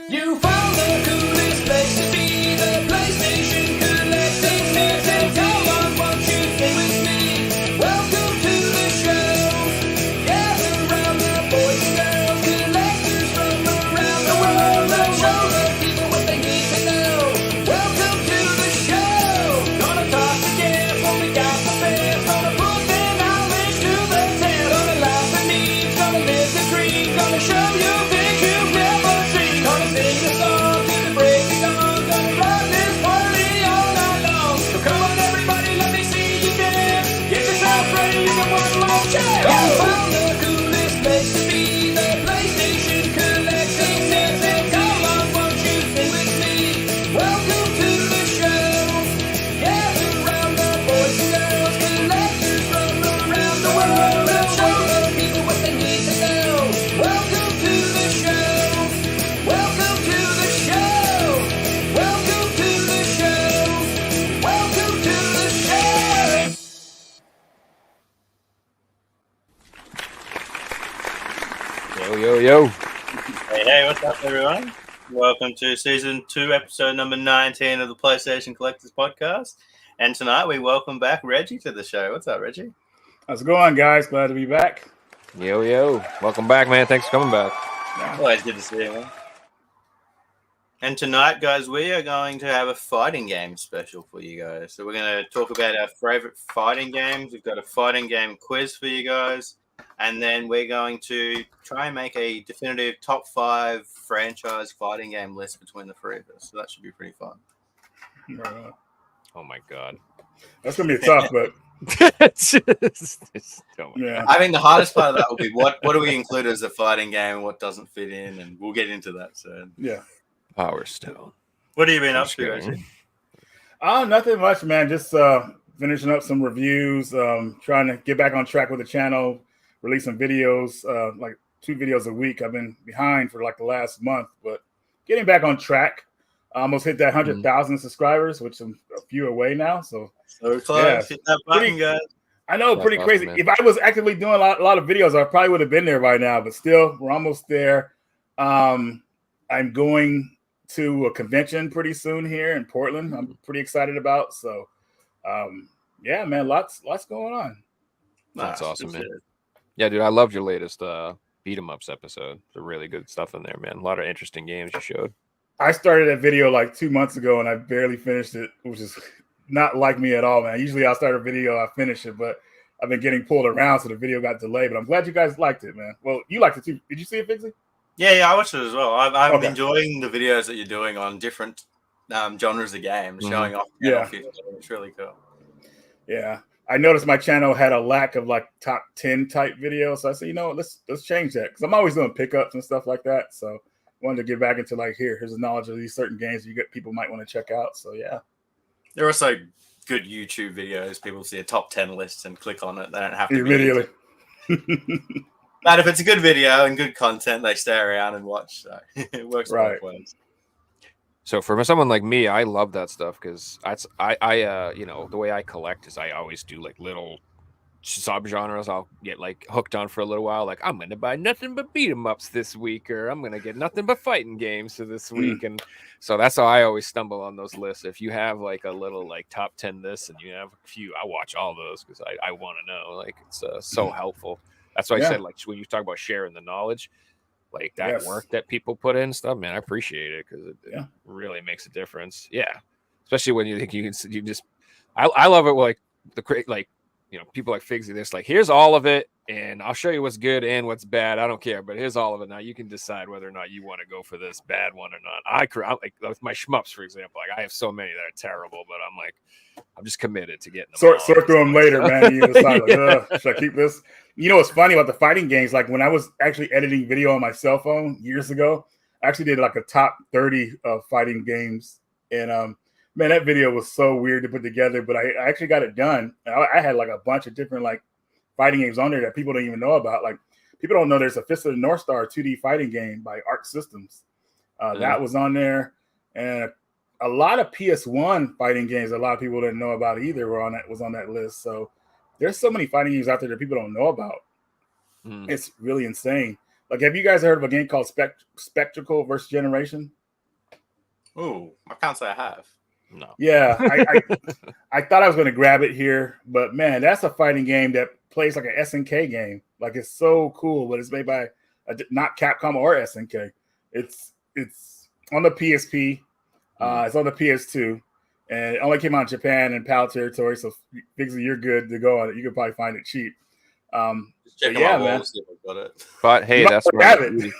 You found the coolest place to be, the PlayStation Collector. Come on, won't you stay with me? Welcome to the show. Gather round the boys and girls, collectors from around the world. Let's show the people what they need to know. Welcome to the show. Gonna talk to Jeff when we got the fans. Gonna put their knowledge to the test. Gonna laugh and meet, gonna live the dream. Gonna show you things you've never seen. Gonna sing a song to the break of dawn. Gonna rock this party all night long. So come on everybody, let me see you dance. Get yourself ready, you can one long chance. You found the coolest place to be, the PlayStation Collector. Come on, won't you sing with me? Welcome to the show. Gather round the boys and girls, collectors from around the world. Let's show the people what they need to know. Welcome to the show. Welcome to the show. Welcome to the show. Welcome to the show. Yo. Hey, what's up, everyone? Welcome to Season 2, Episode number 19 of the PlayStation Collectors Podcast. And tonight we welcome back Reggie to the show. What's up, Reggie? How's it going, guys? Glad to be back. Yo. Welcome back, man. Thanks for coming back. Always good to see you, man. And tonight, guys, we are going to have a fighting game special for you guys. So we're going to talk about our favorite fighting games. We've got a fighting game quiz for you guys. And then we're going to try and make a definitive top 5 franchise fighting game list between the three of us. So that should be pretty fun. Oh my god. That's gonna be tough, but yeah. I think the hardest part of that will be what do we include as a fighting game and what doesn't fit in, and we'll get into that soon. Yeah. Power Stone. What have you been up Just to, kidding. Reggie? Oh, nothing much, man. Just finishing up some reviews, trying to get back on track with the channel, release some videos, like 2 videos a week. I've been behind for like the last month, but getting back on track. I almost hit that 100,000 subscribers, which I'm a few away now. So So close. Yeah. Hit that button, guys. I know, That's pretty awesome, crazy. man. If I was actively doing a lot of videos, I probably would have been there by now, but still, we're almost there. I'm going to a convention pretty soon here in Portland. I'm pretty excited about. So, yeah, man, lots going on. That's Nice. awesome, Good man. shit. Yeah, dude, I loved your latest beat 'em ups episode. There's really good stuff in there, man. A lot of interesting games you showed. I started that video like 2 months ago, and I barely finished it, which is not like me at all, man. Usually I'll start a video, I finish it, but I've been getting pulled around, so the video got delayed. But I'm glad you guys liked it, man. Well, you liked it too. Did you see it, Figsy? Yeah, I watched it as well. I'm Okay. enjoying the videos that you're doing on different genres of games, Mhm. showing off. Yeah. It's really cool. Yeah. I noticed my channel had a lack of like top 10 type videos. So I said, let's change that. Because I'm always doing pickups and stuff like that. So wanted to get back into like, here's the knowledge of these certain games you get people might want to check out. So yeah. There are also good YouTube videos. People see a top 10 list and click on it. They don't have to be Immediately. But if it's a good video and good content, they stay around and watch. So it works Right. both ways. So for someone like me, I love that stuff because I the way I collect is I always do like little subgenres. I'll get like hooked on for a little while. Like I'm gonna buy nothing but beat 'em ups this week, or I'm gonna get nothing but fighting games for this week. And so that's how I always stumble on those lists. If you have like a little like top 10 this and you have a few, I watch all those because I want to know. Like it's so helpful. That's why I Yeah. said like when you talk about sharing the knowledge. Like that Yes. work that people put in stuff, man, I appreciate it because it Yeah. really makes a difference. Yeah, especially when you think you just. I love it. Like people like Figsy. This like here's all of it, and I'll show you what's good and what's bad. I don't care, but here's all of it. Now you can decide whether or not you want to go for this bad one or not. I like with my shmups, for example. Like I have so many that are terrible, but I'm just committed to getting them. Sort all. through them later, man. You decide, like, Yeah. should I keep this? You know what's funny about the fighting games? Like when I was actually editing video on my cell phone years ago, I actually did like a top 30 of fighting games. And man, that video was so weird to put together, but I actually got it done. And I had like a bunch of different like fighting games on there that people don't even know about. Like people don't know there's a Fist of the North Star 2D fighting game by Arc Systems. That was on there. And a lot of PS1 fighting games a lot of people didn't know about either was on that list. So there's so many fighting games out there that people don't know about. It's really insane. Like, have you guys heard of a game called Spectacle versus Generation? Ooh, I can't say I have. No. Yeah, I thought I was going to grab it here, but man, that's a fighting game that plays like an SNK game. Like it's so cool, but it's made by not Capcom or SNK. It's on the PSP. It's on the PS2, and it only came out in Japan and PAL territory. So basically, you're good to go on it. You can probably find it cheap. Just check But yeah, my man. walls if I've got it. But hey, You that's might one have of the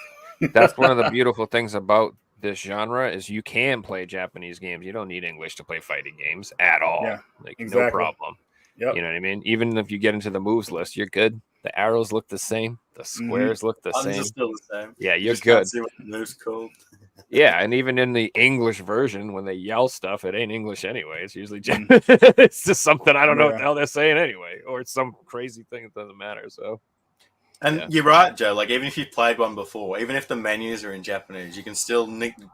it. that's one of the beautiful things about this genre is you can play Japanese games. You don't need English to play fighting games at all. Yeah, Like exactly. no problem. Yep. You know what I mean? Even if you get into the moves list, you're good. The arrows look the same. The squares look the Buttons same. are still the same. Yeah, You you're just can't good. see what the move's called. Yeah, and even in the English version, when they yell stuff, it ain't English anyway. It's usually it's just something I don't know what the hell they're saying anyway, or it's some crazy thing that doesn't matter. So, And yeah. you're right, Joe. Like even if you've played one before, even if the menus are in Japanese, you can still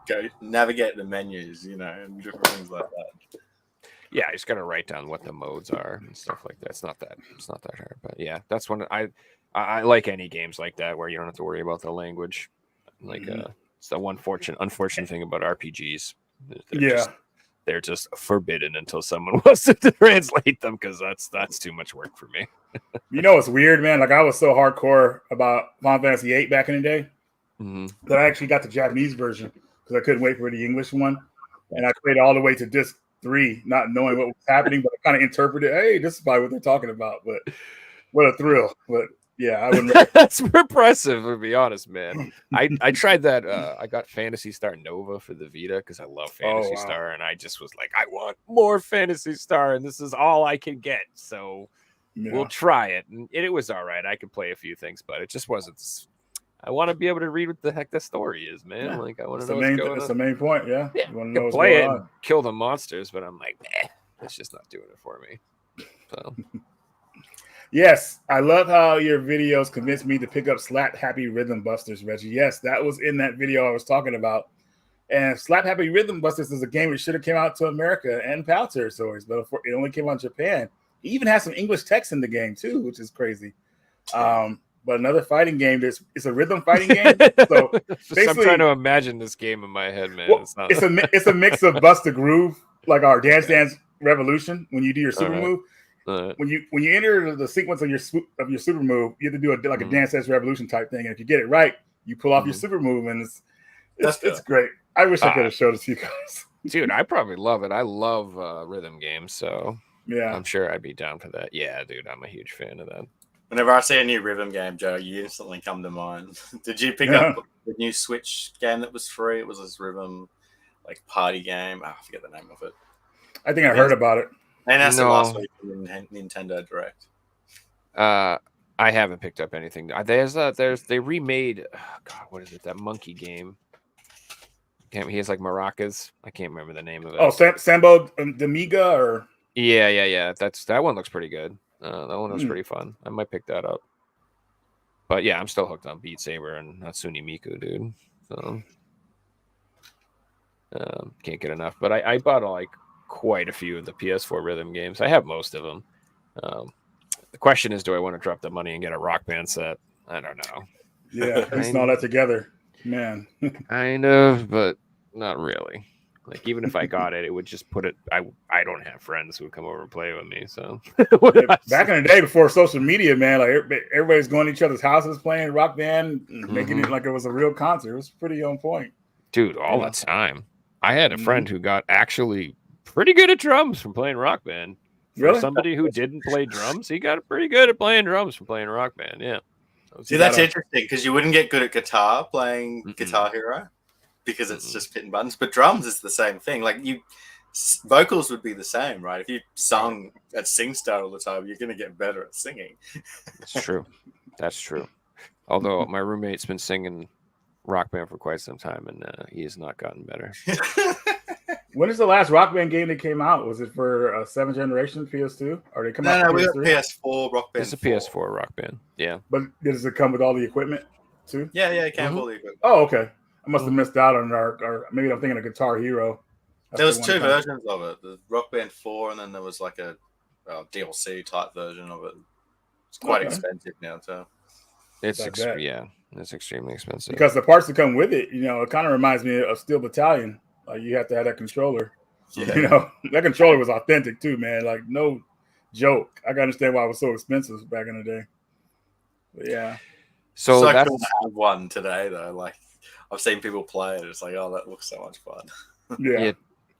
go navigate the menus, you know, and different things like that. Yeah, I just gotta write down what the modes are and stuff like that. It's not that hard, but yeah, that's one I like any games like that where you don't have to worry about the language. Like it's the one unfortunate thing about RPGs. They're just forbidden until someone wants to translate them because that's too much work for me. You know, it's weird, man. Like I was so hardcore about Final Fantasy VIII back in the day that I actually got the Japanese version because I couldn't wait for the English one, and I played all the way to disc 3, not knowing what was happening, but I kind of interpreted, hey, this is probably what they're talking about. But what a thrill! But yeah, I wouldn't. That's impressive, to be honest, man. I tried that. I got Phantasy Star Nova for the Vita because I love Phantasy Star, and I just was like, I want more Phantasy Star, and this is all I can get. So we'll try it, and it was all right. I could play a few things, but it just wasn't. I want to be able to read what the heck the story is, man. Yeah. Like I want to know what's going on. It's the main point, yeah. Yeah, You want I to know can what's play going it on. and kill the monsters, but I'm like, it's just not doing it for me. So. Yes, I love how your videos convinced me to pick up Slap Happy Rhythm Busters, Reggie. Yes, that was in that video I was talking about. And Slap Happy Rhythm Busters is a game that should have came out to America and PAL territories, but it only came out in Japan. It even has some English text in the game too, which is crazy. But another fighting game. It's a rhythm fighting game. So I'm trying to imagine this game in my head, man. Well, it's a mix of Bust the Groove, like our Dance Revolution. When you do your super move, when you enter the sequence of your super move, you have to do a Dance Revolution type thing. And if you get it right, you pull off your super move, and it's great. I wish I could have showed it to you guys. Dude, I probably love it. I love rhythm games, so yeah, I'm sure I'd be down for that. Yeah, dude, I'm a huge fan of that. Whenever I see a new rhythm game, Joe, you instantly come to mind. Did you pick up the new Switch game that was free? It was this rhythm like party game. I forget the name of it. I think I heard about it. And that's the last week in Nintendo Direct. I haven't picked up anything. They remade. God, what is it? That monkey game. He has like maracas. I can't remember the name of it. Oh, Sambo D'Amiga or yeah. That one looks pretty good. That one was pretty fun. I might pick that up. But yeah, I'm still hooked on Beat Saber and Hatsune Miku, dude. So can't get enough. But I bought like quite a few of the PS4 rhythm games. I have most of them. The question is, do I want to drop the money and get a Rock Band set? I don't know. Yeah, piecing all that together, man. Kind of, but not really. Like even if I got it, it would just put it. I don't have friends who would come over and play with me. So back in the day before social media, man, like everybody's going to each other's houses playing Rock Band, making it like it was a real concert. It was pretty on point, dude. All the time. I had a friend who got actually pretty good at drums from playing Rock Band. For somebody who didn't play drums, he got pretty good at playing drums from playing Rock Band. Yeah. See, that's interesting because you wouldn't get good at guitar playing Guitar Hero. Because it's just hitting buttons, but drums is the same thing. Like vocals would be the same, right? If you sung at SingStar all the time, you're going to get better at singing. That's true. Although my roommate's been singing Rock Band for quite some time, and he has not gotten better. When is the last Rock Band game that came out? Was it for 7th generation PS2, or did it come out? No, we got PS4 Rock Band. It's a PS4 Rock Band. Yeah, but does it come with all the equipment too? Yeah, it came with all the equipment. Oh, okay. I must have missed out on our maybe I'm thinking of Guitar Hero. There was two versions of it: the Rock Band 4, and then there was like a DLC type version of it. It's quite expensive now, so it's it's extremely expensive because the parts that come with it, it kind of reminds me of Steel Battalion. Like you have to have that controller. Yeah. You know, that controller was authentic too, man. Like no joke. I can understand why it was so expensive back in the day. But yeah. So So that's cool to have one today, though. Like, I've seen people play it. It's like, oh, that looks so much fun. Yeah.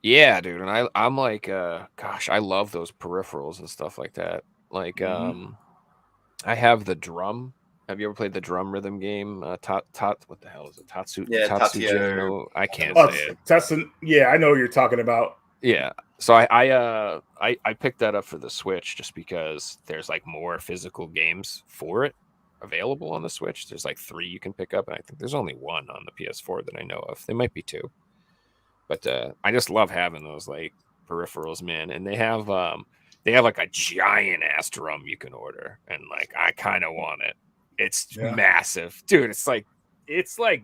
yeah, dude. And I'm like, gosh, I love those peripherals and stuff like that. Like, Mhm. I have the drum. Have you ever played the drum rhythm game? What the hell is it? Yeah, Tatsujin? Tatsuya. No, I can't Oh, say it. Tessin, yeah, I know what you're talking about. Yeah. So I picked that up for the Switch just because there's like more physical games for it available on the Switch. There's like 3 you can pick up, and I think there's only 1 on the PS4 that I know of. There might be 2. But I just love having those like peripherals, man. And they have like a giant ass drum you can order, and like I kind of want it. It's Yeah. massive, dude. It's like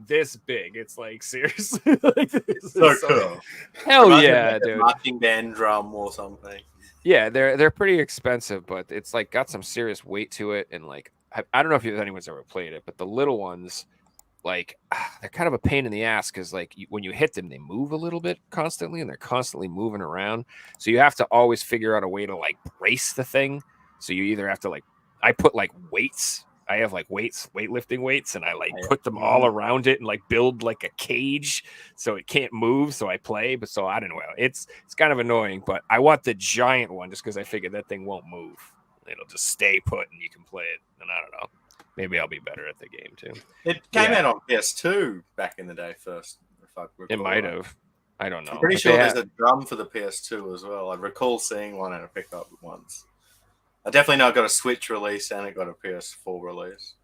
this big. It's like seriously, like this So is cool. hell Reminds me of yeah, like a dude. marching band drum or something. Yeah, they're pretty expensive, but it's like got some serious weight to it, and like I don't know if anyone's ever played it, but the little ones, like they're kind of a pain in the ass because like when you hit them, they move a little bit constantly, and they're constantly moving around. So you have to always figure out a way to like brace the thing. So you either have to like I put like weights. I have like weightlifting weights, and I like put them all around it and like build like a cage so it can't move. So I play, but so I don't know. It's kind of annoying, but I want the giant one just because I figured that thing won't move. It'll just stay put, and you can play it. And I don't know. Maybe I'll be better at the game too. It came out on PS2 back in the day first. If I recall. It might have. I don't know. I'm pretty But sure they there's have- a drum for the PS2 as well. I recall seeing one and I picked up once. I definitely know it got a Switch release and it got a PS4 release.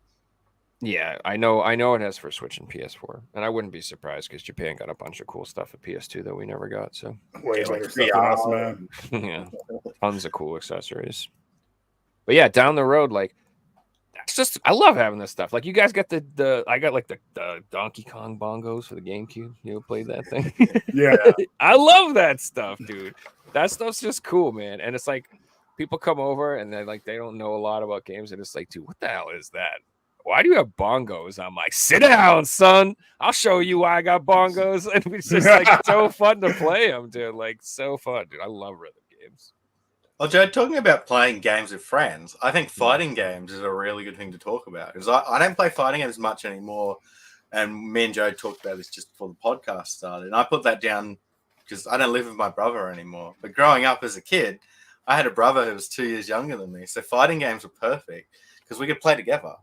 Yeah, I know it has for Switch and PS4, and I wouldn't be surprised because Japan got a bunch of cool stuff at PS2 that we never got. So Way Yeah, like better stuff than us, VR. man. yeah, tons of cool accessories. But yeah, down the road, like that's just I love having this stuff. Like you guys got I got like the Donkey Kong bongos for the GameCube. You ever played that thing? Yeah. I love that stuff, dude. That stuff's just cool, man. And it's like people come over and they're like they don't know a lot about games, and it's like, dude, what the hell is that? Why do you have bongos? I'm like, sit down, son. I'll show you why I got bongos. And it's just like so fun to play them, dude. Like so fun, dude. I love rhythm games. Well, Joe, talking about playing games with friends, I think fighting games is a really good thing to talk about because I don't play fighting games much anymore. And me and Joe talked about this just before the podcast started. And I put that down because I don't live with my brother anymore. But growing up as a kid, I had a brother who was 2 years younger than me. So fighting games were perfect because we could play together.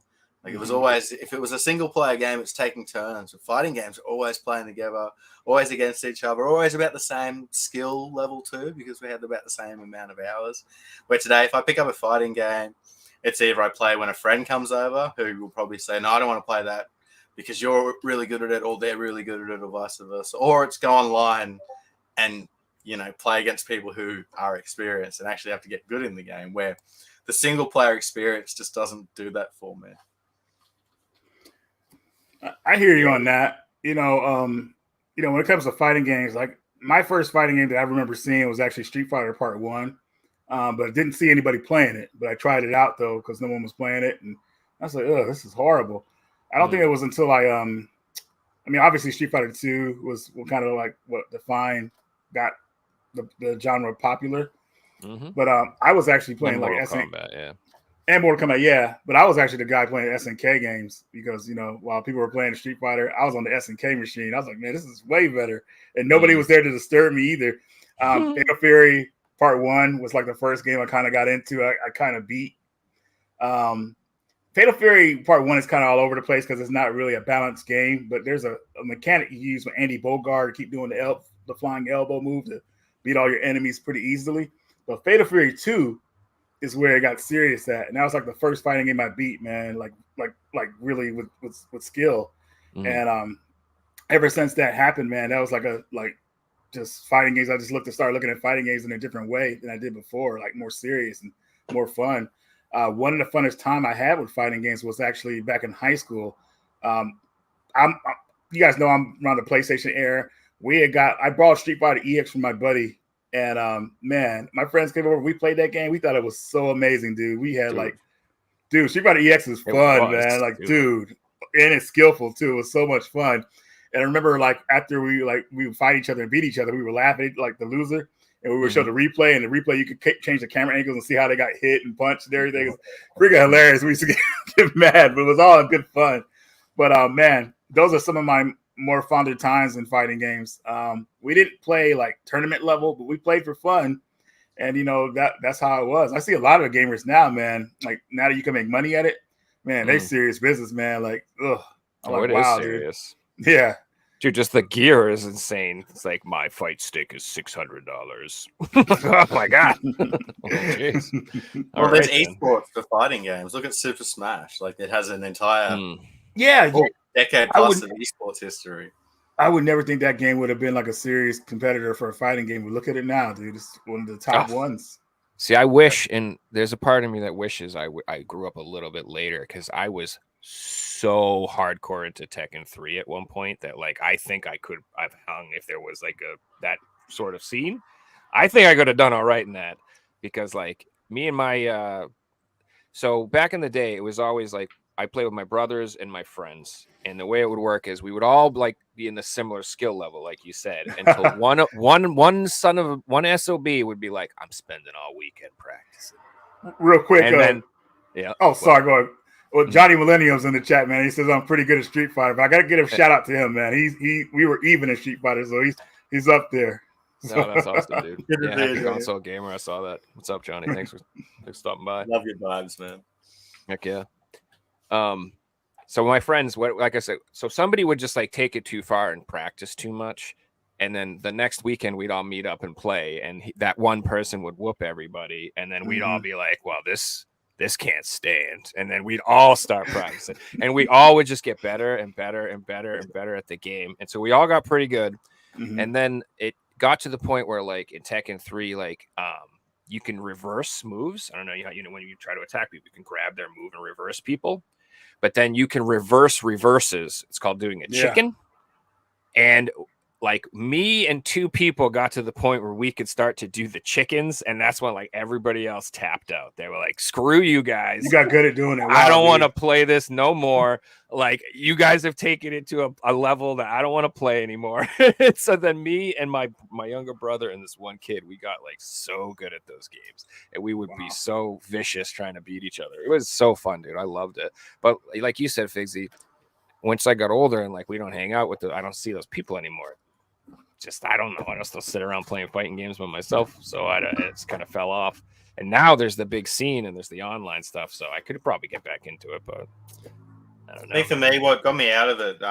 Like it was always, if it was a single player game, it's taking turns. But fighting games are always playing together, always against each other, always about the same skill level too, because we had about the same amount of hours. Where today, if I pick up a fighting game, it's either I play when a friend comes over who will probably say, no, I don't want to play that because you're really good at it or they're really good at it or vice versa. Or it's go online and, you know, play against people who are experienced and actually have to get good in the game, where the single player experience just doesn't do that for me. I hear you on that. You know, when it comes to fighting games, like my first fighting game that I remember seeing was actually Street Fighter Part 1. But I didn't see anybody playing it. But I tried it out though because no one was playing it, and I was like, "Oh, this is horrible." I don't think it was until I mean, obviously Street Fighter 2 was kind of like what got the genre popular. Mm-hmm. But I was actually playing like Mortal Kombat, yeah. And Mortal Kombat, yeah. But I was actually the guy playing SNK games because, you know, while people were playing Street Fighter, I was on the SNK machine. I was like, man, this is way better. And nobody was there to disturb me either. Fatal Fury Part 1 was like the first game I kind of got into. I kind of beat. Fatal Fury Part 1 is kind of all over the place because it's not really a balanced game. But there's a mechanic you use with Andy Bogard to keep doing the flying elbow move to beat all your enemies pretty easily. But Fatal Fury 2 is where it got serious at, and that was like the first fighting game I beat, man. Like really with skill, and ever since that happened, man, that was like just fighting games. I just started looking at fighting games in a different way than I did before, like more serious and more fun. One of the funnest time I had with fighting games was actually back in high school. You guys know I'm around the PlayStation era. I brought Street Fighter EX from my buddy. And man, my friends came over. We played that game. We thought it was so amazing, dude. We had Street Fighter EX is fun, man. Like, dude, and it's skillful too. It was so much fun. And I remember like after we would fight each other and beat each other, we were laughing like the loser, and we would show the replay. And the replay, you could change the camera angles and see how they got hit and punched and everything. It's freaking hilarious. We used to get mad, but it was all good fun. But man, those are some of my more fonder times in fighting games. We didn't play like tournament level, but we played for fun. And you know, that's how it was. I see a lot of the gamers now, man. Like now that you can make money at it, man, they serious business, man. Like, ugh. I'm like, it wow, is serious. Dude. Yeah. Dude, just the gear is insane. It's like my fight stick is $600. Oh my god. Oh, jeez. Well, there's esports for fighting games. Look at Super Smash. Like it has an entire decade plus of esports history. I would never think that game would have been like a serious competitor for a fighting game. But look at it now, dude. It's one of the top ones. See, I wish, and there's a part of me that wishes I grew up a little bit later, because I was so hardcore into Tekken 3 at one point that like I think I've hung if there was like that sort of scene. I think I could have done all right in that, because like me and my so back in the day, it was always like I played with my brothers and my friends, and the way it would work is we would all like be in the similar skill level, like you said, until one SOB would be like, I'm spending all weekend practicing. Real quick, and then oh, sorry, go ahead. Well, Johnny Millennium's in the chat, man. He says I'm pretty good at Street Fighter, but I gotta give a shout out to him, man. We were even in Street Fighter, so he's up there. No, that's awesome, dude. Yeah, happy console gamer. I saw that. What's up, Johnny? Thanks for stopping by. Love your vibes, man. Heck yeah. So my friends, like I said, so somebody would just like take it too far and practice too much, and then the next weekend we'd all meet up and play, and that one person would whoop everybody, and then we'd all be like, well, this can't stand, and then we'd all start practicing, and we all would just get better and better and better and better at the game, and so we all got pretty good. And then it got to the point where like in Tekken 3, like you can reverse moves. I don't know, you know when you try to attack people, you can grab their move and reverse people, but then you can reverse reverses. It's called doing a chicken. And like me and two people got to the point where we could start to do the chickens, and that's when like everybody else tapped out. They were like, screw you guys. You got good at doing it. I don't want to play this no more. Like you guys have taken it to a level that I don't want to play anymore. So then me and my younger brother and this one kid, we got like so good at those games, and we would be so vicious trying to beat each other. It was so fun, dude. I loved it. But like you said, Figsy, once I got older and like we don't hang out with I don't see those people anymore. Just I don't know. I still sit around playing fighting games by myself, so it's kind of fell off. And now there's the big scene and there's the online stuff, so I could probably get back into it, but I don't know. I think for me, what got me out of it,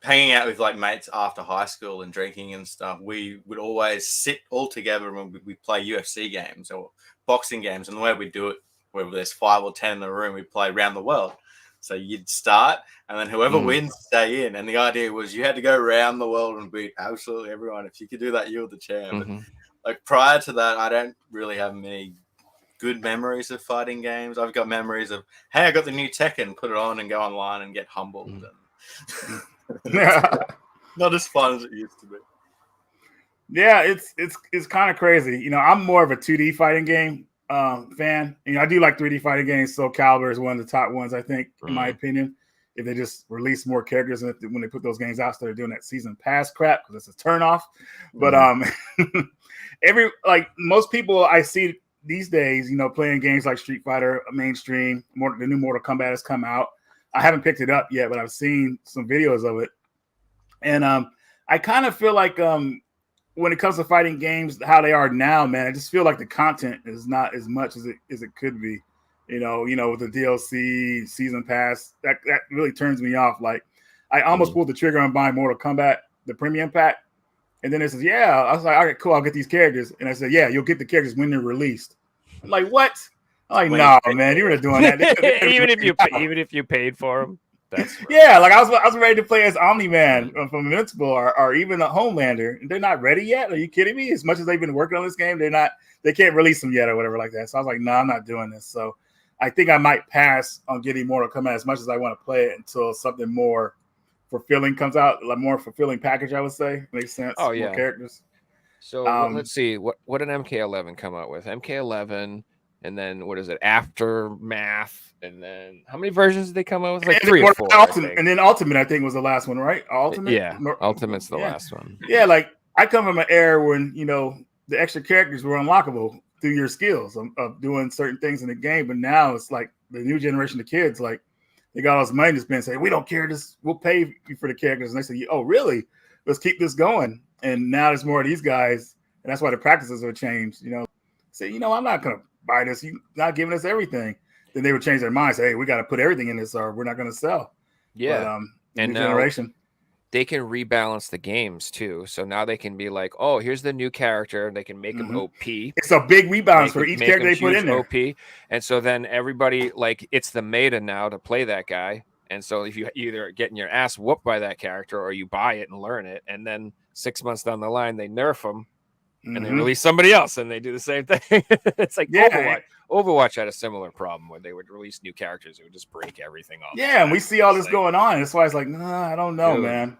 hanging out with like mates after high school and drinking and stuff, we would always sit all together and we play UFC games or boxing games, and the way we do it, whether there's 5 or 10 in the room, we play around the world. So you'd start, and then whoever wins, stay in. And the idea was you had to go around the world and beat absolutely everyone. If you could do that, you were the champ. And, like prior to that, I don't really have many good memories of fighting games. I've got memories of, hey, I got the new Tekken, put it on and go online and get humbled. Not as fun as it used to be. Yeah, it's kind of crazy. You know, I'm more of a 2D fighting game fan. You know, I do like 3D fighting games. Soul Calibur is one of the top ones, I think, in my opinion. If they just release more characters and when they put those games out, they're doing that season pass crap because it's a turnoff. But most people I see these days, you know, playing games like Street Fighter, mainstream, the new Mortal Kombat has come out. I haven't picked it up yet, but I've seen some videos of it, and I kind of feel like when it comes to fighting games, how they are now, man, I just feel like the content is not as much as it could be. You know, with the DLC season pass, that really turns me off. Like, I almost pulled the trigger on buying Mortal Kombat, the premium pack, and then it says, "Yeah," I was like, "All right, cool, I'll get these characters," and I said, "Yeah, you'll get the characters when they're released." I'm like, "What?" I'm like, "No, man, you're not doing that." even if you paid for them. That's right. Yeah, like I was ready to play as Omni-Man from Invincible or even a Homelander. They're not ready yet. Are you kidding me? As much as they've been working on this game, they can't release them yet or whatever like that. So I was like, no, I'm not doing this. So I think I might pass on getting Mortal Kombat as much as I want to play it until something more fulfilling comes out, like more fulfilling package, I would say. Makes sense. Oh, yeah. More characters. So let's see. What did MK11 come out with? MK11 and then what is it? Aftermath, and then how many versions did they come out with? Like And 3 or 4. I think. And then Ultimate, I think, was the last one, right? Ultimate. Yeah, Ultimate's the last one. Yeah, like I come from an era when the extra characters were unlockable through your skills of doing certain things in the game, but now it's like the new generation of kids, like they got all this money to spend, say we don't care, this we'll pay you for the characters, and they say, oh really? Let's keep this going. And now there's more of these guys, and that's why the practices have changed. Say, I'm not gonna buy this. You're not giving us everything. Then they would change their minds. Say, hey, we got to put everything in this, or we're not going to sell. Yeah, but, and new now generation, they can rebalance the games too. So now they can be like, oh, here's the new character. They can make him OP. It's a big rebalance for each character they put in there. OP, and so then everybody it's the meta now to play that guy. And so if you either getting your ass whooped by that character or you buy it and learn it, and then 6 months down the line they nerf them and they release somebody else and they do the same thing. It's like Overwatch. Overwatch had a similar problem where they would release new characters who would just break everything off. Yeah, and we see all this going on. That's why it's like, nah, I don't know, man.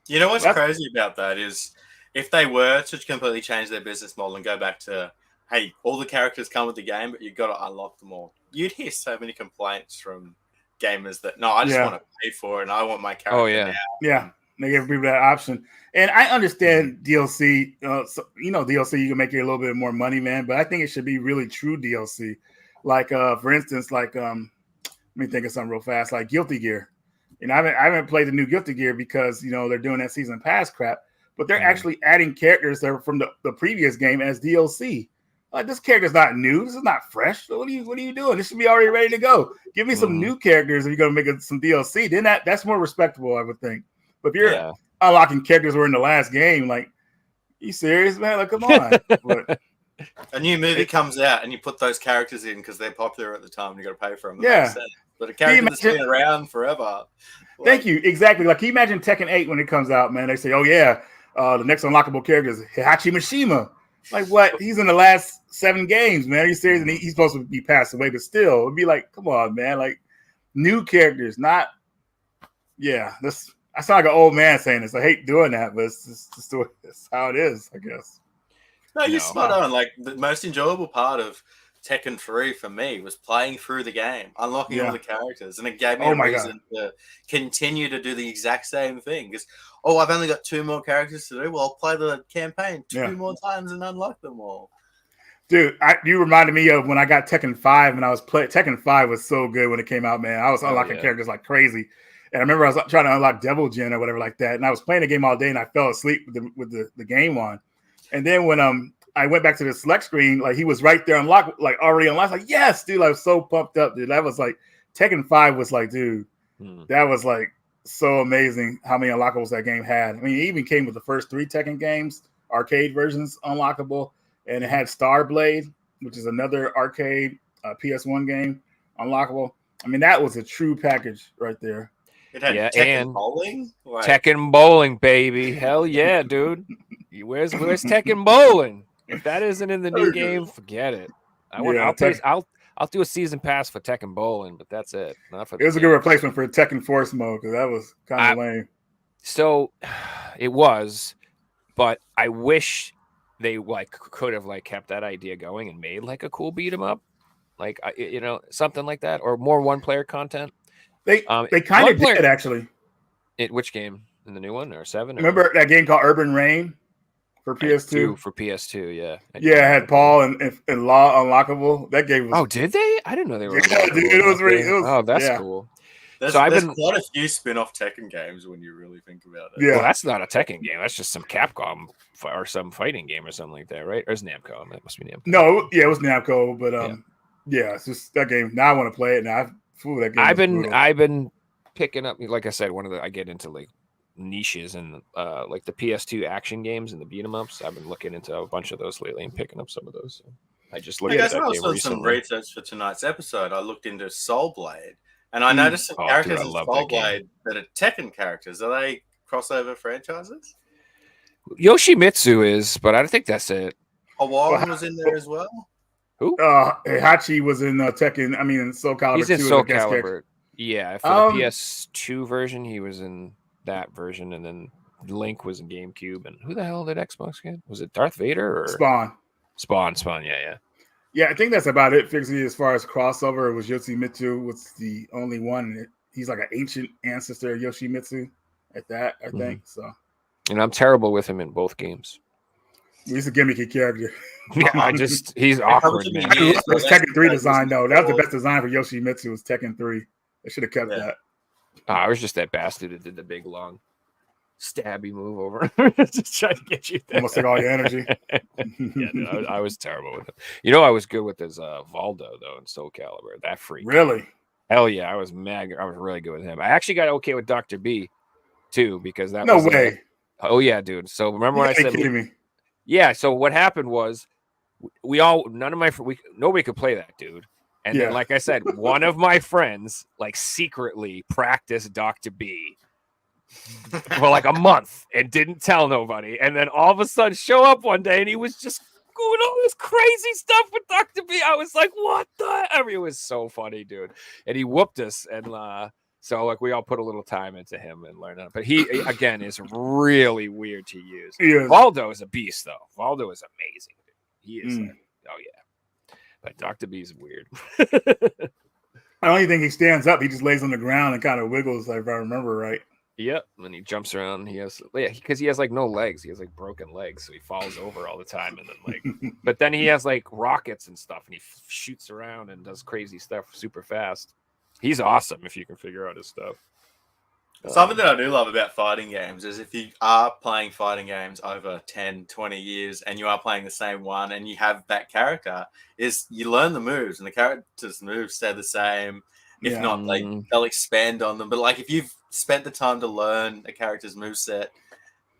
You know what's crazy about that is if they were to completely change their business model and go back to, hey, all the characters come with the game, but you've got to unlock them all. You'd hear so many complaints from gamers that, no, I just want to pay for it and I want my character now. Yeah, they give people that option. And I understand DLC. DLC, you can make it a little bit more money, man. But I think it should be really true DLC. Like, for instance, let me think of something real fast, like Guilty Gear. I haven't played the new Guilty Gear because they're doing that season pass crap. But they're actually adding characters that are from the previous game as DLC. Like, this character's not new. This is not fresh. What are you doing? This should be already ready to go. Give me some new characters if you're gonna make it some DLC. Then that's more respectable, I would think. But if you're unlocking characters who were in the last game, like, you serious, man? Like, come on. But, a new movie comes out and you put those characters in because they're popular at the time and you got to pay for them. Yeah. But a character that's been around forever. Thank you. Exactly. Like, can you imagine Tekken 8 when it comes out, man? They say, oh, yeah, the next unlockable character is Heihachi Mishima. Like, what? He's in the last 7 games, man. Are you serious? And he's supposed to be passed away, but still, it'd be like, come on, man. Like, new characters, not, this. I sound like an old man saying this. I hate doing that, but it's just it's how it is, I guess. No, you're spot on. Like, the most enjoyable part of Tekken 3 for me was playing through the game, unlocking all the characters, and it gave me a reason to continue to do the exact same thing. Because, I've only got 2 more characters to do. Well, I'll play the campaign 2 more times and unlock them all. Dude, you reminded me of when I got Tekken 5 and I was playing. Tekken 5 was so good when it came out, man. I was unlocking characters like crazy. And I remember I was trying to unlock Devil Jin or whatever like that. And I was playing the game all day and I fell asleep with the game on. And then when I went back to the select screen, like, he was right there unlocked, like already unlocked. Like, yes, dude, I was so pumped up, dude. That was like, Tekken 5 was like, dude, that was like so amazing how many unlockables that game had. I mean, it even came with the first 3 Tekken games, arcade versions unlockable. And it had Starblade, which is another arcade PS1 game unlockable. I mean, that was a true package right there. It had Tekken Bowling? Right. Tekken Bowling, baby. Hell yeah, dude. Where's Tekken Bowling? If that isn't in the new game, forget it. I'll do a season pass for Tekken Bowling, but that's it. Not for it was a good replacement for Tekken Force mode because that was kind of lame. So it was, but I wish they could have kept that idea going and made a cool beat 'em up, something like that, or more 1-player content. They kind of did, actually. Which game? In the new one or 7? Remember that game called Urban Reign for PS2? For PS2, yeah. Yeah, it had Paul and Law unlockable. That game was. Oh, did they? I didn't know they were. Yeah, dude, it was really. Oh, that's cool. There's quite a few spin-off Tekken games when you really think about it. Yeah, well, that's not a Tekken game. That's just some Capcom or some fighting game or something like that, right? Or is Namco? That must be Namco. No, it was Namco, but it's just that game. Now I want to play it. Now that game. I've been picking up, like I said, I get into niches and the PS2 action games and the beat 'em ups. I've been looking into a bunch of those lately and picking up some of those. So I just looked at that game recently. Some research for tonight's episode. I looked into Soul Blade, and I noticed some characters in Soul Blade that are Tekken characters. Are they crossover franchises? Yoshimitsu is, but I don't think that's it. Hawaii was in there as well. Who? Hachi was in Tekken. I mean, in Soul Calibur. He's in Soul Calibur. Yeah, for the PS2 version, he was in that version, and then Link was in GameCube. And who the hell did Xbox get? Was it Darth Vader or Spawn? Spawn, yeah. Yeah, I think that's about it. Fixie, as far as crossover, it was Yoshimitsu was the only one. He's like an ancient ancestor of Yoshimitsu at that, I think. So, And I'm terrible with him in both games. he's a gimmicky character. Yeah, he's awkward, took me man. years, It was but Tekken 3 design, though. That was the before. best design for Yoshimitsu was Tekken 3. They should have kept Yeah. that. I was just that bastard that did the big long stabby move over, just trying to get you there. Almost took all your energy. Yeah, dude, I was terrible with him. You know, I was good with his Valdo though in Soul Calibur. That freak. Really? Hell yeah, I was mad. I was really good with him. I actually got okay with Dr. B too because that No was way. Oh yeah, dude. So remember when I said kidding me? Yeah, so what happened was nobody could play that, dude. And then, like I said, one of my friends like secretly practiced Dr. B for like a month and didn't tell nobody. And then all of a sudden show up one day and he was just doing all this crazy stuff with Dr. B. I was like, what the? I mean, it was so funny, dude. And he whooped us. And so like we all put a little time into him and learned it. But he, again, is really weird to use. Valdo is a beast, though. Valdo is amazing. He is. Oh, yeah. But Dr. B is weird. I don't even think he stands up. He just lays on the ground and kind of wiggles, if I remember right. Yep. And he jumps around. Because he has like no legs. He has like broken legs. So he falls over all the time. And then like, but then he has like rockets and stuff. And he shoots around and does crazy stuff super fast. He's awesome if you can figure out his stuff. Something that I do love about fighting games is if you are playing fighting games over 10, 20 years and you are playing the same one and you have that character, is you learn the moves and the character's moves stay the same. If not, they'll expand on them. But like if you've spent the time to learn a character's moveset,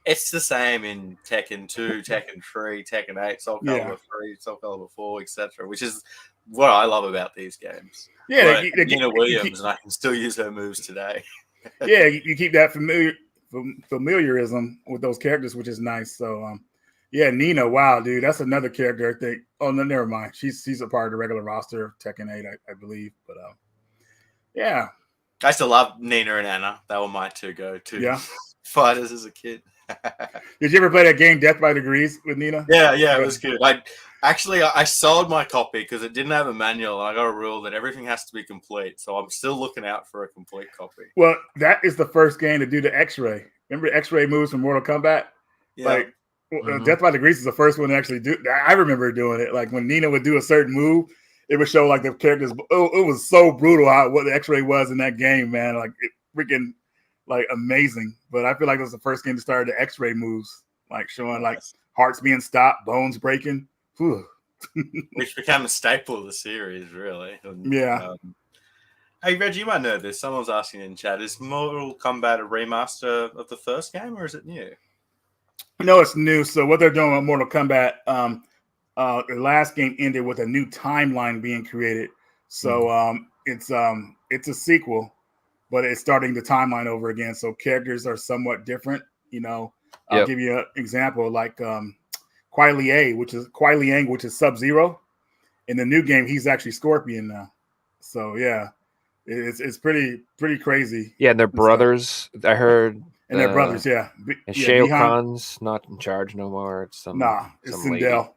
it's the same in Tekken 2, Tekken 3, Tekken 8, Soul Calibur 3, Soul Calibur 4, etc., which is what I love about these games. Yeah, Nina Williams, and I can still use her moves today. Yeah, you keep that familiarism with those characters, which is nice. So, yeah, Nina, wow, dude, that's another character. I think. Oh no, never mind. She's a part of the regular roster of Tekken 8, I believe. But yeah, I used to love Nina and Anna. They were my two go-to fighters as a kid. Did you ever play that game Death by Degrees with Nina? Yeah, it was good. I sold my copy because it didn't have a manual, and I got a rule that everything has to be complete. So I'm still looking out for a complete copy. Well, that is the first game to do the X-ray. Remember the X-ray moves from Mortal Kombat? Yeah. Death by Degrees is the first one to actually do. I remember doing it. Like when Nina would do a certain move, it would show like the characters. It was so brutal what the X-ray was in that game, man. Like it freaking like amazing. But I feel like it was the first game to start the X-ray moves, like showing like hearts being stopped, bones breaking. Whew. Which became a staple of the series, really. Yeah. Hey, Reggie, you might know this. Someone's asking in chat, is Mortal Kombat a remaster of the first game, or is it new? No, it's new. So what they're doing with Mortal Kombat, the last game ended with a new timeline being created. So it's a sequel, but it's starting the timeline over again. So characters are somewhat different. You know, I'll give you an example, like Kuai Liang, which is Sub-Zero. In the new game, he's actually Scorpion now. So yeah, it's pretty crazy. Yeah, and they're brothers. I heard. And they're brothers, yeah. And Shao Kahn's not in charge no more. It's it's Sindel.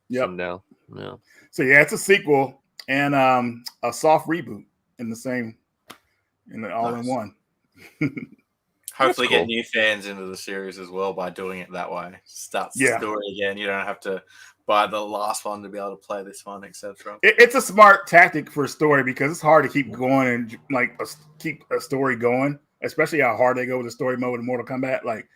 Yep. Sindel. Yeah. So yeah, it's a sequel and a soft reboot all in one. Hopefully get new fans into the series as well by doing it that way. Starts the story again. You don't have to buy the last one to be able to play this one, etc. It's a smart tactic for a story because it's hard to keep going and like keep a story going, especially how hard they go with the story mode in Mortal Kombat. Like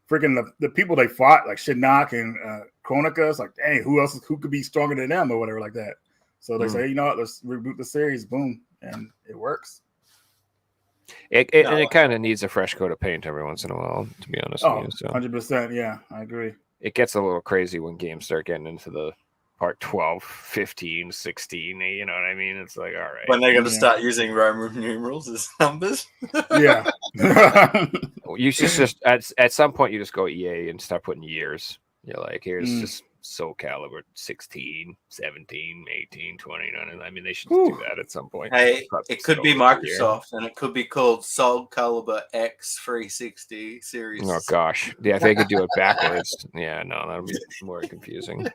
freaking the people they fought, like Shinnok and Kronika, it's like, dang, who could be stronger than them or whatever like that. So they say, you know what, let's reboot the series, boom, and it works. It kind of needs a fresh coat of paint every once in a while, to be honest with you. So 100%, yeah, I agree. It gets a little crazy when games start getting into the part 12, 15, 16, you know what I mean? It's like, all right. When they're going to start using Roman numerals as numbers. Yeah. You just at some point, you just go EA and start putting years. You're like, here's just Soul Calibur 16, 17, 18, 20. I mean, they should do that at some point. Hey, it could be Microsoft, and it could be called Soul Calibur X 360 series. Oh, gosh. Yeah, if they could do it backwards. Yeah, no, that would be more confusing.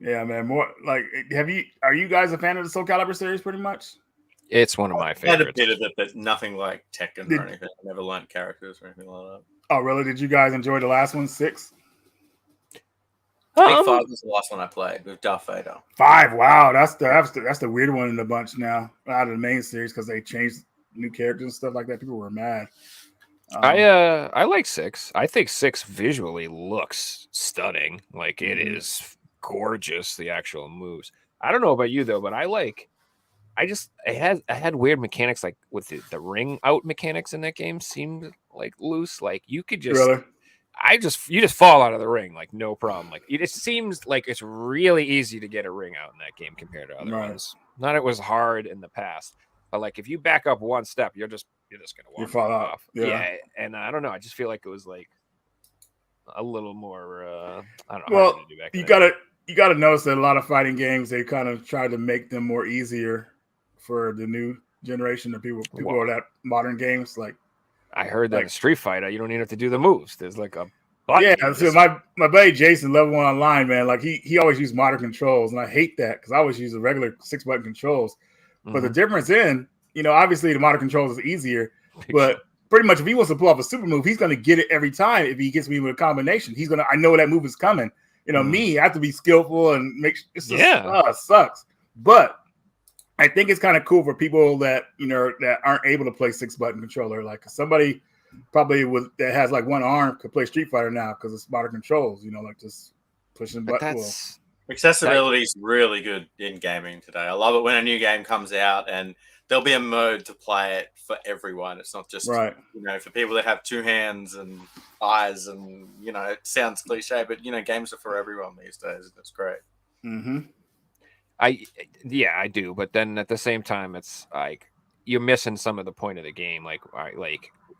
Yeah, Yeah, man. More like, are you guys a fan of the Soul Calibur series? Pretty much. It's one of my I had a favorites. bit of it, but nothing like Tekken Did- or anything. I never learned characters or anything like that. Oh, really? Did you guys enjoy the last one, 6? I think 5 was the last one I played with Darth Vader. 5. Wow, that's the weird one in the bunch now out of the main series because they changed new characters and stuff like that. People were mad. I like 6. I think 6 visually looks stunning. Like it is gorgeous. The actual moves. I don't know about you though, but it had weird mechanics, like with the ring out mechanics in that game seemed like loose. Like you could just Really? you just fall out of the ring like no problem. Like it seems like it's really easy to get a ring out in that game compared to other ones. Not it was hard in the past, but like if you back up one step, you're just gonna walk fall out. off. Yeah, and I don't know. I just feel like it was like a little more. I don't know. Well, hard to do back you then. gotta notice that a lot of fighting games they kind of try to make them more easier for the new generation of people that modern games like. I heard that in Street Fighter, you don't even have to do the moves. There's like a button. Yeah, so my buddy Jason, level 1 online, man, like he always used modern controls, and I hate that because I always use the regular 6-button controls. But the difference obviously the modern controls is easier, but pretty much if he wants to pull off a super move, he's going to get it every time. If he gets me with a combination, I know that move is coming. Me, I have to be skillful and make it sucks. But I think it's kind of cool for people that that aren't able to play 6-button controller. Like somebody probably that has like one arm could play Street Fighter now because it's modern controls. Like just pushing buttons. Accessibility is really good in gaming today. I love it when a new game comes out and there'll be a mode to play it for everyone. It's not just for people that have 2 hands and eyes, and it sounds cliche, but games are for everyone these days, and it's great. Mm-hmm. I do, but then at the same time, it's like you're missing some of the point of the game. Like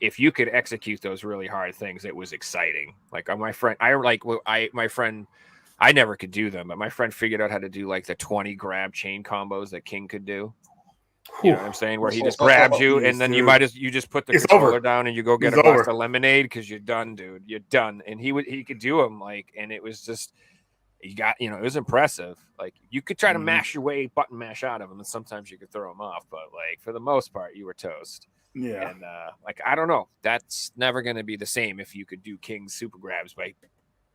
if you could execute those really hard things, it was exciting. Like my friend, I never could do them, but my friend figured out how to do like the 20 grab chain combos that King could do. You know what I'm saying? Where he just grabs you, and then you just put the controller down and you go get a glass of lemonade because you're done, dude. You're done. And he could do them and it was just. It was impressive. Like you could try to mash your way, button mash out of them, and sometimes you could throw them off. But like for the most part, you were toast. Yeah. And I don't know. That's never going to be the same if you could do King's super grabs by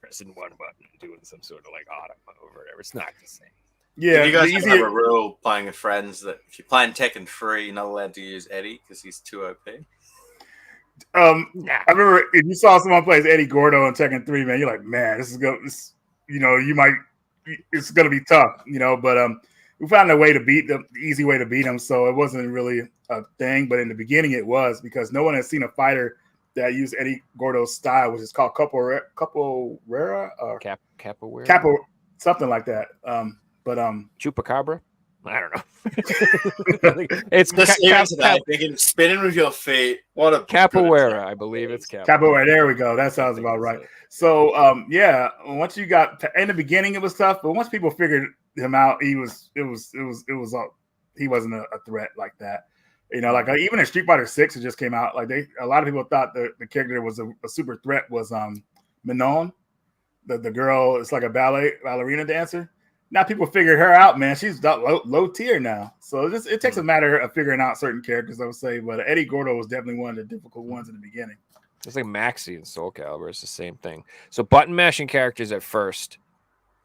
pressing one button and doing some sort of like auto or whatever. It's not the same. Yeah. You guys have a rule playing with friends that if you're playing Tekken 3, you're not allowed to use Eddie because he's too OP. I remember if you saw someone play as Eddie Gordo in Tekken 3, man, you're like, man, this is good. It's going to be tough, but we found a way to beat them, the easy way to beat them. So it wasn't really a thing, but in the beginning it was because no one had seen a fighter that used Eddie Gordo's style, which is called capoeira or capoeira, something like that. Chupacabra. I don't know. It's spinning with your feet. What a capoeira, I believe it's capoeira. There we go. That sounds about right. So once you got in the beginning, it was tough, but once people figured him out, he wasn't a threat like that. Like even in Street Fighter 6, it just came out. Like a lot of people thought the character was a super threat was Manon, the girl. It's like a ballerina dancer. Now people figured her out, man. She's low tier now. So it takes a matter of figuring out certain characters, I would say. But Eddie Gordo was definitely one of the difficult ones in the beginning. It's like Maxi and Soul Calibur. It's the same thing. So button mashing characters at first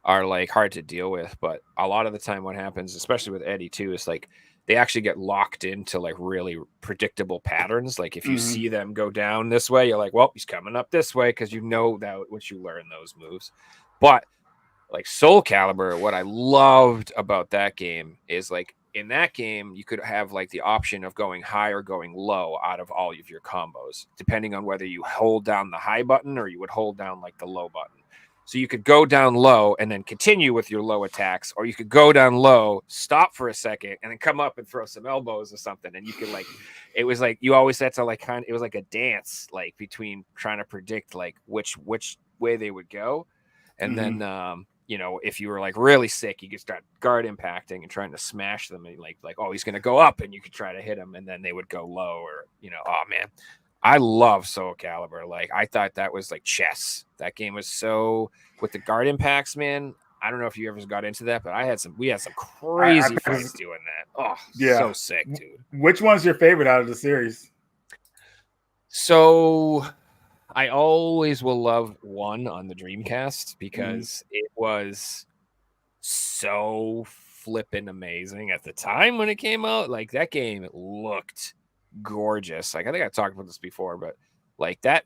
are like hard to deal with. But a lot of the time what happens, especially with Eddie too, is like they actually get locked into like really predictable patterns. Like if you see them go down this way, you're like, well, he's coming up this way because you know that once you learn those moves. But like Soul Calibur, what I loved about that game is like in that game, you could have like the option of going high or going low out of all of your combos, depending on whether you hold down the high button or you would hold down like the low button. So you could go down low and then continue with your low attacks, or you could go down low, stop for a second, and then come up and throw some elbows or something. And you could like, it was like, you always had to like it was like a dance, like between trying to predict like which way they would go. And then, if you were like really sick, you could start guard impacting and trying to smash them, and like, oh, he's going to go up, and you could try to hit him, and then they would go low, or, oh man, I love Soul Calibur. Like I thought that was like chess. That game was so with the guard impacts, man. I don't know if you ever got into that, but we had some crazy fights doing that. Oh, yeah, so sick, dude. Which one's your favorite out of the series? So I always will love 1 on the Dreamcast because it was so flippin' amazing at the time when it came out. Like that game looked gorgeous. Like I think I talked about this before, but like that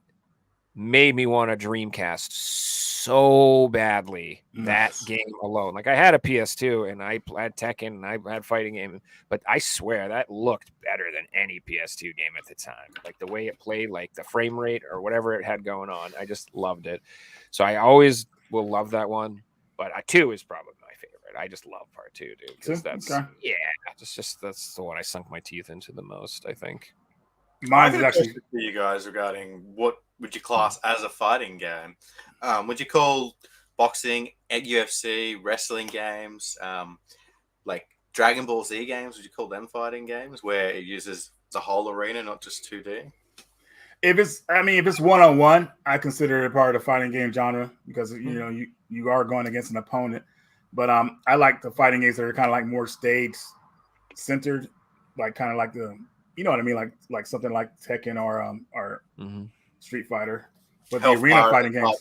made me want a Dreamcast so badly. That game alone. Like I had a PS2 and I had Tekken and I had fighting game, but I swear that looked better than any PS2 game at the time. Like the way it played, like the frame rate or whatever it had going on, I just loved it. So I always will love that one. But 2 is probably my favorite. I just love part 2, dude. Because that's that's the one I sunk my teeth into the most, I think. Mine's is actually for you guys regarding what would you class as a fighting game? Would you call boxing, UFC, wrestling games, like Dragon Ball Z games? Would you call them fighting games where it uses the whole arena, not just 2D? If it's one-on-one, I consider it part of the fighting game genre because you are going against an opponent. But I like the fighting games that are kind of like more stage centered, like kind of like the. You know what I mean? Like something like Tekken or Street Fighter. But the arena fighting games. Like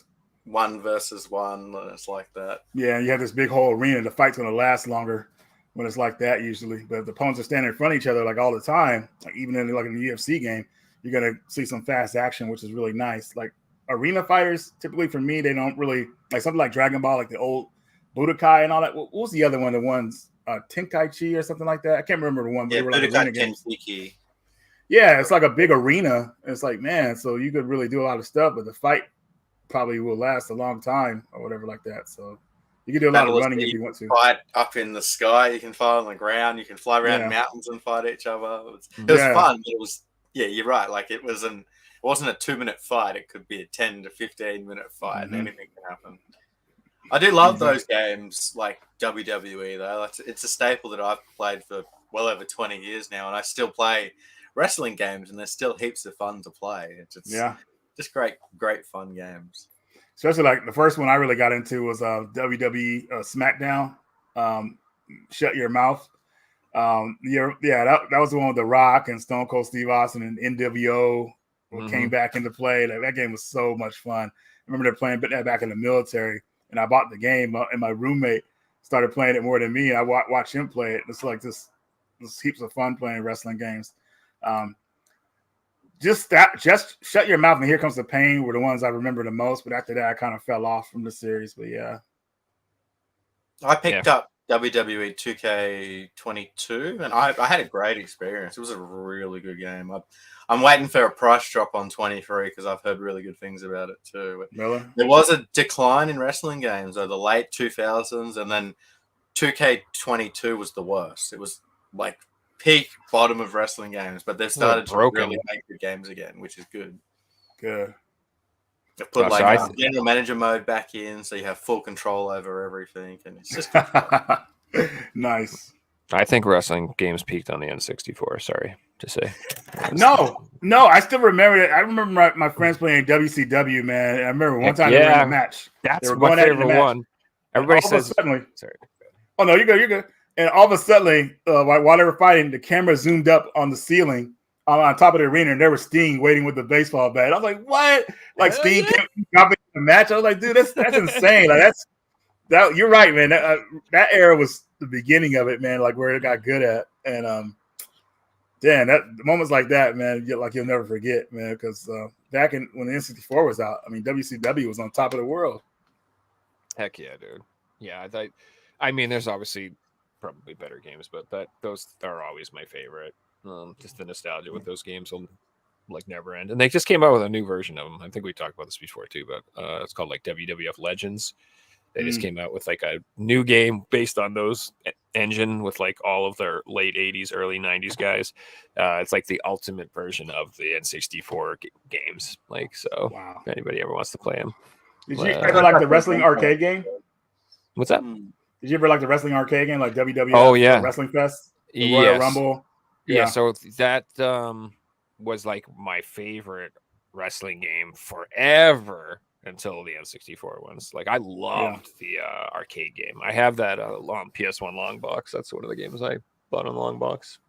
1 versus 1, and it's like that. Yeah, you have this big whole arena. The fight's going to last longer when it's like that usually. But if the opponents are standing in front of each other like all the time, like even in the UFC game, you're going to see some fast action, which is really nice. Like arena fighters, typically for me, they don't really like something like Dragon Ball, like the old Budokai and all that. What was the other one? The ones Tenkaichi or something like that. I can't remember the one. But they were like arena games. Yeah, it's like a big arena. It's like, man, so you could really do a lot of stuff, but the fight probably will last a long time or whatever like that. So you can do a lot of running if you want to. Fight up in the sky, you can fight on the ground, you can fly around mountains and fight each other. It was fun. But it was, you're right. Like it wasn't a 2-minute fight. It could be a 10 to 15-minute fight, and anything can happen. I do love those games like WWE though. It's a staple that I've played for well over 20 years now, and I still play wrestling games, and they're still heaps of fun to play. It's just great fun games. Especially like the first one I really got into was WWE SmackDown. Shut Your Mouth. That was the one with The Rock and Stone Cold Steve Austin and NWO came back into play. Like that game was so much fun. I remember they're playing that back in the military, and I bought the game, and my roommate started playing it more than me. And I watched him play it. It's like this heaps of fun playing wrestling games. Just Shut Your Mouth and Here Comes the Pain were the ones I remember the most, but after that I kind of fell off from the series. But yeah, I picked up WWE 2K22 and I had a great experience. It was a really good game. I'm waiting for a price drop on 23 because I've heard really good things about it too. Really? There was a decline in wrestling games over the late 2000s, and then 2K22 was the worst. It was like peak bottom of wrestling games, but they've started to really make good games again, which is good. Good. They've put general manager mode back in, so you have full control over everything, and it's just nice. I think wrestling games peaked on the N64. Sorry to say. No, I still remember it. I remember my friends playing WCW, man. I remember one time they were in a match. That's my favorite one. Everybody says. Suddenly, sorry. Oh no, you're good. You're good. And all of a sudden, while they were fighting, the camera zoomed up on the ceiling on top of the arena, and there was Sting waiting with the baseball bat. I was like, "What?" Like Sting came dropping the match. I was like, "Dude, that's insane!" Like that. You're right, man. That era was the beginning of it, man. Like where it got good at, and that moments like that, man, you'll never forget, man. Because back when the N64 was out, I mean, WCW was on top of the world. Heck yeah, dude. Yeah, I mean, there's obviously probably better games, but those are always my favorite. Just the nostalgia with those games will like never end. And they just came out with a new version of them. I think we talked about this before too, but it's called like WWF Legends. They just came out with like a new game based on those engine with like all of their late 80s, early 90s guys. It's like the ultimate version of the N64 games. Like, so wow. If anybody ever wants to play them. Did you ever like the wrestling arcade game? What's that? Did you ever like the wrestling arcade game, like WWF? Oh yeah, Wrestling Fest, the Royal Rumble. Yeah, so that was like my favorite wrestling game forever. until the N64 ones. Like I loved the arcade game. I have that long PS1 long box. That's one of the games I bought on long box.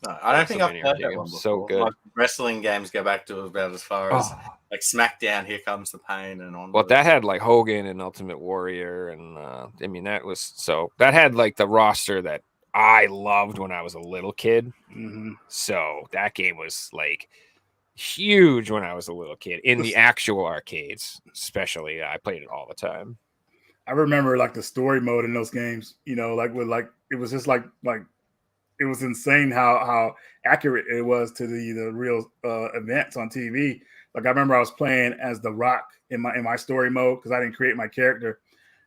No, I don't think I've played that one before. So good. Like, wrestling games go back to about as far as like SmackDown, Here Comes the Pain, and on. Well, that had like Hogan and Ultimate Warrior, and I mean that had like the roster that I loved when I was a little kid. Mm-hmm. So that game was like huge when I was a little kid in the actual arcades, especially. I played it all the time. I remember like the story mode in those games. You know, like with like it was just like it was insane how accurate it was to the real events on TV. Like I remember I was playing as The Rock in my story mode because I didn't create my character,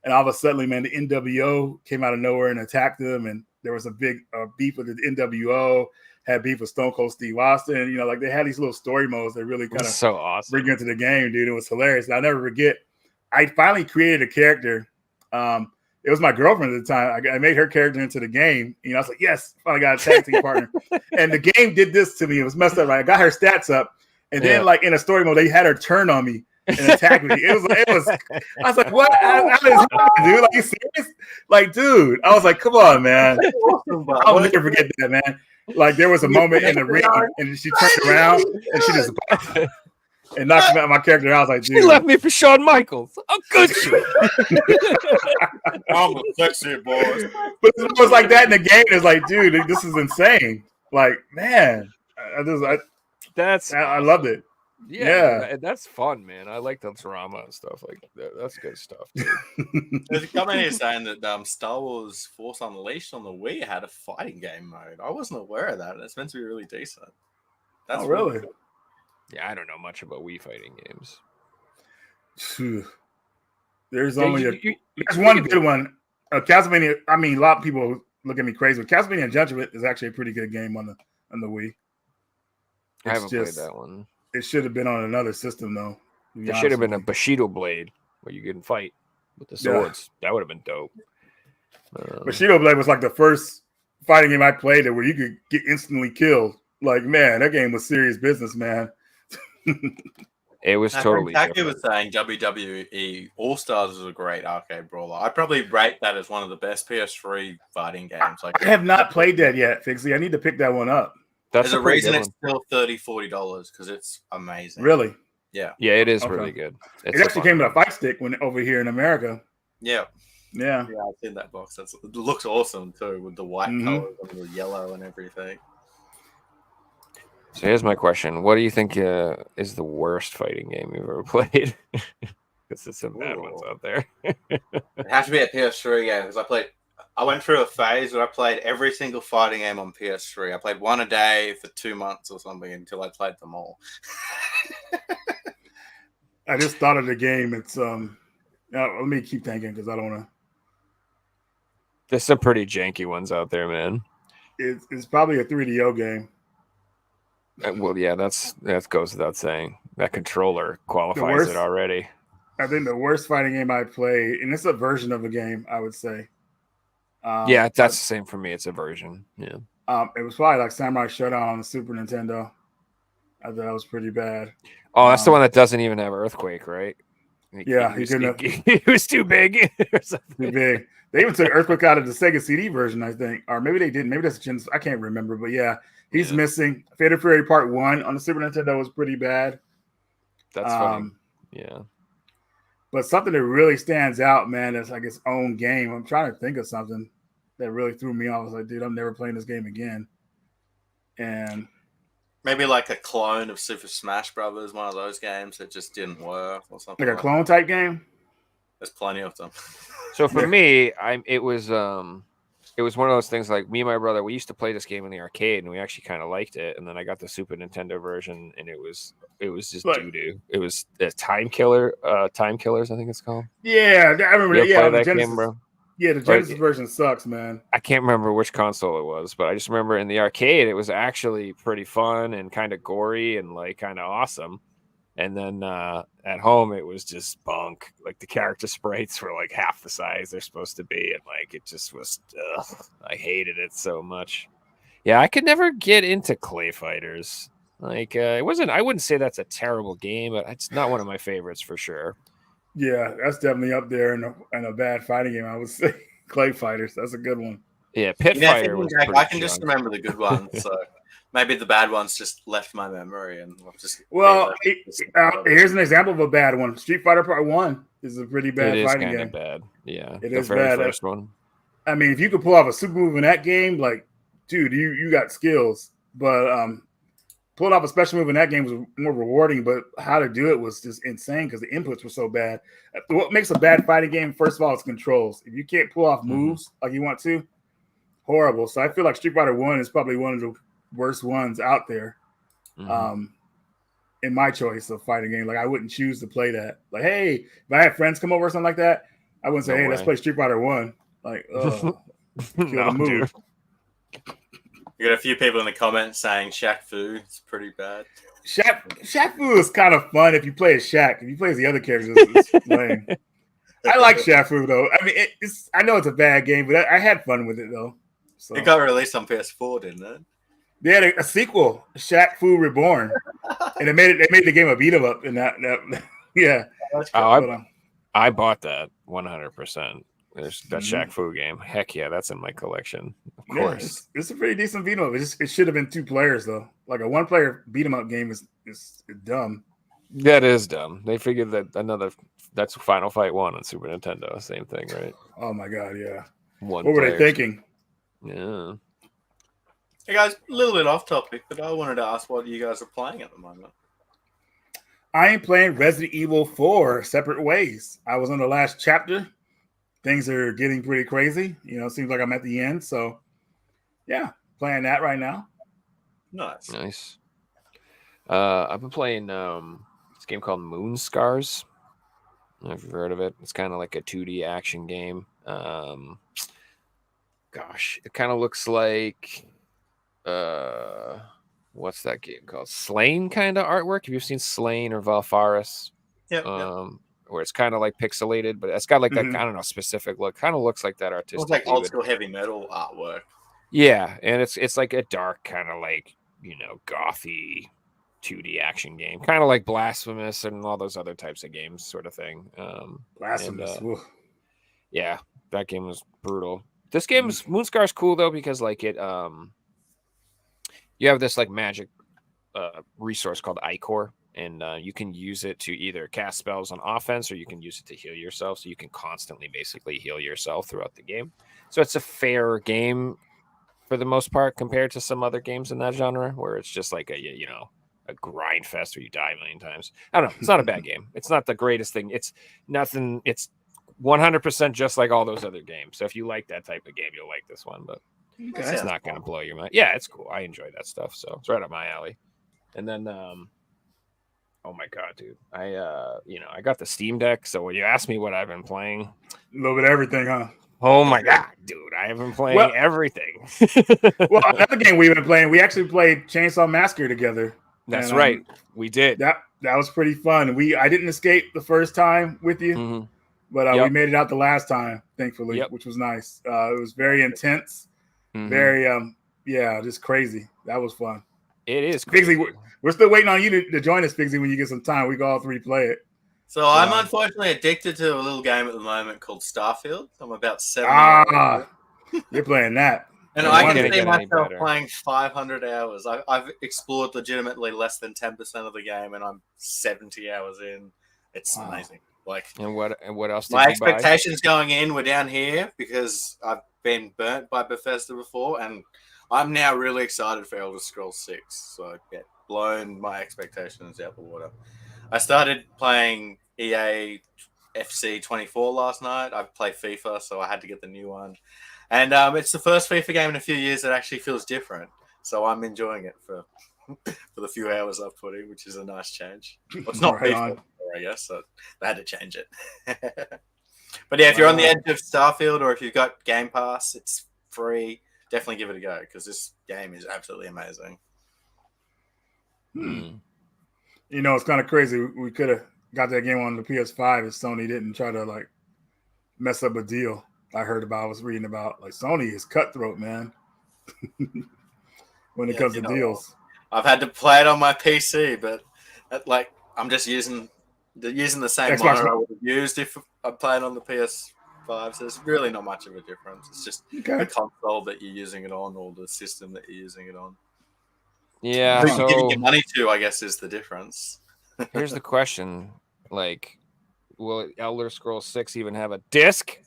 and all of a sudden, man, the NWO came out of nowhere and attacked them, and there was a big beef with the NWO. Had beef with Stone Cold Steve Austin. You know, like they had these little story modes that really kind of so awesome. Bring you into the game, dude. It was hilarious. And I'll never forget. I finally created a character. It was my girlfriend at the time. I made her character into the game. You know, I was like, yes, finally got a tag team partner. And the game did this to me. It was messed up. Right? I got her stats up. And then like in a story mode, they had her turn on me and attack me. It was, I was like, what? How is happening, dude? Like, you serious? Like, dude, I was like, come on, man. I'll never forget that, man. Like there was a moment in the ring and she turned around and she just and knocked me out my character. I was like, dude. She left me for Shawn Michaels. How good she I'm a sexy boy. But it was like that in the game. It's like, dude, this is insane. Like, man, I loved it. Yeah, that's fun, man. I like the drama and stuff like that. That's good stuff. There's a comment here saying that Star Wars Force Unleashed on the Wii had a fighting game mode. I wasn't aware of that. It's meant to be really decent. That's really cool. Yeah, I don't know much about Wii fighting games. There's only there's one good one. Castlevania. I mean, a lot of people look at me crazy, but Castlevania Judgment is actually a pretty good game on the Wii. I haven't played that one. It should have been on another system, though. There should have been a Bushido Blade where you can fight with the swords. That would have been dope. Bushido Blade was like the first fighting game I played where you could get instantly killed. Like, man, that game was serious business, man. It was totally different. Taki was saying WWE All-Stars was a great arcade brawler. I probably rate that as one of the best PS3 fighting games. Like, I have not played that yet, Fixie. I need to pick that one up. There's a reason it's still $30-$40 because it's amazing. Really? Yeah. Yeah, it is really good. It actually came with a fight stick when over here in America. Yeah. Yeah. Yeah, I've seen that box. It looks awesome too with the white colors and the yellow and everything. So here's my question: what do you think is the worst fighting game you've ever played? Because there's some bad ones out there. It has to be a PS3 game because I went through a phase where I played every single fighting game on PS3. I played one a day for 2 months or something until I played them all. I just thought of the game. It's let me keep thinking because I don't want to. There's some pretty janky ones out there, man. It's probably a 3DO game. Well, yeah, that goes without saying. That controller qualifies it already. I think the worst fighting game I played, and it's a version of a game, I would say. Yeah, that's the same for me. It's a version. Yeah. It was probably like Samurai Showdown on the Super Nintendo. I thought that was pretty bad. Oh, that's the one that doesn't even have Earthquake, right? He was too big. Too big. They even took Earthquake out of the Sega CD version, I think. Or maybe they didn't. Maybe that's Genesis. I can't remember. But yeah, he's missing. Fatal Fury Part 1 on the Super Nintendo was pretty bad. That's funny. Yeah. But something that really stands out, man, that's like its own game. I'm trying to think of something that really threw me off. I was like, dude, I'm never playing this game again. And maybe like a clone of Super Smash Brothers, one of those games that just didn't work or something. Like a clone type game? There's plenty of them. So for me, it was one of those things like me and my brother, we used to play this game in the arcade and we actually kind of liked it. And then I got the Super Nintendo version and it was just doo-doo. It was the Time Killers, I think it's called. Yeah, I remember that. Yeah, that game, bro. Yeah, the Genesis version sucks, man. I can't remember which console it was, but I just remember in the arcade it was actually pretty fun and kind of gory and like kind of awesome. And then at home it was just bunk. Like the character sprites were like half the size they're supposed to be, and like it just was. I hated it so much. Yeah, I could never get into clay fighters. Like it wasn't. I wouldn't say that's a terrible game, but it's not one of my favorites for sure. Yeah, that's definitely up there in a bad fighting game. I would say Clay Fighters. That's a good one. Yeah, Pit You know, Fighter thinking was back, pretty I can just junk. remember the good ones. So maybe the bad ones just left my memory, and I've just Well, here's an example of a bad one. Street Fighter Part 1 is a pretty bad It is fighting kind game. of bad. Yeah, It the is very bad. first one. I mean, if you could pull off a super move in that game, like, dude, you got skills. But pulling off a special move in that game was more rewarding, but how to do it was just insane because the inputs were so bad. What makes a bad fighting game, first of all, is controls. If you can't pull off moves like you want to, horrible. So I feel like Street Fighter 1 is probably one of the worst ones out there. In my choice of fighting game. Like, I wouldn't choose to play that. Like, hey, if I had friends come over or something like that, I wouldn't say, No hey, way. let's play Street Fighter 1. Like, kill No, the move. dude. You got a few people in the comments saying Shaq Fu. It's pretty bad. Shaq Fu is kind of fun if you play as Shaq. If you play as the other characters, it's lame. I like Shaq Fu, though. I mean, I know it's a bad game, but I had fun with it, though. So. It got released on PS4, didn't it? They had a sequel, Shaq Fu Reborn, and they made the game a beat 'em up. And that yeah. I bought that 100%. There's that Mm-hmm. Shaq Fu game. Heck yeah, that's in my collection. Of Yeah, course. it's a pretty decent beat 'em up. It should have been 2 players though. Like a 1-player beat 'em up game is dumb. That is dumb. They figured that that's Final Fight 1 on Super Nintendo. Same thing, right? Oh my god, yeah. One What were they player. thinking? Yeah. Hey guys, a little bit off topic, but I wanted to ask what you guys are playing at the moment. I ain't playing Resident Evil 4 Separate Ways. I was on the last chapter. Things are getting pretty crazy. You know, it seems like I'm at the end. So, yeah, playing that right now. Nice. Nice. I've been playing this game called Moon Scars. I don't know if you've heard of it. It's kind of like a 2D action game. Gosh, it kind of looks like what's that game called? Slain kind of artwork. Have you seen Slain or Valfaris? Yep. Where it's kind of like pixelated, but it's got like that, Mhm. I don't know, specific look. Kind of looks like that artistic. It's like old school heavy metal artwork. Yeah, and it's like a dark kind of like, gothy 2D action game, kind of like Blasphemous and all those other types of games, sort of thing. Blasphemous. Yeah, that game was brutal. This game is Moonscar's cool though because like it you have this like magic resource called Ichor, and you can use it to either cast spells on offense or you can use it to heal yourself. So you can constantly basically heal yourself throughout the game. So it's a fair game for the most part compared to some other games in that genre where it's just like a grind fest where you die a million times. I don't know. It's not a bad game. It's not the greatest thing. It's nothing. It's 100% just like all those other games. So if you like that type of game, you'll like this one, but it's not going to blow your mind. Yeah, it's cool. I enjoy that stuff. So it's right up my alley. And then, oh my God, dude. I got the Steam Deck. So when you ask me what I've been playing, A little bit of everything, huh? oh my God, dude, I have been playing everything. Well, another game we've been playing, we actually played Chainsaw Massacre together. That's and, right. We did. That was pretty fun. I didn't escape the first time with you. Mm-hmm. But we made it out the last time, thankfully, Yep. which was nice. It was very intense, Mm-hmm. very, just crazy. That was fun. It is crazy. Figsy, we're still waiting on you to join us, Figsy, when you get some time. We can all 3 play it. So I'm unfortunately addicted to a little game at the moment called Starfield. I'm about 7 hours. You're playing that. And Yeah, I you can can't see get any myself better. playing 500 hours. I've explored legitimately less than 10% of the game, and I'm 70 hours in. It's amazing. And what else did My you buy? expectations going in were down here because I've been burnt by Bethesda before, and I'm now really excited for Elder Scrolls 6. So yeah, blown my expectations out the water. I started playing EA FC 24 last night. I played FIFA, so I had to get the new one. And it's the first FIFA game in a few years that actually feels different. So I'm enjoying it for the few hours I've put in, which is a nice change. Well, it's not Right FIFA, on. I guess, so they had to change it. But yeah, if you're on the edge of Starfield or if you've got Game Pass, it's free. Definitely give it a go because this game is absolutely amazing. You know, it's kind of crazy. We could have got that game on the PS5 if Sony didn't try to mess up a deal. I was reading about Sony is cutthroat, man. When it comes to deals. I've had to play it on my PC, but I'm just using the same Xbox monitor I One. would have used if I played on the PS5. So there's really not much of a difference. It's just the Okay. console that you're using it on, or the system that you're using it on. Yeah. Who you're giving So your money to, I guess, is the difference. here's the question: like, will Elder Scrolls 6 even have a disc?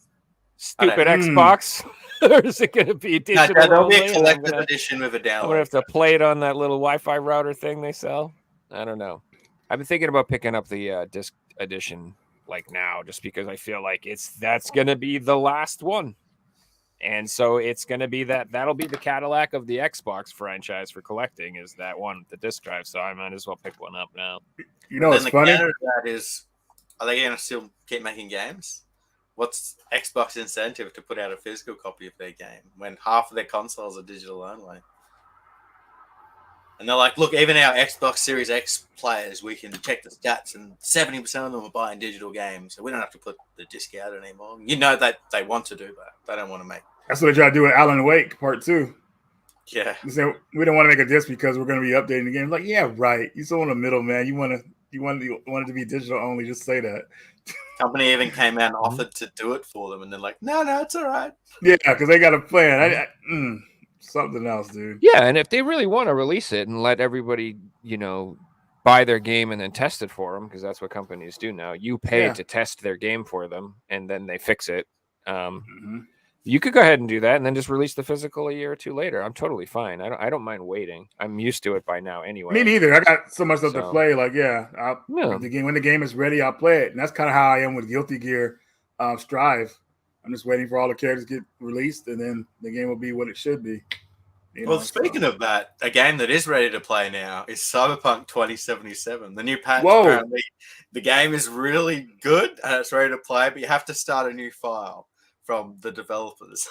Stupid know. Xbox, or is it going to be No, digital there'll be only? a And collector's edition with a I'm gonna download. have to play it on that little Wi-Fi router thing they sell. I don't know. I've been thinking about picking up the disc edition like now, just because I feel like that's gonna be the last one, and so it's gonna be that'll be the Cadillac of the Xbox franchise for collecting, is that one, the disc drive. So I might as well pick one up now. You know, Then it's the funny. counter to that is, are they going to still keep making games? What's Xbox incentive to put out a physical copy of their game when half of their consoles are digital only? And they're like, look, even our Xbox Series X players, we can check the stats, and 70% of them are buying digital games, so we don't have to put the disc out anymore. You know that they want to do that. They don't want to make. That's what they try to do with Alan Wake Part 2. Yeah. They say, we don't want to make a disc because we're going to be updating the game. Like, yeah, right. You still want a middle, man. You want it to be digital only. Just say that. Company even came out and offered to do it for them, and they're like, no, it's all right. Yeah, because they got a plan. Something else, dude. Yeah, and if they really want to release it and let everybody, buy their game and then test it for them, because that's what companies do now. You pay Yeah. to test their game for them, and then they fix it. Mhm. You could go ahead and do that, and then just release the physical a year or two later. I'm totally fine. I don't mind waiting. I'm used to it by now anyway. Me neither. I got so much stuff to So- play. Like, yeah, Yeah. when the game is ready, I'll play it. And that's kind of how I am with Guilty Gear Strive. I'm just waiting for all the characters to get released, and then the game will be what it should be. Well, speaking of that, a game that is ready to play now is Cyberpunk 2077. The new patch, Whoa. apparently, the game is really good and it's ready to play, but you have to start a new file from the developers.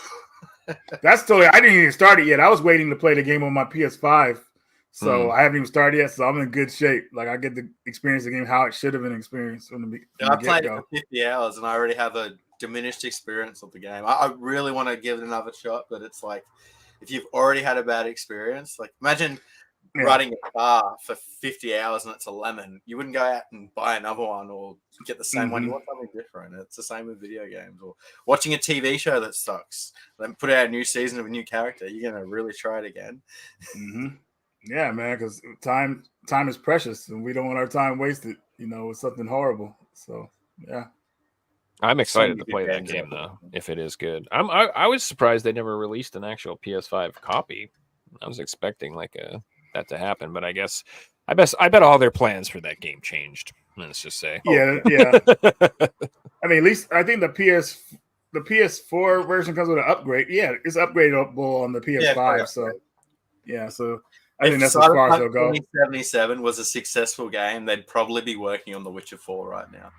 That's totally. I didn't even start it yet. I was waiting to play the game on my PS5, so I haven't even started yet. So I'm in good shape. Like, I get to experience the game how it should have been experienced from the I played it get-go. for 50 hours and I already have a diminished experience of the game. I really want to give it another shot, but it's like, if you've already had a bad experience, like imagine riding a car for 50 hours and it's a lemon. You wouldn't go out and buy another one or get the same one. You want something different. It's the same with video games, or watching a TV show that sucks. Then put out a new season of a new character. You're going to really try it again. Yeah, man, because time is precious and we don't want our time wasted, with something horrible. So, yeah. I'm excited to play that game though, if it is good. I was surprised they never released an actual PS5 copy. I was expecting that to happen, but I bet all their plans for that game changed. Let's just say. Yeah. I mean, at least I think the PS4 version comes with an upgrade. Yeah, it's upgradable on the PS5. So I think that's as far as they'll go. 2077 was a successful game, they'd probably be working on The Witcher 4 right now.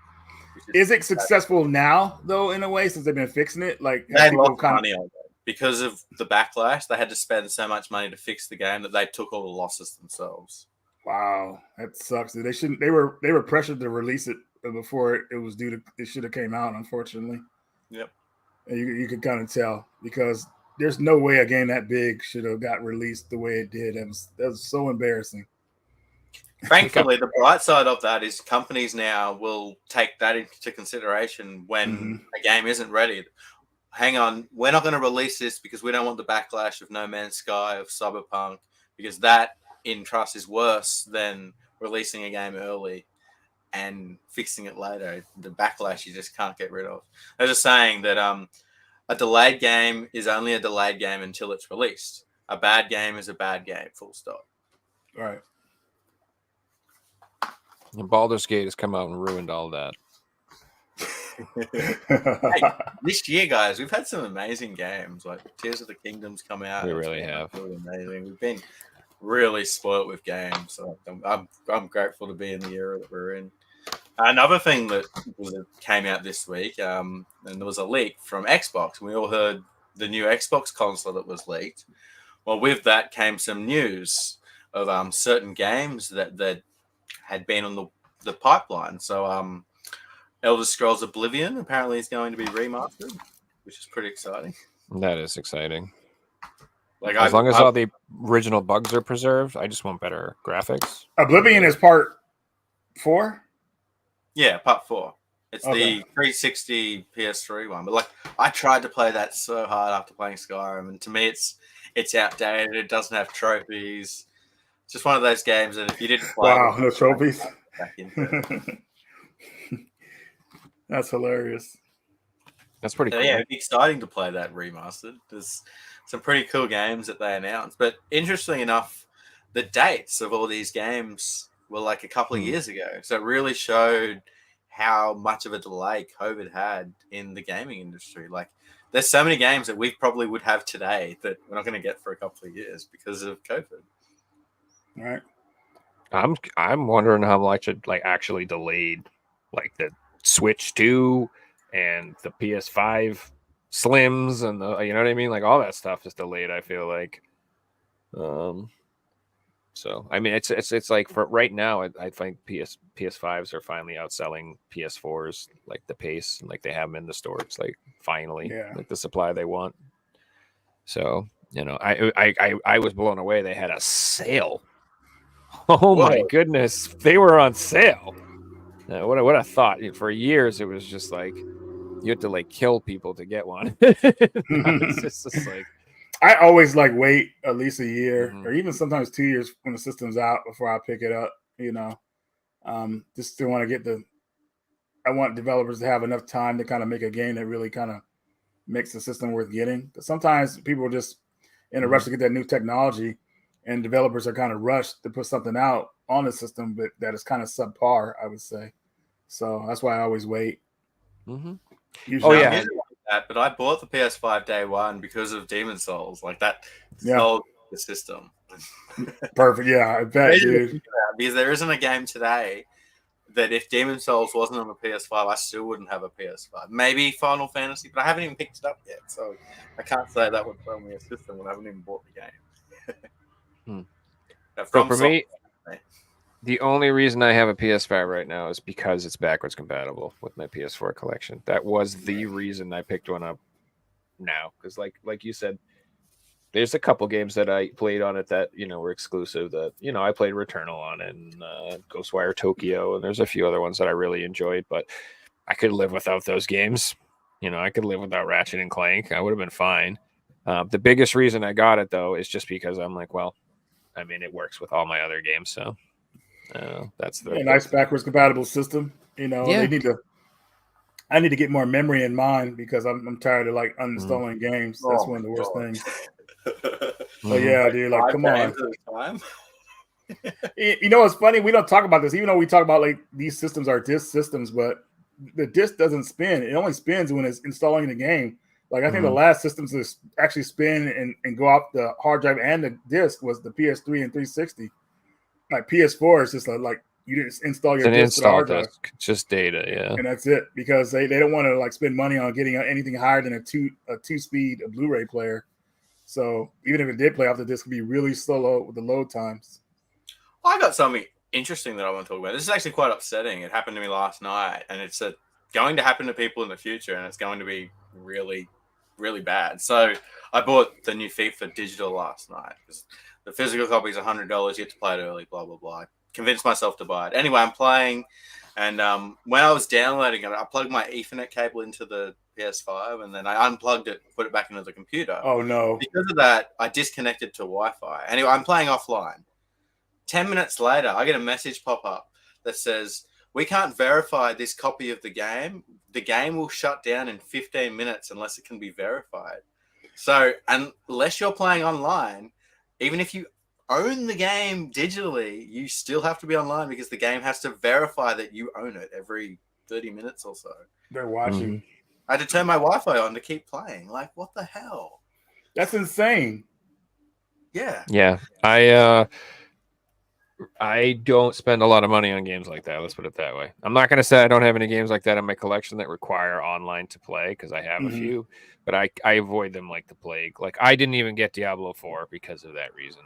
Is it successful now, though, in a way, since they've been fixing it? Like, they lost money on it because of the backlash. They had to spend so much money to fix the game that they took all the losses themselves. Wow, that sucks. They shouldn't. They were pressured to release it before it was due to. It should have came out, unfortunately. Yep. And you could kind of tell, because there's no way a game that big should have got released the way it did. That was so embarrassing. Thankfully, the bright side of that is companies now will take that into consideration when a game isn't ready. Hang on, we're not going to release this because we don't want the backlash of No Man's Sky, of Cyberpunk, because that, in trust, is worse than releasing a game early and fixing it later. The backlash you just can't get rid of. They're just saying that a delayed game is only a delayed game until it's released. A bad game is a bad game, full stop. All right. And Baldur's Gate has come out and ruined all that. Hey, this year, guys, we've had some amazing games. Like Tears of the Kingdom's come out. We really have. Really amazing. We've been really spoilt with games. So I'm grateful to be in the era that we're in. Another thing that came out this week, and there was a leak from Xbox. We all heard the new Xbox console that was leaked. Well, with that came some news of certain games that had been on the pipeline. So Elder Scrolls Oblivion apparently is going to be remastered, which is pretty exciting. That is exciting. Like As long as all the original bugs are preserved, I just want better graphics. Oblivion is part 4. Yeah, part 4. It's Okay. the 360 PS3 one. But like, I tried to play that so hard after playing Skyrim, and to me, it's outdated. It doesn't have trophies. It's just one of those games that if you didn't play, Wow, no trophies. back into it. That's hilarious. That's pretty So, cool. yeah, it'd be exciting to play that remastered. There's some pretty cool games that they announced. But interestingly enough, the dates of all these games were like a couple of years ago. So it really showed how much of a delay COVID had in the gaming industry. Like, there's so many games that we probably would have today that we're not going to get for a couple of years because of COVID. All right. I'm wondering how much it like actually delayed, like the Switch 2 and the PS5 Slims and the, you know what I mean, like all that stuff is delayed. I feel like, so I mean it's like for right now I think PS5s are finally outselling PS4s, like the pace and like they have them in the stores, like finally, like the supply they want. So you know I was blown away. They had a sale. Oh my goodness, they were on sale. What I thought for years, it was just like you had to like kill people to get one. It's just like I always like wait at least a year or even sometimes 2 years when the system's out before I pick it up. You know, just to want to get I want developers to have enough time to kind of make a game that really kind of makes the system worth getting. Because sometimes people are just in a rush to get that new technology, and developers are kind of rushed to put something out on the system, but that is kind of subpar, I would say. So that's why I always wait. Usually like that, but I bought the PS5 day one because of Demon Souls. Like that sold the system. Perfect. Yeah, I bet, dude. Because there isn't a game today that if Demon Souls wasn't on a PS5, I still wouldn't have a PS5. Maybe Final Fantasy, but I haven't even picked it up yet. So I can't say that would sell me a system when I haven't even bought the game. So for me, the only reason I have a PS5 right now is because it's backwards compatible with my PS4 collection. That was the reason I picked one up now. Because like you said, there's a couple games that I played on it that, you know, were exclusive that, you know, I played Returnal on and Ghostwire Tokyo, and there's a few other ones that I really enjoyed, but I could live without those games. You know, I could live without Ratchet and Clank. I would have been fine. The biggest reason I got it, though, is just because I'm like, well, I mean, it works with all my other games, so that's the nice backwards compatible system. You know, I need to get more memory in mine because I'm tired of like uninstalling games. That's one of the worst things. So yeah, dude, like come on. You know what's funny? We don't talk about this, even though we talk about like these systems are disk systems, but the disk doesn't spin. It only spins when it's installing the game. Like I think the last systems to actually spin and go off the hard drive and the disk was the PS3 and 360. Like PS4 is just like you didn't install your disk to the hard drive. Just data, yeah. And that's it, because they don't want to like spend money on getting anything higher than a two speed Blu-ray player. So even if it did play off the disc, it'd be really slow with the load times. I got something interesting that I want to talk about. This is actually quite upsetting. It happened to me last night, and it's going to happen to people in the future, and it's going to be really, really bad. So I bought the new FIFA digital last night because the physical copy is $100. You have to play it early, blah, blah, blah. I convinced myself to buy it. Anyway, I'm playing, and when I was downloading it, I plugged my Ethernet cable into the PS5, and then I unplugged it, put it back into the computer. Oh, no. Because of that, I disconnected to Wi-Fi. Anyway, I'm playing offline. 10 minutes later, I get a message pop up that says, we can't verify this copy of the game. The game will shut down in 15 minutes unless it can be verified. So unless you're playing online, even if you own the game digitally, you still have to be online because the game has to verify that you own it every 30 minutes or so. They're watching. I had to turn my Wi-Fi on to keep playing. Like, what the hell? That's insane. Yeah. Yeah. I don't spend a lot of money on games like that. Let's put it that way. I'm not going to say I don't have any games like that in my collection that require online to play, because I have a few, but I avoid them like the plague. Like I didn't even get Diablo 4 because of that reason.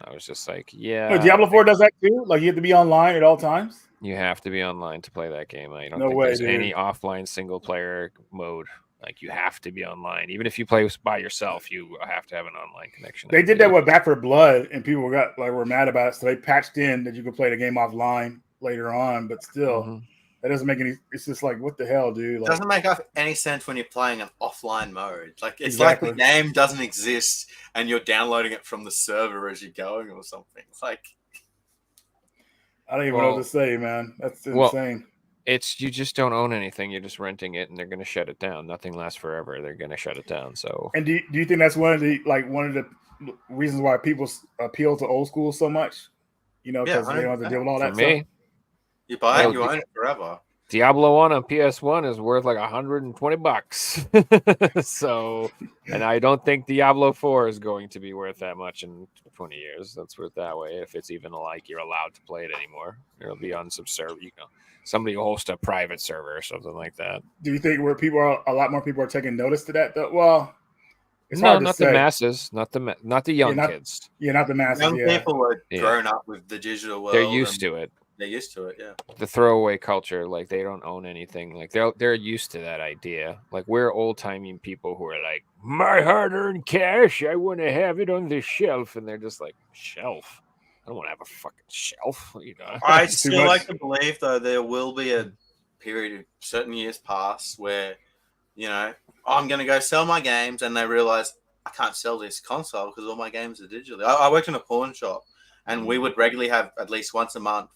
I was just like, yeah. Diablo 4 does that too? Like you have to be online at all times? You have to be online to play that game. I don't No think way, there's dude. any offline single player mode Like you have to be online, even if you play by yourself. You have to have an online connection. They did that with Back for Blood, and people were mad about it. So they patched in that you could play the game offline later on, but still, that doesn't make any. It's just like, what the hell, dude? It doesn't make any sense when you're playing an offline mode. Like it's Exactly. like the game doesn't exist and you're downloading it from the server as you're going or something. It's like I don't even know what to say, man. That's insane. It's you just don't own anything. You're just renting it, and they're going to shut it down. Nothing lasts forever. They're going to shut it down. So, and do you think that's one of the reasons why people appeal to old school so much? You know, because they don't have to deal with all that stuff. You buy it, you own it forever. Diablo 1 on PS1 is worth like $120. So, and I don't think Diablo 4 is going to be worth that much in 20 years. That's worth that way. If it's even like you're allowed to play it anymore, it'll be on some server. Somebody will host a private server or something like that. Do you think a lot more people are taking notice to that though? Well, it's hard to say. The masses, not the young kids. Yeah, not the masses. Young people are grown up with the digital world. They're used to it. They're used to it, yeah. The throwaway culture, like they don't own anything. Like they're used to that idea. Like we're old timey people who are like, my hard earned cash, I want to have it on the shelf, and they're just like, shelf. I don't want to have a fucking shelf. I still like to believe though there will be a period of certain years past where, I'm going to go sell my games, and they realize I can't sell this console because all my games are digitally. I worked in a pawn shop, and we would regularly have at least once a month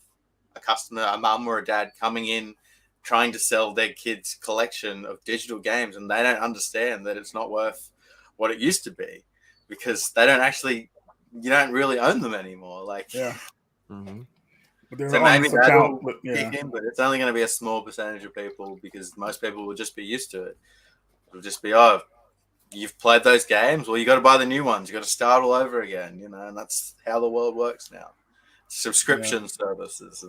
a customer, a mum or a dad coming in trying to sell their kids' collection of digital games, and they don't understand that it's not worth what it used to be because they don't actually, you don't really own them anymore. Like, yeah. So maybe that'll kick in, but it's only going to be a small percentage of people because most people will just be used to it. It'll just be, oh, you've played those games, well, you got to buy the new ones. You got to start all over again, and that's how the world works now. Subscription services.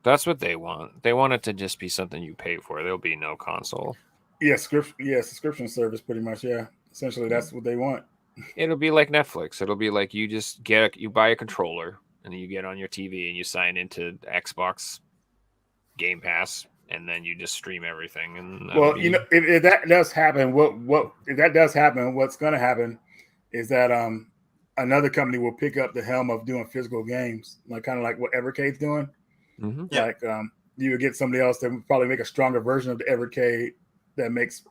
That's what they want. They want it to just be something you pay for. There'll be no console. Subscription service, pretty much. Yeah, essentially, that's what they want. It'll be like Netflix. It'll be like you just you buy a controller and you get on your TV and you sign into Xbox Game Pass, and then you just stream everything. And if that does happen, what's going to happen is that another company will pick up the helm of doing physical games, like kind of like what Evercade's doing. Like you would get somebody else that would probably make a stronger version of the Evercade that makes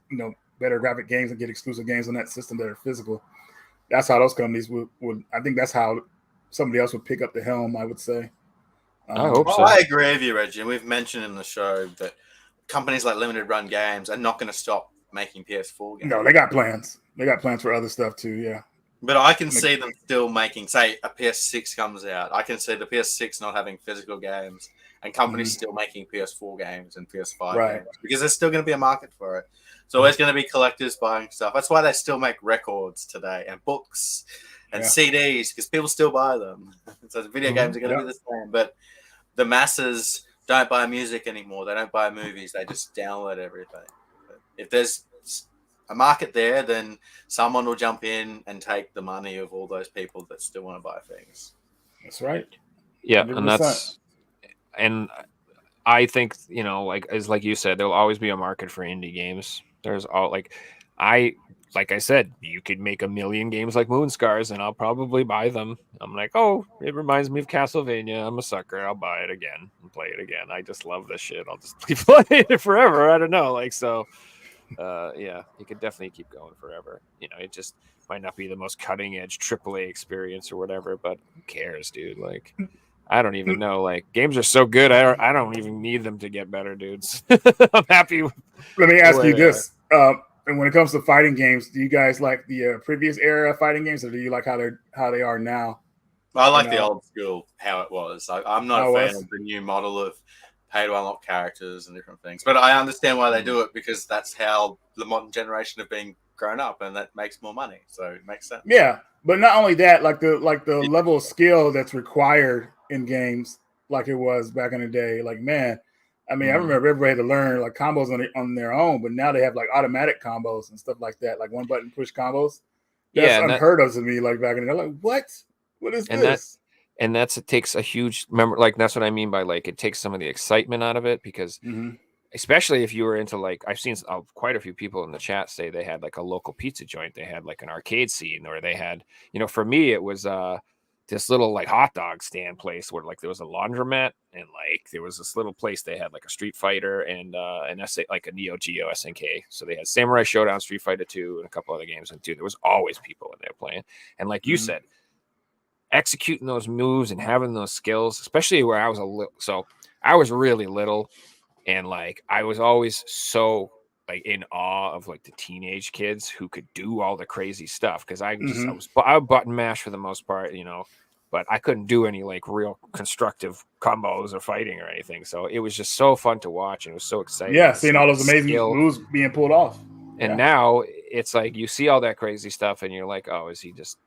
better graphic games and get exclusive games on that system that are physical. That's how those companies would. I think that's how somebody else would pick up the helm, I would say. I hope so. I agree with you, Reggie. And we've mentioned in the show that companies like Limited Run Games are not going to stop making PS4 games. No, they got plans. They got plans for other stuff too. Yeah. But I can see them still making, say, a PS6 comes out. I can see the PS6 not having physical games and companies still making PS4 games and PS5 games because there's still going to be a market for it. So there's going to be collectors buying stuff. That's why they still make records today and books and CDs because people still buy them. So the video games are going to be the same. But the masses don't buy music anymore. They don't buy movies. They just download everything. But if there's a market there, then someone will jump in and take the money of all those people that still want to buy things. That's right. Yeah, 100%. And I think, like you said, there'll always be a market for indie games. There's like I said, you could make a million games like Moonscars and I'll probably buy them. I'm like, oh, it reminds me of Castlevania. I'm a sucker. I'll buy it again and play it again. I just love this shit. I'll just keep playing it forever. I don't know. You could definitely keep going forever. It just might not be the most cutting edge AAA experience or whatever, but who cares, dude? Like, I don't even know. Like, games are so good. I don't even need them to get better, dudes. I'm happy. Let me ask you this. And when it comes to fighting games, do you guys like the previous era fighting games, or do you like how they are now? I like the old school, how it was. I'm not a fan of the new model of pay to unlock characters and different things. But I understand why they do it because that's how the modern generation have been grown up, and that makes more money. So it makes sense. Yeah, but not only that, like the level of skill that's required in games, like it was back in the day. Like, man, I mean, I remember everybody had to learn like combos on their own, but now they have like automatic combos and stuff like that, like one button push combos. That's unheard of to me. Like back in the day, like what? What is this? It takes a huge that's what I mean by like it takes some of the excitement out of it because especially if you were into like I've seen quite a few people in the chat say they had like a local pizza joint, they had like an arcade scene, or they had, for me it was this little like hot dog stand place where like there was a laundromat, and like there was this little place they had like a Street Fighter and an like a Neo Geo SNK. So they had Samurai Showdown, Street Fighter 2, and a couple other games. And dude, there was always people in there playing. And like you said, executing those moves and having those skills, especially where I was I was really little, and like I was always so like in awe of like the teenage kids who could do all the crazy stuff, because I would button mash for the most part, but I couldn't do any like real constructive combos or fighting or anything. So it was just so fun to watch, and it was so exciting. Yeah, seeing all those amazing moves being pulled off. And now it's like you see all that crazy stuff, and you're like, oh, is he just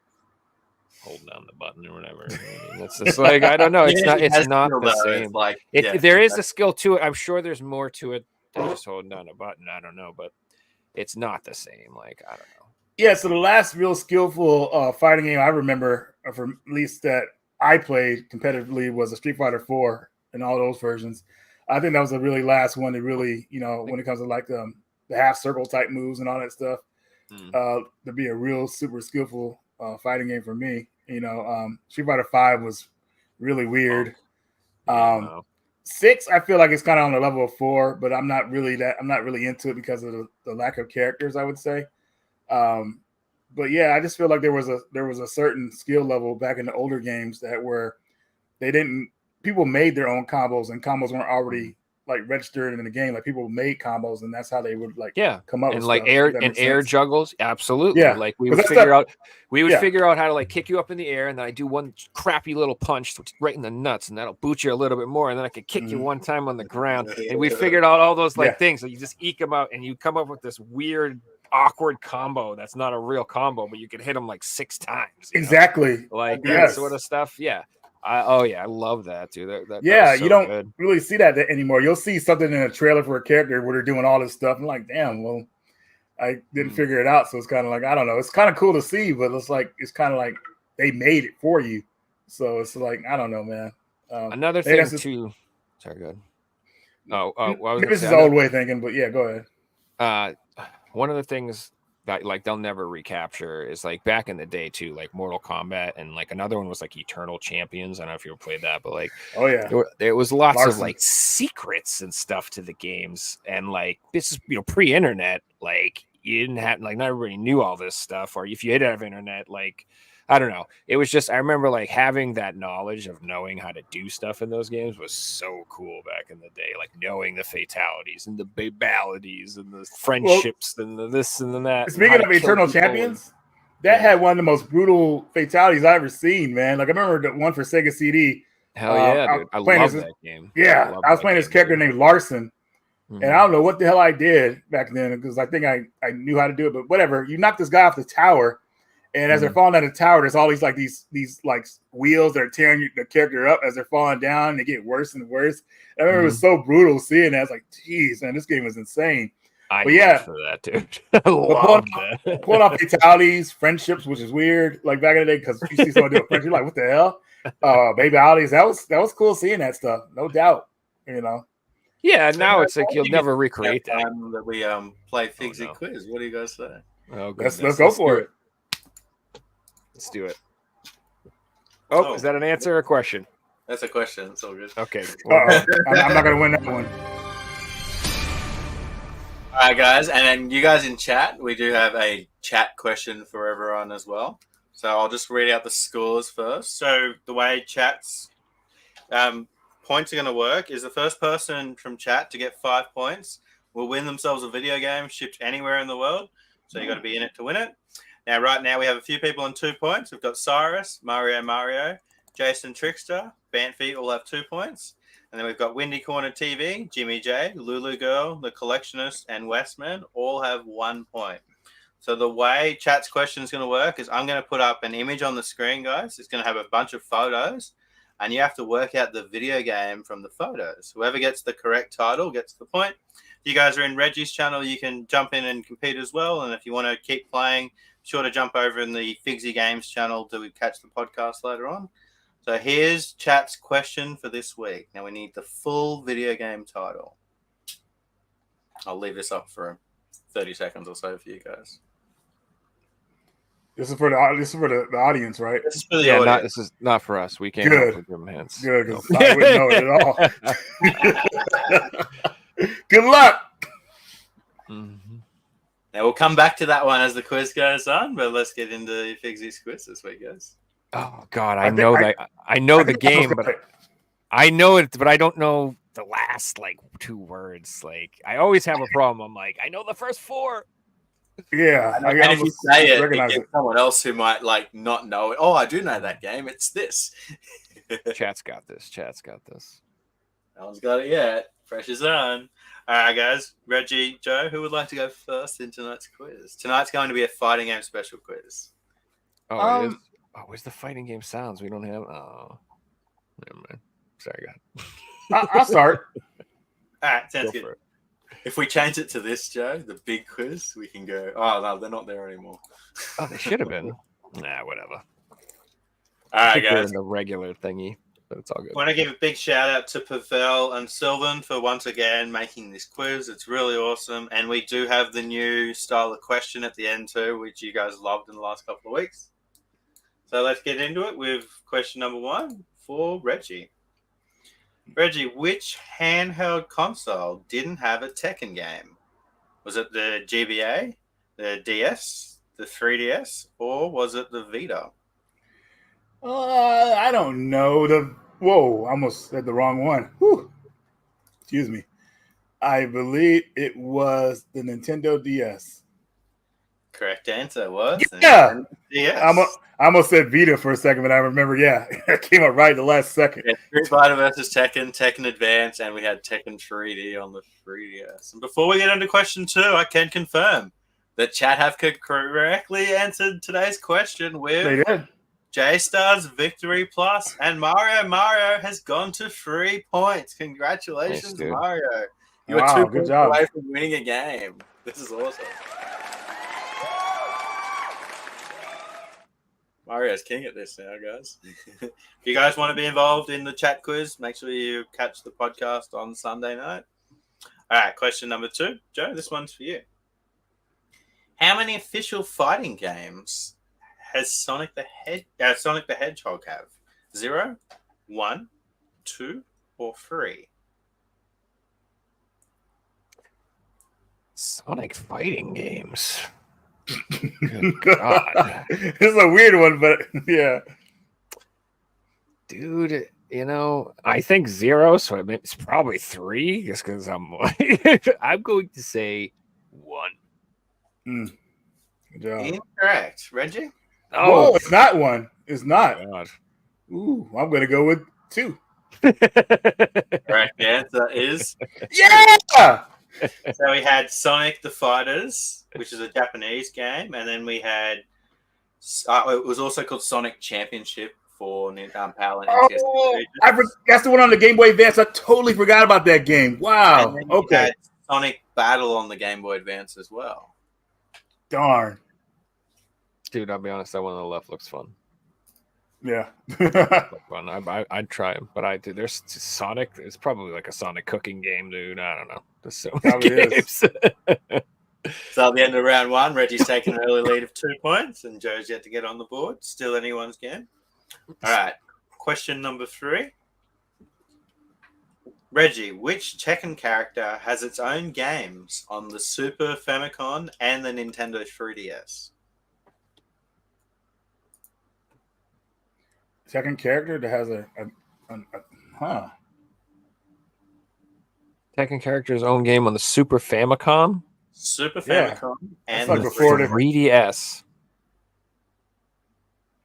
holding down the button or whatever? It's just like, I don't know. It's not the same. Like there is a skill to it. I'm sure there's more to it than just holding down a button. I don't know, but it's not the same. Like, I don't know. Yeah, so the last real skillful fighting game I remember, for at least that I played competitively, was a Street Fighter 4 and all those versions. I think that was the really last one to really, when it comes to like the half circle type moves and all that stuff, to be a real super skillful fighting game for me. Street Fighter 5 was really weird. 6, I feel like it's kind of on the level of 4, but I'm not really into it because of the lack of characters, I would say. But yeah, I just feel like there was a certain skill level back in the older games that were people made their own combos, and combos weren't already like registered in the game. Like people made combos, and that's how they would like come up and with like stuff, air juggles. Absolutely. Yeah. Like we would figure out how to like kick you up in the air, and then I do one crappy little punch right in the nuts, and that'll boot you a little bit more, and then I could kick you one time on the ground. And we figured out all those things. So you just eke them out, and you come up with this weird, awkward combo that's not a real combo, but you can hit them like 6 times. Exactly. Like that sort of stuff. Yeah. I love that, dude. That you don't really see that anymore. You'll see something in a trailer for a character where they're doing all this stuff. I'm like, damn, well, I didn't figure it out. So it's kind of like, I don't know. It's kind of cool to see, but it's kind of like they made it for you. So it's like, I don't know, man. Another thing too. Sorry, go ahead. Maybe this is the old way thinking, but yeah, go ahead. One of the things that like they'll never recapture is like back in the day too, like Mortal Kombat, and like another one was like Eternal Champions. I don't know if you ever played that, but like, oh yeah, there was lots of like secrets and stuff to the games, and like this is pre-internet, like you didn't have like not everybody knew all this stuff, or if you did have internet, like I don't know. It was just I remember like having that knowledge of knowing how to do stuff in those games was so cool back in the day, like knowing the fatalities and the babalities and the friendships and the this and the that. Speaking of Eternal Champions, that had one of the most brutal fatalities I've ever seen, man. Like I remember the one for Sega CD. Hell yeah, dude. I love that game. Yeah, I was playing this character named Larson. And I don't know what the hell I did back then, because I think I knew how to do it, but whatever. You knock this guy off the tower, and as they're falling down the tower, there's all these like wheels that are tearing the character up as they're falling down, and they get worse and worse. I remember it was so brutal seeing that. I was like, geez, man, this game was insane. For that, dude. I love that. Pulling off fatalities, friendships, which is weird. Like back in the day, because you see someone do a friendship, you're like, what the hell? Baby ollies. That was cool seeing that stuff, no doubt. Yeah, now it's like you'll never recreate that. That we play Figsy Quiz. What do you guys say? Oh, let's go for it. Let's do it. Oh, is that an answer or a question? That's a question. It's all good. Okay. I'm not going to win that one. All right, guys. And then you guys in chat, we do have a chat question for everyone as well. So I'll just read out the scores first. So the way chat's points are going to work is the first person from chat to get 5 points will win themselves a video game shipped anywhere in the world. So you got to be in it to win it. Now, right now, we have a few people on 2 points. We've got Cyrus, Mario, Jason Trickster, Bantfeet all have 2 points. And then we've got Windy Corner TV, Jimmy J, Lulu Girl, The Collectionist, and Westman all have 1 point. So the way chat's question is going to work is I'm going to put up an image on the screen, guys. It's going to have a bunch of photos, and you have to work out the video game from the photos. Whoever gets the correct title gets the point. If you guys are in Reggie's channel, you can jump in and compete as well. And if you want to keep playing, sure to jump over in the Figsy Games channel to catch the podcast later on. So here's chat's question for this week. Now we need the full video game title. I'll leave this up for 30 seconds or so for you guys. This is for the audience, right? This is for the Yeah, audience. this is not for us. We can't Good. help with them hands. Good, Nope. because I wouldn't know it at all. Good luck. Mhm. Now we'll come back to that one as the quiz goes on, but let's get into Figsy's quiz this week, guys. Oh God, I I know think- that. I know I the think I was game, but right. I know it, but I don't know the last like 2 words. Like I always have a problem. I'm like, I know the first 4. Yeah, I And if you almost say it, recognize gives someone else who might like not know it. Oh, I do know that game. It's this. Chat's got this. Chat's got this. No one's got it yet. Pressure's on. All right, guys. Reggie, Joe, who would like to go first in tonight's quiz? Tonight's going to be a fighting game special quiz. Oh, it is. Oh, where's the fighting game sounds? We don't have. Oh, never mind. Sorry, God. I'll start. All right, sounds Go good. for it. If we change it to this, Joe, the big quiz, we can go. Oh no, they're not there anymore. Oh, they should have been. Nah, whatever. All I right, think they're guys. in the regular thingy, but it's all good. I want to give a big shout out to Pavel and Sylvan for once again making this quiz. It's really awesome. And we do have the new style of question at the end too, which you guys loved in the last couple of weeks. So let's get into it with question number 1 for Reggie. Reggie, which handheld console didn't have a Tekken game? Was it the GBA, the DS, the 3DS, or was it the Vita? I don't know. Whoa, I almost said the wrong one. Whew. Excuse me. I believe it was the Nintendo DS. Correct answer was Yeah. the DS. I almost said Vita for a second, but I remember, yeah, it came up right the last second. Yeah, Street Fighter versus Tekken, Tekken Advance, and we had Tekken 3D on the 3DS. And before we get into question 2, I can confirm that chat have correctly answered today's question They with did. J-Star's Victory Plus, and Mario has gone to 3 points. Congratulations, Nice, dude. Mario. You are Wow, 2 good points job. away from winning a game. This is awesome. Mario's king at this now, guys. If you guys want to be involved in the chat quiz, make sure you catch the podcast on Sunday night. All right, question number 2. Joe, this one's for you. How many official fighting games has Sonic the Hedgehog have? 0, 1, 2, or 3? Sonic fighting games. Good God. It's a weird one, but yeah. Dude, you know, I think 0, so it's probably 3, just because I'm I'm going to say 1. Good job. Incorrect. Reggie? Oh, Oh, it's not 1. It's not. God. Ooh, I'm going to go with 2. Correct answer is Yeah! so we had Sonic the Fighters, which is a Japanese game, and then we had it was also called Sonic Championship for PAL and NTSC. Oh, that's the one on the Game Boy Advance. I totally forgot about that game. Wow. And then we Okay. had Sonic Battle on the Game Boy Advance as well. Darn. Dude, I'll be honest, that one on the left looks fun. Yeah. Look fun. I'd try them, but there's Sonic. It's probably like a Sonic cooking game, dude. I don't know. There's so many Probably games. So at the end of round 1, Reggie's taking an early lead of 2 points, and Joe's yet to get on the board. Still anyone's game. All right. Question number 3. Reggie, which Tekken character has its own games on the Super Famicom and the Nintendo 3DS? Second character that has huh. Tekken character's own game on the Super Famicom Super Yeah. Famicom That's and like the before 3DS. 3DS.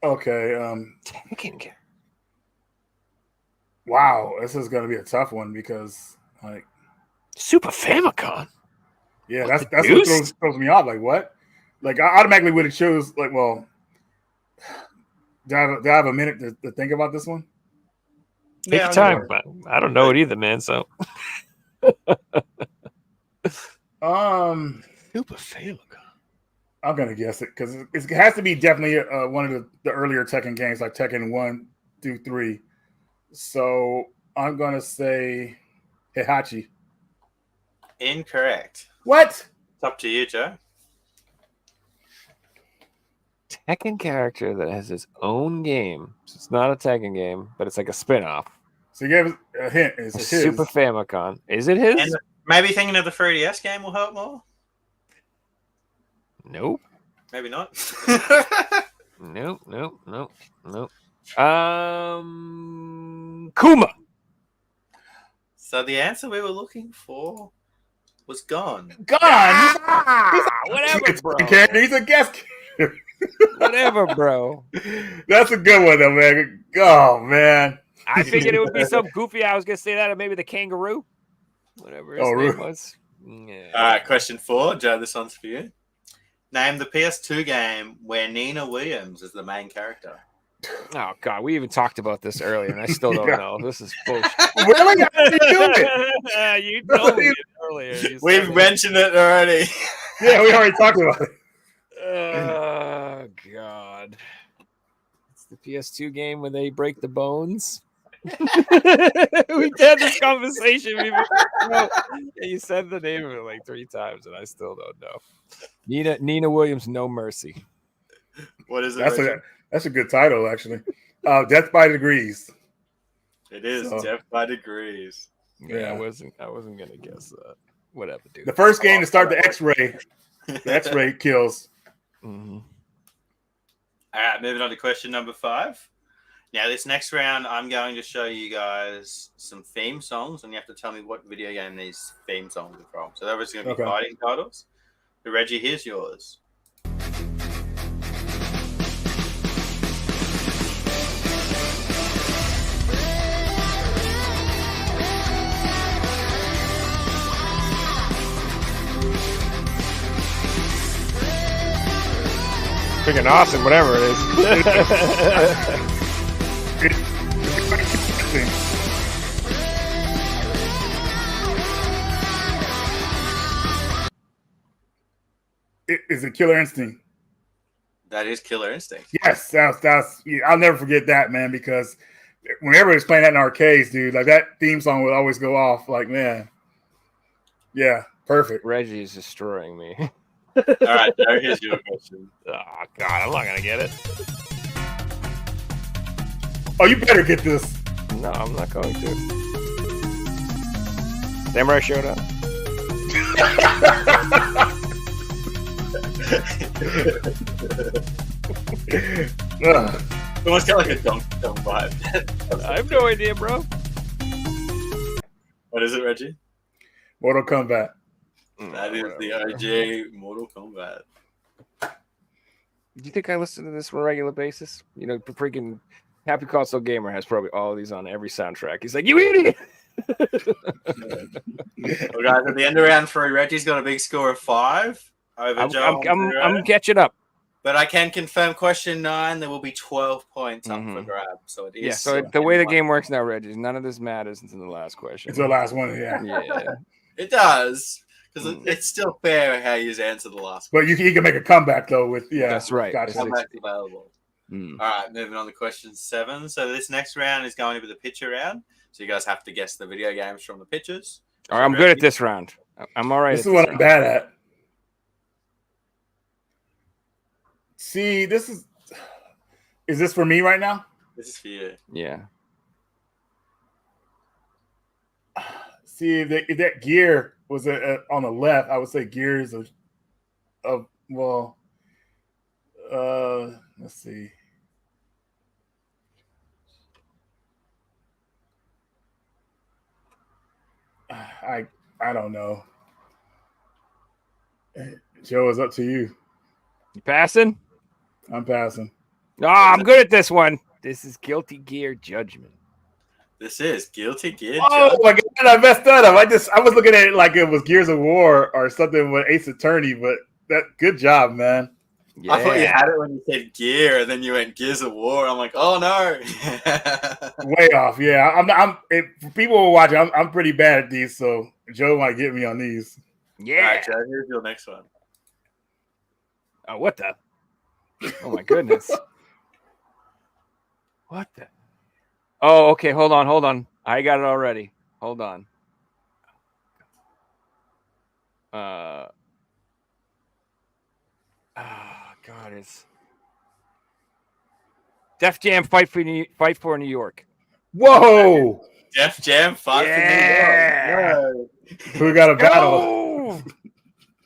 Okay. Tekken character. Wow. This is going to be a tough one because, like, Super Famicom. yeah, What that's the what deuce? throws me off. Like, what? Like, I automatically would have chose, like, well, do I have a minute to think about this one? Take your time. But I don't know it either, man. So Super Famicom. I'm gonna guess it because it has to be definitely one of the earlier Tekken games, like Tekken 1 through 3. So I'm gonna say Heihachi. Incorrect. What? It's up to you, Joe. Tekken character that has his own game. So it's not a Tekken game, but it's like a spin-off. So you gave us a hint. Is it his? Super Famicom. Is it his? And maybe thinking of the 3DS game will help more. Nope. Maybe not. Nope. Kuma. So the answer we were looking for was gone. Gone. Whatever, bro. He's a guest. Whatever, bro. That's a good one, though, man. Oh, man. I figured it would be some goofy. I was gonna say that, or maybe the kangaroo. Whatever his name was. Yeah. All right, question 4. Joe, this one's for you. Name the PS2 game where Nina Williams is the main character. Oh God, we even talked about this earlier, and I still don't know. This is bullshit. Really? How did you do it? You told me earlier. You We've said mentioned it already. Yeah, we already talked about it. Oh God. It's the PS2 game where they break the bones. We had this conversation before. No, you said the name of it like 3 times, and I still don't know. Nina Williams, No Mercy. What is it? That's a good title, actually. Death by Degrees. It is So- Death by Degrees. Yeah, Yeah. I wasn't gonna guess that. Whatever, dude. The first game to start the X-ray. The X-ray kills. Mm-hmm. All right, moving on to question number 5. Now, this next round, I'm going to show you guys some theme songs, and you have to tell me what video game these theme songs are from. So, that was going to be Okay. fighting titles. So, Reggie, here's yours. Freaking awesome, whatever it is. Is it Killer Instinct? That is Killer Instinct. Yes, that's. I'll never forget that, man, because whenever it was playing that in arcades, dude, like that theme song would always go off. Like, man, yeah, perfect. Reggie is destroying me. All right, Joe, here's your question. Oh God, I'm not gonna get it. Oh, you better get this. No, I'm not going to. Samurai Showdown. Ugh. Almost got like a Donkey Kong vibe. I have no idea, bro. What is it, Reggie? Mortal Kombat. That is the OG Mortal Kombat. Do you think I listen to this on a regular basis? You know, freaking Happy Console Gamer has probably all of these on every soundtrack. He's like, you idiot! Well, guys, at the end of round 3, Reggie's got a big score of 5 over Joe. I'm catching up. But I can confirm question 9, there will be 12 points up for Mhm. grabs. So it is. Yeah, so the way the game works now, Reggie, none of this matters until the last question. It's the last one, yeah. Yeah. It does. Because Mm. it's still fair how you answer the last But you can make a comeback though with That's right. Gotcha. one. Comeback's available. Mm. All right, moving on to question 7. So this next round is going to be the picture round. So you guys have to guess the video games from the pictures. All right, I'm good at this round. I'm all right. This at is what I'm round. bad at. See, is this for me right now? This is for you. Yeah. See, if that gear was on the left, I would say gears of well, let's see. I don't know. Joe, it's up to you. You passing? I'm passing. No, I'm good at this one. This is Guilty Gear Judgment. This is Guilty Gear. Oh my god, I messed that up. I was looking at it like it was Gears of War or something with Ace Attorney, but good job, man. Yeah. I thought you had it when you said gear, and then you went Gears of War. I'm like, oh no. Way off. Yeah, if people were watching, I'm pretty bad at these, so Joe might get me on these. Yeah. All right, Joe, here's your next one. Oh, what the? Oh my goodness. What the? Oh, okay. Hold on. I got it already. Hold on. God, it's Def Jam Fight for New York. Whoa! Def Jam, Fight for New Yeah. York. We got a battle. Go!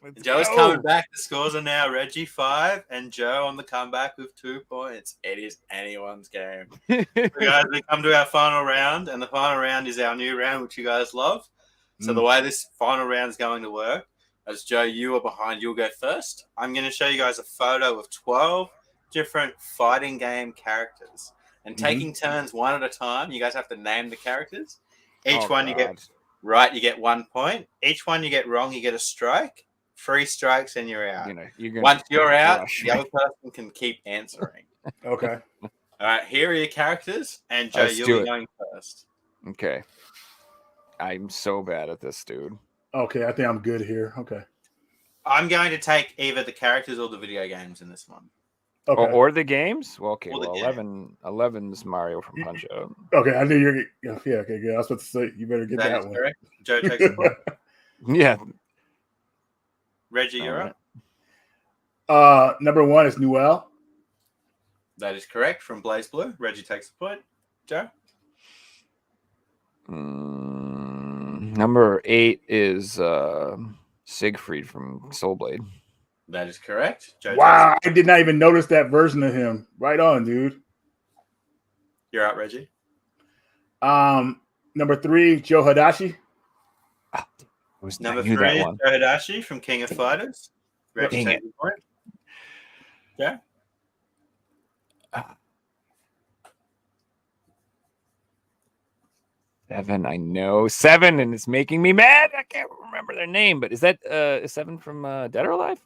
Let's Joe's go. coming back. The scores are now Reggie 5 and Joe on the comeback with 2 points. It is anyone's game. So guys, we come to our final round, and the final round is our new round, which you guys love. So the way this final round is going to work, as Joe, you are behind, you'll go first. I'm going to show you guys a photo of 12 different fighting game characters. And taking turns one at a time, you guys have to name the characters. Each one you get right, you get 1 point. Each one you get wrong, you get a strike. 3 strikes and you're out. Once you're out, the other person can keep answering. Okay. All right, here are your characters. And Joe, you'll be going first. Okay. I'm so bad at this, dude. Okay, I think I'm good here. Okay. I'm going to take either the characters or the video games in this one. Okay. Or the games? Well, okay. Or the Well, 11 is Mario from Punch Out. Okay, I knew you're. Yeah, okay, good. I was about to say you better get That that is one. correct. Joe takes a point. Yeah. Reggie, you're up. Number 1 is Noel. That is correct. From Blaze Blue. Reggie takes a point. Joe? Number 8 is Siegfried from Soul Blade. That is correct. Joe Wow, I did not even notice that version of him. Right on, dude. You're out, Reggie. Number 3, Joe Hadashi. Number 3 is Joe Hadashi from King of Fighters. Reggie Dang takes a point. Yeah. Seven, I know. 7, and it's making me mad. I can't remember their name, but is that 7 from Dead or Alive?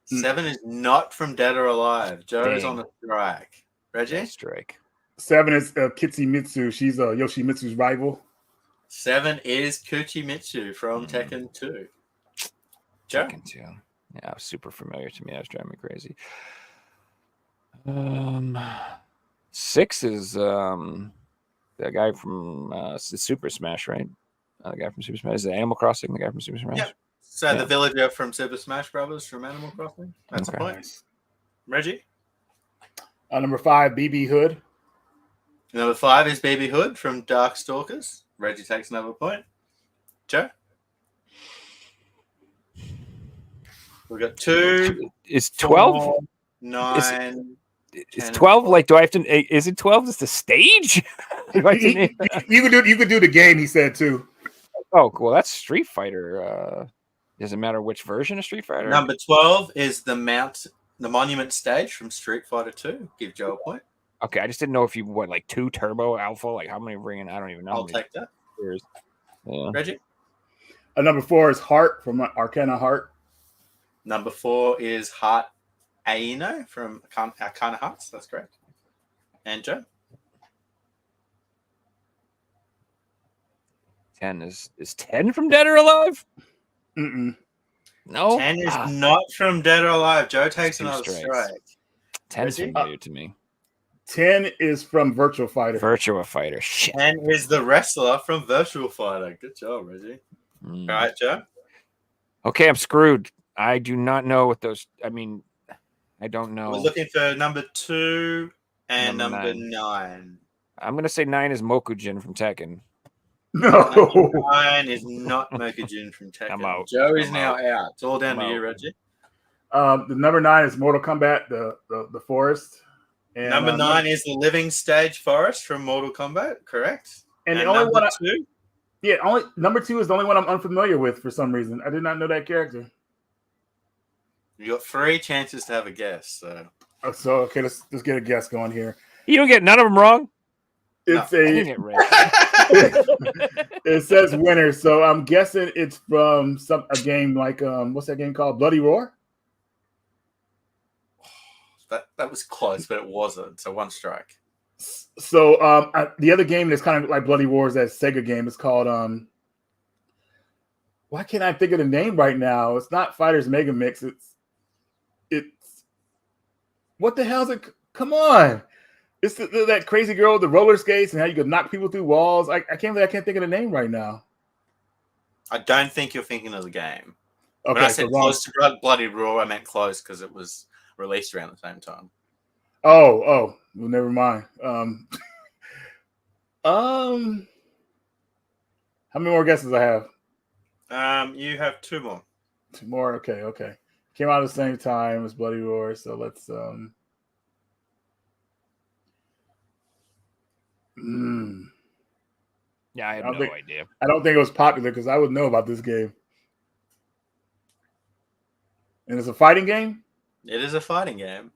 7 is not from Dead or Alive. Joe is on the strike. Reggie? Strike. 7 is Kitsumitsu. She's Yoshimitsu's rival. 7 is Kuchimitsu from Tekken 2. Joe? Tekken 2. Yeah, super familiar to me. That was driving me crazy. 6 is the guy from Super Smash, right? The guy from Super Smash. Is it Animal Crossing? The guy from Super Smash? Yep. So the villager from Super Smash Brothers from Animal Crossing. That's the point. Nice. Reggie? Number 5, BB Hood. Number 5 is Baby Hood from Darkstalkers. Reggie takes another point. Joe? We've got 2. Is 12? 4, 9. Is 12 like? Do I have to? Is it 12? Is the stage? You could do the game. He said too. Oh, well, that's Street Fighter. Does it matter which version of Street Fighter? Number 12 is the Monument stage from Street Fighter 2. Give Joe a point. Okay, I just didn't know if you went like 2 Turbo Alpha. Like how many ringing? I don't even know. I'll take that. Yeah. Reggie? Number 4 is Heart from Arcana Heart. Number 4 is Heart Aino from Arcana Hearts. That's correct. And Joe? 10 is 10 from Dead or Alive? Mm-mm. No, 10 is not from Dead or Alive. Joe takes 2 another strikes. strike. 10 is familiar to me. 10 is from Virtual Fighter. Virtua Fighter. Shit. 10 is the wrestler from Virtual Fighter. Good job, Reggie. All right, Joe? Okay, I'm screwed. I do not know what those. I mean, I don't know. We're looking for number 2 and Number number 9. I'm gonna say 9 is Mokujin from Tekken. No. Number 9 is not Mokujin from Tekken. I'm out. Joe is I'm now out. out. It's all down I'm to you, out. Reggie. The number 9 is Mortal Kombat, the Forest. And, Number 9 is the Living Stage Forest from Mortal Kombat, correct? And the only number one 2? only number 2 is the only one I'm unfamiliar with for some reason. I did not know that character. You got 3 chances to have a guess. So Okay, let's get a guess going here. You don't get none of them wrong. It's Dang it, Ray. it says winner, so I'm guessing it's from a game like what's that game called? Bloody Roar? that was close, but it wasn't. So 1 strike. So the other game that's kind of like Bloody Roar is that Sega game. It's called why can't I think of the name right now? It's not Fighters Mega Mix. It's what the hell is it? Come on. It's that crazy girl with the roller skates and how you could knock people through walls. I can't think of the name right now. I don't think you're thinking of the game. When Okay, I said so wrong. close to Bloody Roar, I meant close because it was released around the same time. Oh, well, never mind. How many more guesses I have? You have 2 more. 2 more. Okay. Came out at the same time as Bloody Roar, so let's Yeah, I have I no don't idea. I don't think it was popular because I would know about this game. And it's a fighting game? It is a fighting game.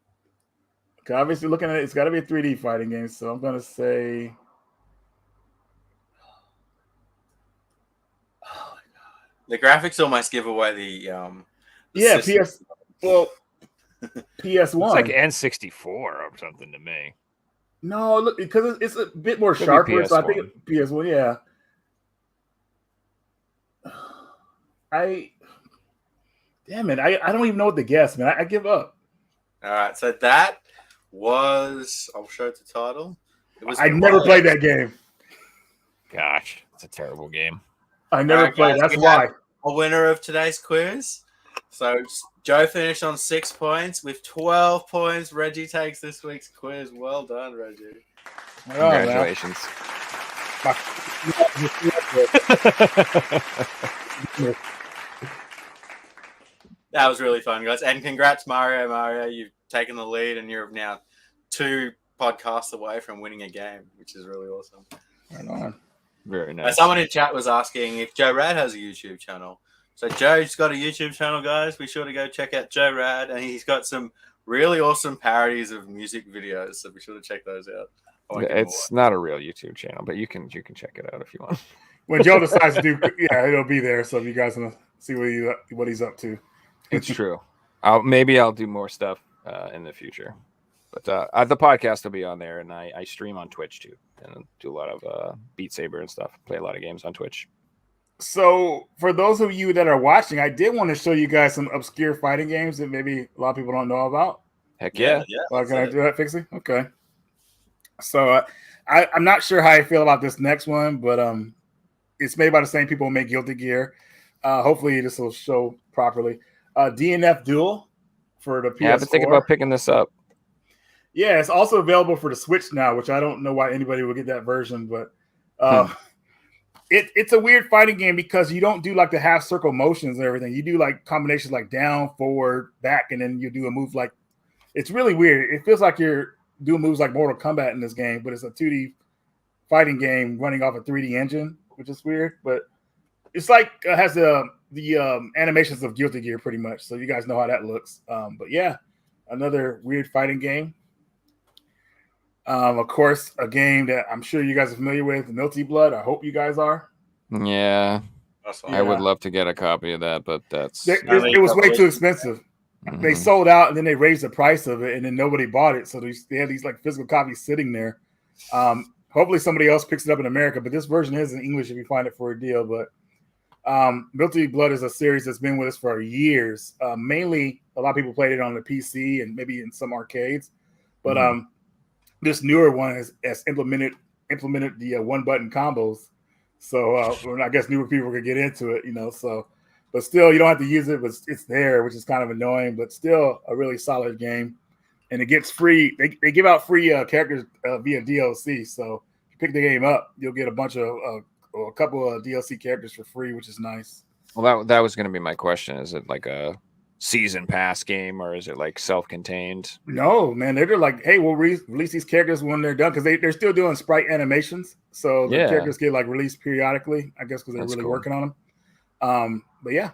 Okay, obviously looking at it, it's got to be a 3D fighting game, so I'm going to say The graphics almost give away the yeah, system. PS1. It's like N64 or something to me. No, look, because it's a bit more Could be sharper, so I think PS1. PS1, yeah. Damn it, I don't even know what to guess, man. I give up. All right, so that was, I'll show the title. It was I never Close. played that game. Gosh, it's a terrible game. I never Alright, played. guys, That's we why. have a winner of today's quiz. So Joe finished on 6 points with 12 points. Reggie takes this week's quiz. Well done, Reggie. Oh, man. Congratulations. That was really fun, guys. And congrats, Mario. Mario, you've taken the lead and you're now 2 podcasts away from winning a game, which is really awesome. Right on. Very nice. Someone in chat was asking if Joe Rad has a YouTube channel. So Joe's got a YouTube channel, guys. Be sure to go check out Joe Rad, and he's got some really awesome parodies of music videos. So be sure to check those out. It's not a real YouTube channel, but you can check it out if you want. When Joe decides to do, yeah, it'll be there. So if you guys want to see what he's up to, It's true. Maybe I'll do more stuff in the future, but the podcast will be on there, and I stream on Twitch too, and do a lot of Beat Saber and stuff. Play a lot of games on Twitch. So for those of you that are watching, I did want to show you guys some obscure fighting games that maybe a lot of people don't know about. Heck yeah! Can I do that, Fixie? Okay. So I'm not sure how I feel about this next one, but it's made by the same people who make Guilty Gear. Hopefully this will show properly. DNF Duel for the PS4. Yeah, I've been thinking about picking this up. Yeah, it's also available for the Switch now, which I don't know why anybody would get that version, but it's a weird fighting game because you don't do like the half circle motions and everything. You do like combinations like down, forward, back, and then you do a move like it's really weird. It feels like you're doing moves like Mortal Kombat in this game, but it's a 2D fighting game running off a 3D engine, which is weird. But it's like it has the animations of Guilty Gear pretty much, so you guys know how that looks. But yeah, another weird fighting game. Of course, a game that I'm sure you guys are familiar with, Milty Blood. I hope you guys are. Yeah, Awesome. I would love to get a copy of that, but that's It was way too expensive. They sold out and then they raised the price of it and then nobody bought it. So they had these like physical copies sitting there. Hopefully somebody else picks it up in America, but this version is in English if you find it for a deal. But Milty Blood is a series that's been with us for years. Mainly a lot of people played it on the PC and maybe in some arcades. But this newer one has implemented the one button combos. So I guess newer people could get into it, so. But still, you don't have to use it, but it's there, which is kind of annoying, but still a really solid game. And it gets free. They give out free characters via DLC. So if you pick the game up, you'll get a bunch of a couple of DLC characters for free, which is nice. Well, that was going to be my question. Is it like a season pass game or is it like self-contained? No, man. They're like, hey, we'll release these characters when they're done because they're still doing sprite animations. So the characters get like released periodically, I guess, because they're really working on them. But yeah,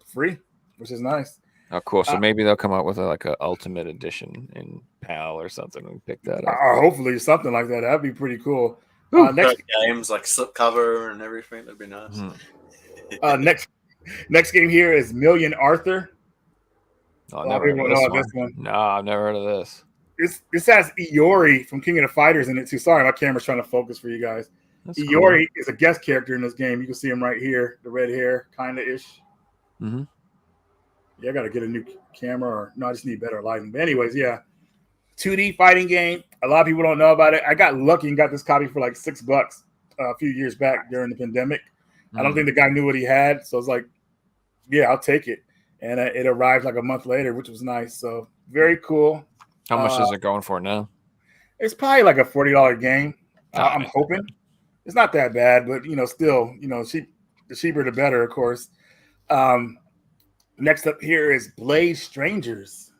free, which is nice. Oh, cool. So maybe they'll come out with a ultimate edition in PAL or something and pick that up. Hopefully something like that. That'd be pretty cool. Next games like slipcover and everything. That'd be nice. Next game here is Million Arthur. Oh, I've never heard of this one. No, I've never heard of this. This has Iori from King of the Fighters in it too. Sorry, my camera's trying to focus for you guys. That's Iori is a guest character in this game. You can see him right here, the red hair, kind of ish. Mm-hmm. Yeah, I got to get a new camera, I just need better lighting. But anyways, yeah, 2D fighting game. A lot of people don't know about it. I got lucky and got this copy for like $6 a few years back during the pandemic. I don't think the guy knew what he had, so I was like, yeah, I'll take it. And it arrived like a month later, which was nice. So very cool. How much is it going for now? It's probably like a $40 game. I'm Nice. hoping it's not that bad, but still, the cheaper the better, of course. Next up here is Blade Strangers.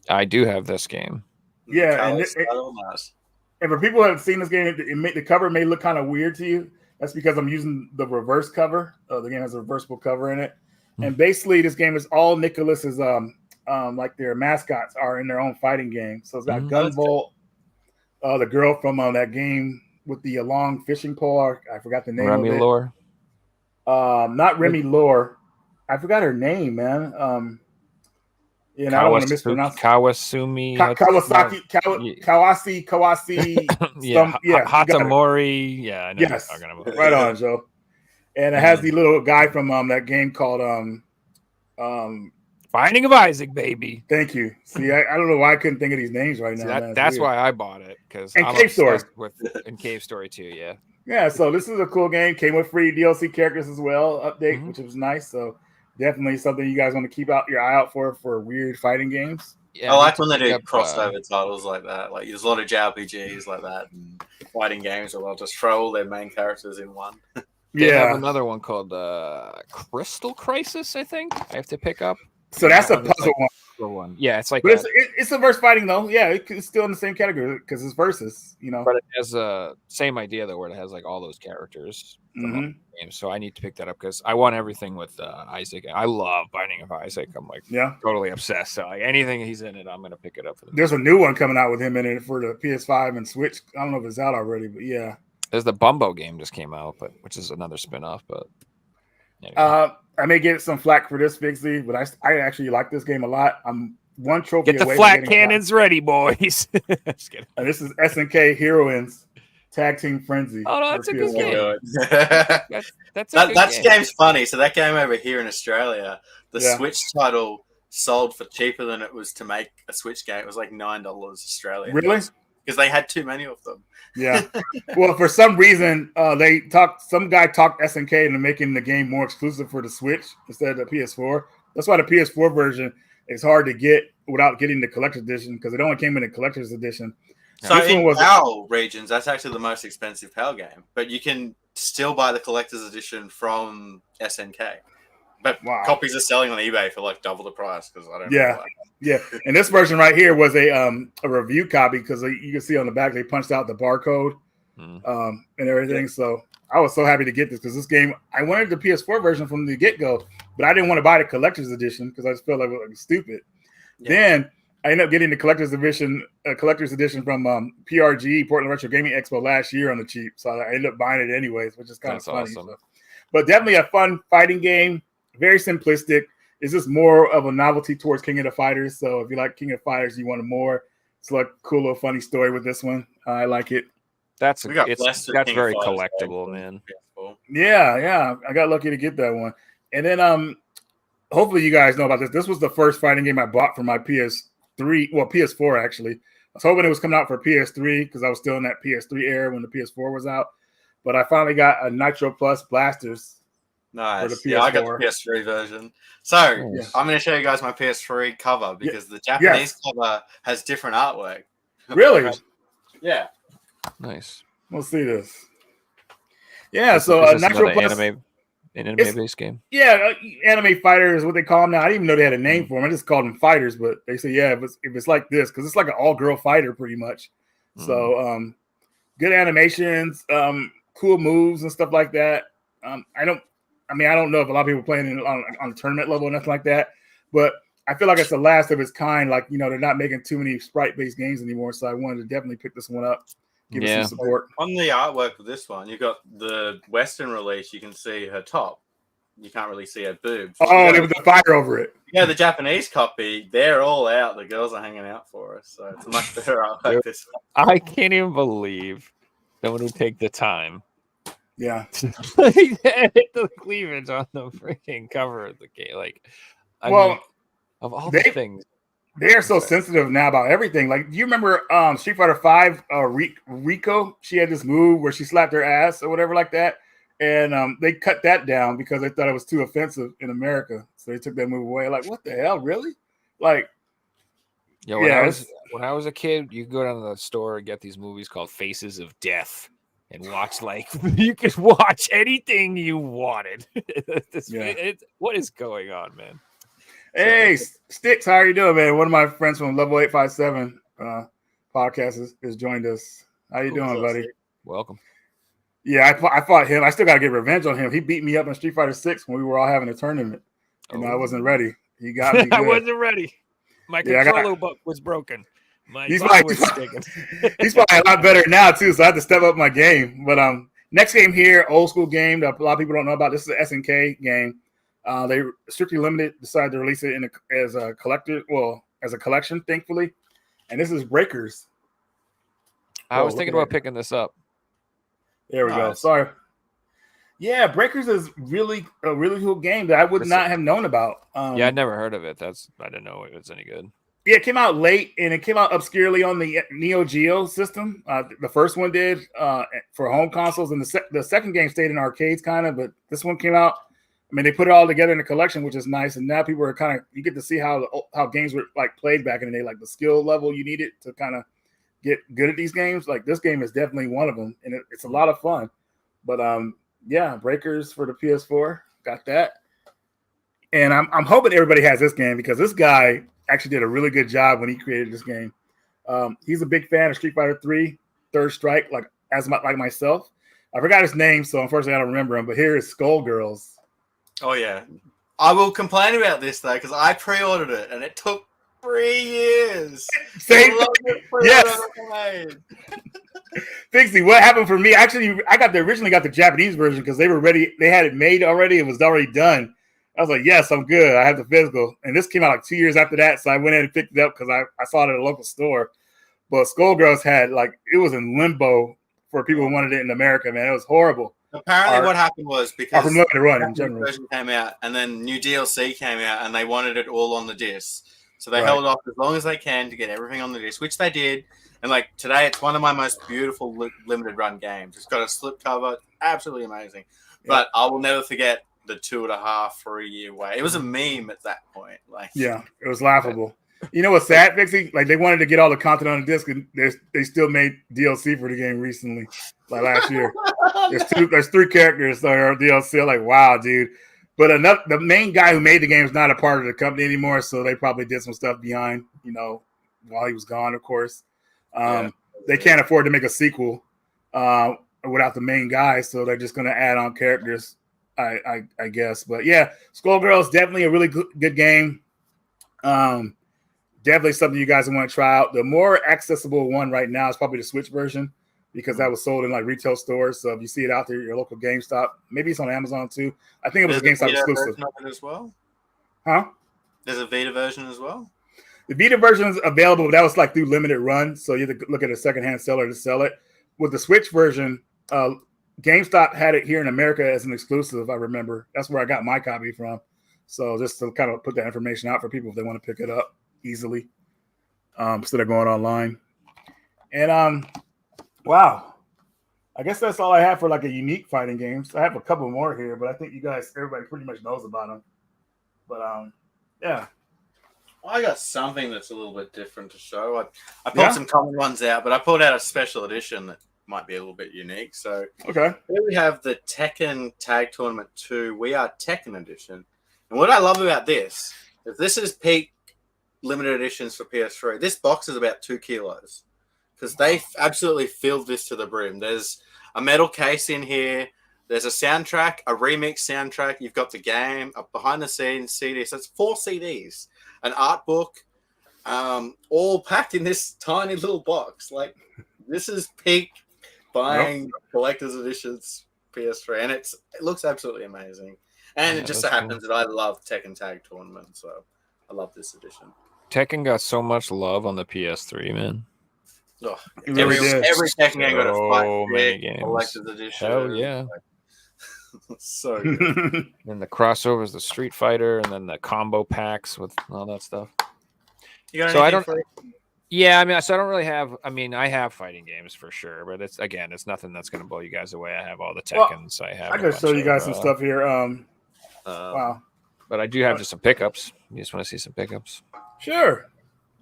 I do have this game. Yeah, and Nice. and for people who haven't seen this game, the cover may look kind of weird to you. That's because I'm using the reverse cover. The game has a reversible cover in it. And basically, this game is all Nicholas's like their mascots are in their own fighting game. So it's got Gunvolt, the girl from that game with the long fishing pole. I forgot the name Remy of it. Lore. Not Remy Lore. I forgot her name, man. I don't want to mispronounce Kawasumi. Kawasi. Hatamori. Yeah, I know. Yes, right on, Joe. And it has the little guy from that game called Binding of Isaac, baby. Thank you. See, I don't know why I couldn't think of these names right now. That's why I bought it, because I'm Cave Story and Cave Story too. Yeah. Yeah. So this is a cool game. Came with free DLC characters as well. Update, which was nice. So definitely something you guys want to keep your eye out for weird fighting games. Yeah, I like when they do crossover titles like that. Like there's a lot of JRPGs like that and fighting games where they'll just throw all their main characters in one. They have another one called Crystal Crisis, I think. I have to pick up. So that's a puzzle one. Yeah, it's like it's a verse fighting though. Yeah, it's still in the same category because it's versus, But it has the same idea though, where it has like all those characters from all the games. So I need to pick that up because I want everything with Isaac. I love Binding of Isaac. I'm like totally obsessed. So like anything he's in it, I'm gonna pick it up. There's a new one coming out with him in it for the PS5 and Switch. I don't know if it's out already, but yeah. There's the Bumbo game just came out, which is another spin-off. But anyway. I may get some flack for this, Biggsy, but I actually like this game a lot. I'm one trophy away. Get the away flat cannons ready, boys. Just kidding. And this is SNK Heroines Tag Team Frenzy. Oh no, that's a good game. That game's funny. So that game over here in Australia, the Switch title sold for cheaper than it was to make a Switch game. It was like $9 Australian. Really? Because they had too many of them. Yeah. Well, for some reason, some guy talked SNK into making the game more exclusive for the Switch instead of the PS4. That's why the PS4 version is hard to get without getting the collector's edition, because it only came in the collector's edition. So in PAL regions, that's actually the most expensive PAL game, but you can still buy the collector's edition from SNK. But copies are selling on eBay for like double the price because I don't know why. Yeah, and this version right here was a review copy because you can see on the back they punched out the barcode and everything. So I was so happy to get this because this game, I wanted the PS4 version from the get-go, but I didn't want to buy the collector's edition because I just felt like it was stupid. Yeah. Then I ended up getting the collector's edition from PRG, Portland Retro Gaming Expo, last year on the cheap. So I ended up buying it anyways, which is kind of funny. Awesome. So. But definitely a fun fighting game. Very simplistic. It's just more of a novelty towards King of the Fighters. So if you like King of the Fighters, you want more. It's like a cool little funny story with this one. I like it. That's very collectible, man. Yeah. I got lucky to get that one. And then hopefully you guys know about this. This was the first fighting game I bought for my PS4 actually. I was hoping it was coming out for PS3 because I was still in that PS3 era when the PS4 was out. But I finally got a Nitro Plus Blasters. Nice. Yeah, I got the PS3 version. So I'm going to show you guys my PS3 cover because the Japanese cover has different artwork. Really? Yeah. Nice. We'll see this. Yeah, so Nitro Plus anime-based game. Yeah, anime fighter is what they call them now. I didn't even know they had a name for them. I just called them fighters, but they say if it's like this because it's like an all-girl fighter pretty much. So good animations, cool moves and stuff like that. I don't know if a lot of people are playing on the tournament level or nothing like that, but I feel like it's the last of its kind. Like, they're not making too many sprite-based games anymore, so I wanted to definitely pick this one up, give it some support. On the artwork of this one, you've got the Western release. You can see her top. You can't really see her boobs. Oh, there was a fire over it. Yeah, the Japanese copy, they're all out. The girls are hanging out for us, so it's a much better artwork. This one. I can't even believe someone would take the time. Yeah, edit the cleavage on the freaking cover of the game. Like, mean, of all the things, they are so sensitive now about everything. Like, do you remember Street Fighter V? Rico, she had this move where she slapped her ass or whatever like that, And they cut that down because they thought it was too offensive in America. So they took that move away. Like, what the hell, really? Like, Yo, when I was a kid, you could go down to the store and get these movies called Faces of Death and watch like you could watch anything you wanted. What is going on, man? Hey, Sticks, how are you doing, man? One of my friends from Level 857 podcast has joined us. How you doing, buddy? Welcome. Yeah, I fought him. I still got to get revenge on him. He beat me up in Street Fighter 6 when we were all having a tournament. And I wasn't ready. He got me good. I wasn't ready. My controller was broken. He's probably a lot better now, too, so I have to step up my game. But next game here, old school game that a lot of people don't know about. This is an SNK game. They strictly limited, decided to release it as a collection, thankfully. And this is Breakers. I was thinking about picking this up. There we go. Sorry. Yeah, Breakers is a really cool game that I would not have known about. Yeah, I'd never heard of it. I didn't know it was any good. Yeah, it came out late, and it came out obscurely on the Neo Geo system. The first one did for home consoles, and the second game stayed in arcades, kind of. But this one came out. I mean, they put it all together in a collection, which is nice. And now people are you get to see how games were like played back in the day, like the skill level you needed to kind of get good at these games. Like this game is definitely one of them, and it's a lot of fun. But yeah, Breakers for the PS4, got that. And I'm hoping everybody has this game because this guy actually did a really good job when he created this game. He's a big fan of Street Fighter 3, Third Strike, like myself. I forgot his name, so unfortunately I don't remember him. But here is Skullgirls. Oh yeah, I will complain about this though because I pre-ordered it and it took 3 years. Same thing. Yes. Fixie, what happened for me? Actually, I originally got the Japanese version because they were ready. They had it made already. It was already done. I was like, yes, I'm good. I have the physical. And this came out like 2 years after that. So I went in and picked it up because I saw it at a local store. But Skullgirls it was in limbo for people who wanted it in America, man. It was horrible. Apparently what happened was because the version came out and then new DLC came out and they wanted it all on the disc. So they held off as long as they can to get everything on the disc, which they did. And like today, it's one of my most beautiful limited run games. It's got a slip cover, absolutely amazing. But I will never forget the 2.5 for a year wait. It was a meme at that point. It was laughable. You know what's sad, Fixie? Like they wanted to get all the content on the disc, and they still made DLC for the game recently, like last year. There's 3 characters that are DLC. I'm like, wow, dude. But the main guy who made the game is not a part of the company anymore, so they probably did some stuff behind, while he was gone, of course. They can't afford to make a sequel without the main guy, so they're just going to add on characters, I guess. But yeah, Skullgirls definitely a really good game. Definitely something you guys want to try out. The more accessible one right now is probably the Switch version because that was sold in like retail stores. So if you see it out there, your local GameStop, maybe it's on Amazon too. I think it was a GameStop exclusive. As well? Huh? There's a Vita version as well. The Vita version is available, but that was like through limited run. So you have to look at a secondhand seller to sell it. With the Switch version, GameStop had it here in America as an exclusive. I remember that's where I got my copy from. So just to kind of put that information out for people if they want to pick it up easily instead of going online. And wow, I guess that's all I have for like a unique fighting games. I have a couple more here, but I think everybody pretty much knows about them. But yeah. Well, I got something that's a little bit different to show. I pulled some common ones out, but I pulled out a special edition that might be a little bit unique. So here we have the Tekken Tag Tournament 2 We Are Tekken Edition. And what I love about this is this is peak limited editions for PS3. This box is about 2 kilos because they absolutely filled this to the brim. There's a metal case in here. There's a soundtrack, a remix soundtrack. You've got the game, a behind-the-scenes CD. So it's 4 CDs, an art book, all packed in this tiny little box. Like, this is peak buying collector's editions PS3, and it looks absolutely amazing. And it just so happens that I love Tekken Tag Tournament, so I love this edition. Tekken got so much love on the PS3, man. Oh, really every Tekken game got a so many games. collector's edition. Hell yeah. So good. And the crossovers, the Street Fighter, and then the combo packs with all that stuff. You got So I anything don't. for Yeah, I mean, so I don't really have. I mean, I have fighting games for sure, but it's nothing that's going to blow you guys away. I have all the Well, Tekkens. I have. I a can show bunch you guys of, some stuff here. um, Wow. but I do have just some pickups. You just want to see some pickups? Sure.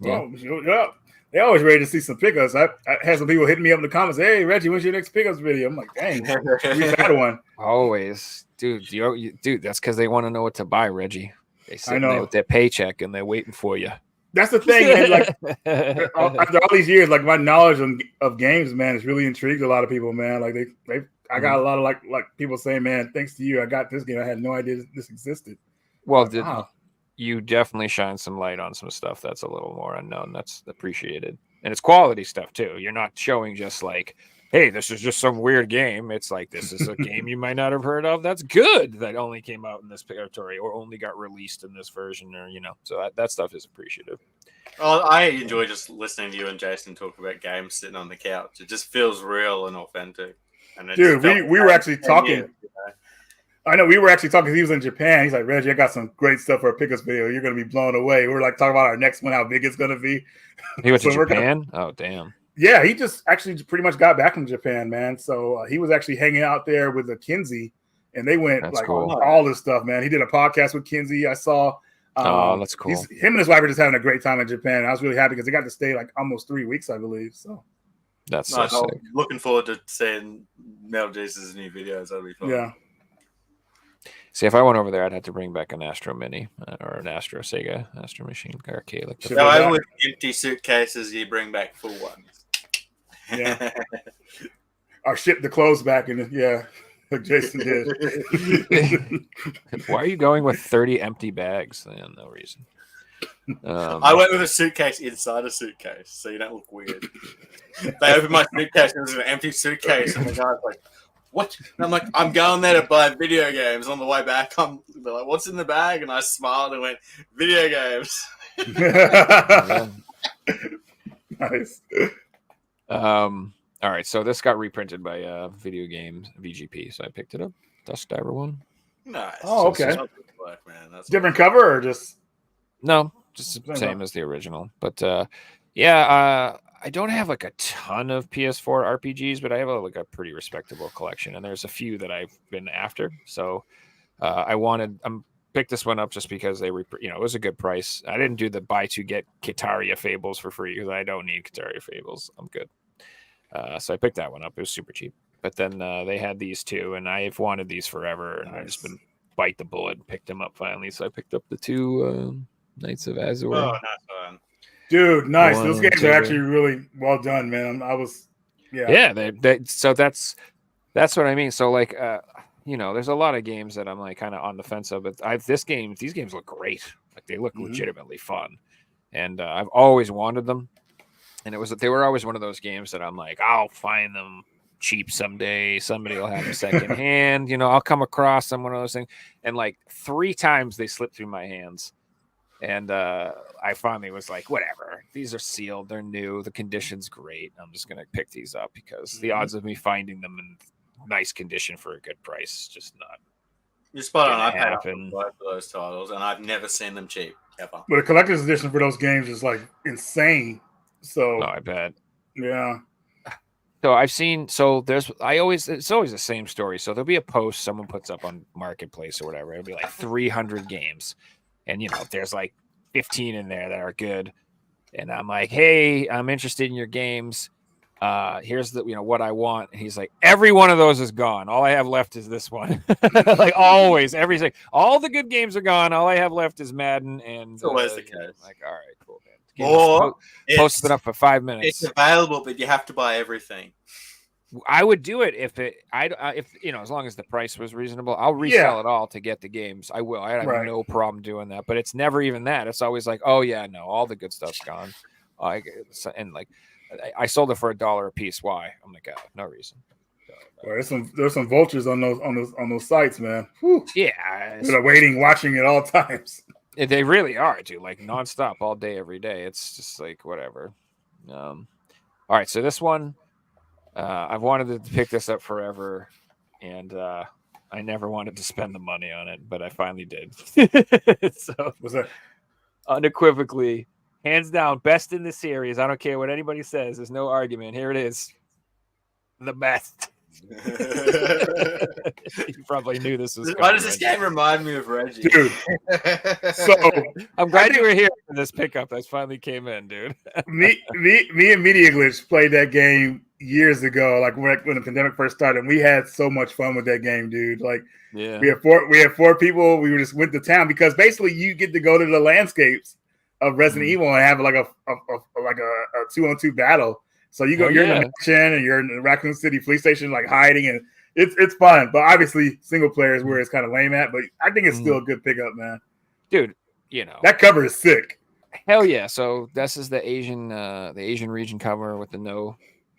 Yeah. Well, yeah. They always ready to see some pickups. I had some people hitting me up in the comments. Hey, Reggie, when's your next pickups video? I'm like, dang, we just had one. Always, dude. Dude, that's because they want to know what to buy, Reggie. They sitting there know. with their paycheck and they're waiting for you. That's the thing, man. Like after all these years, like my knowledge of games, man, has really intrigued a lot of people, man. Like I got a lot of like people saying, man, thanks to you, I got this game. I had no idea this existed. Well, Like, wow. You definitely shine some light on some stuff that's a little more unknown. That's appreciated. And it's quality stuff too. You're not showing just like, hey, this is just some weird game. It's like, this is a game you might not have heard of. That's good. That only came out in this territory or only got released in this version, or, so that stuff is appreciative. Well, I enjoy just listening to you and Jason talk about games sitting on the couch. It just feels real and authentic. And dude, we were actually talking. I know we were actually talking. He was in Japan. He's like, Reggie, I got some great stuff for a pickups video. You're going to be blown away. We're like talking about our next one, how big it's going to be. He went to Japan? Oh, damn. Yeah, he just actually pretty much got back from Japan, man. So he was actually hanging out there with the Kinsey, and they went all this stuff, man. He did a podcast with Kinsey. I saw. Oh, that's cool. Him and his wife are just having a great time in Japan. I was really happy because they got to stay like almost 3 weeks, I believe. So that's so sick. I'm looking forward to seeing Mel Jason's new videos. That'll be fun. Yeah. See, if I went over there, I'd have to bring back an Astro Mini or an Astro Sega Astro Machine arcade. Like so over with empty suitcases, you bring back full ones. Yeah. Or ship the clothes back, and like Jason did. Why are you going with 30 empty bags? No reason. I went with a suitcase inside a suitcase, so you don't look weird. They opened my suitcase, and it was an empty suitcase, and the guy's like, what? And I'm like, I'm going there to buy video games. On the way back, they're like, what's in the bag? And I smiled and went, video games. Nice. All right, so this got reprinted by Video Games VGP, so I picked it up. Dust Diver one. Nice. Oh, okay. That's different cover or just no, just the same as the original. But I don't have like a ton of PS4 RPGs, but I have a pretty respectable collection, and there's a few that I've been after. So I'm picked this one up just because it was a good price. I didn't do the buy two get Kitaria Fables for free because I don't need Kitaria Fables. I'm good. So I picked that one up. It was super cheap. But then they had these two, and I've wanted these forever, and I've just been bite the bullet and picked them up finally. So I picked up the two Knights of Azure. Oh, nice one. Dude, nice. Those games are actually really well done, man. So that's what I mean. So like, there's a lot of games that I'm like kind of on the fence of, but these games look great. Like they look legitimately fun, and I've always wanted them. And they were always one of those games that I'm like, I'll find them cheap someday. Somebody will have them second hand. I'll come across them, one of those things. And like 3 times they slipped through my hands. And I finally was like, whatever. These are sealed. They're new. The condition's great. I'm just going to pick these up because the odds of me finding them in nice condition for a good price is just not. You're spot on. I've had both of those titles, and I've never seen them cheap, ever. But a collector's edition for those games is like insane. So I bet. Yeah. So I've seen, it's always the same story. So there'll be a post someone puts up on Marketplace or whatever. It'll be like 300 games. And, there's like 15 in there that are good. And I'm like, hey, I'm interested in your games. Here's what I want. And he's like, every one of those is gone. All I have left is this one. Like always, everything. All the good games are gone. All I have left is Madden. And it's always the case. Like, all right, cool, man. Post it up for 5 minutes. It's available, but you have to buy everything. I would do it if as long as the price was reasonable. I'll resell it all to get the games. I will. I have no problem doing that. But it's never even that. It's always like, oh yeah, no, all the good stuff's gone. I sold it for $1 a piece. Why? I'm like, no reason. There's some vultures on those sites, man. Whew. Yeah, they're waiting, watching at all times. They really are, dude. Like nonstop, all day, every day. It's just like whatever. All right, so this one, I've wanted to pick this up forever, and I never wanted to spend the money on it, but I finally did. So was that unequivocally Hands down, best in the series. I don't care what anybody says. There's no argument. Here it is. The best. You probably knew this was Why coming. does this game remind me of Reggie? Dude. So I'm glad you were here for this pickup that's finally came in, dude. me and Media Glitch played that game years ago, like when the pandemic first started. And we had so much fun with that game, dude. Like, Yeah. we had four people. We just went to town because basically you get to go to the landscapes of Resident Evil and have like a 2-on-2 battle. So you go, you're in the mansion and you're in the Raccoon City police station, like hiding, and it's fun. But obviously, single player is where it's kind of lame at. But I think it's still a good pickup, man. Dude, you know that cover is sick. Hell yeah! So this is the Asian region cover with the no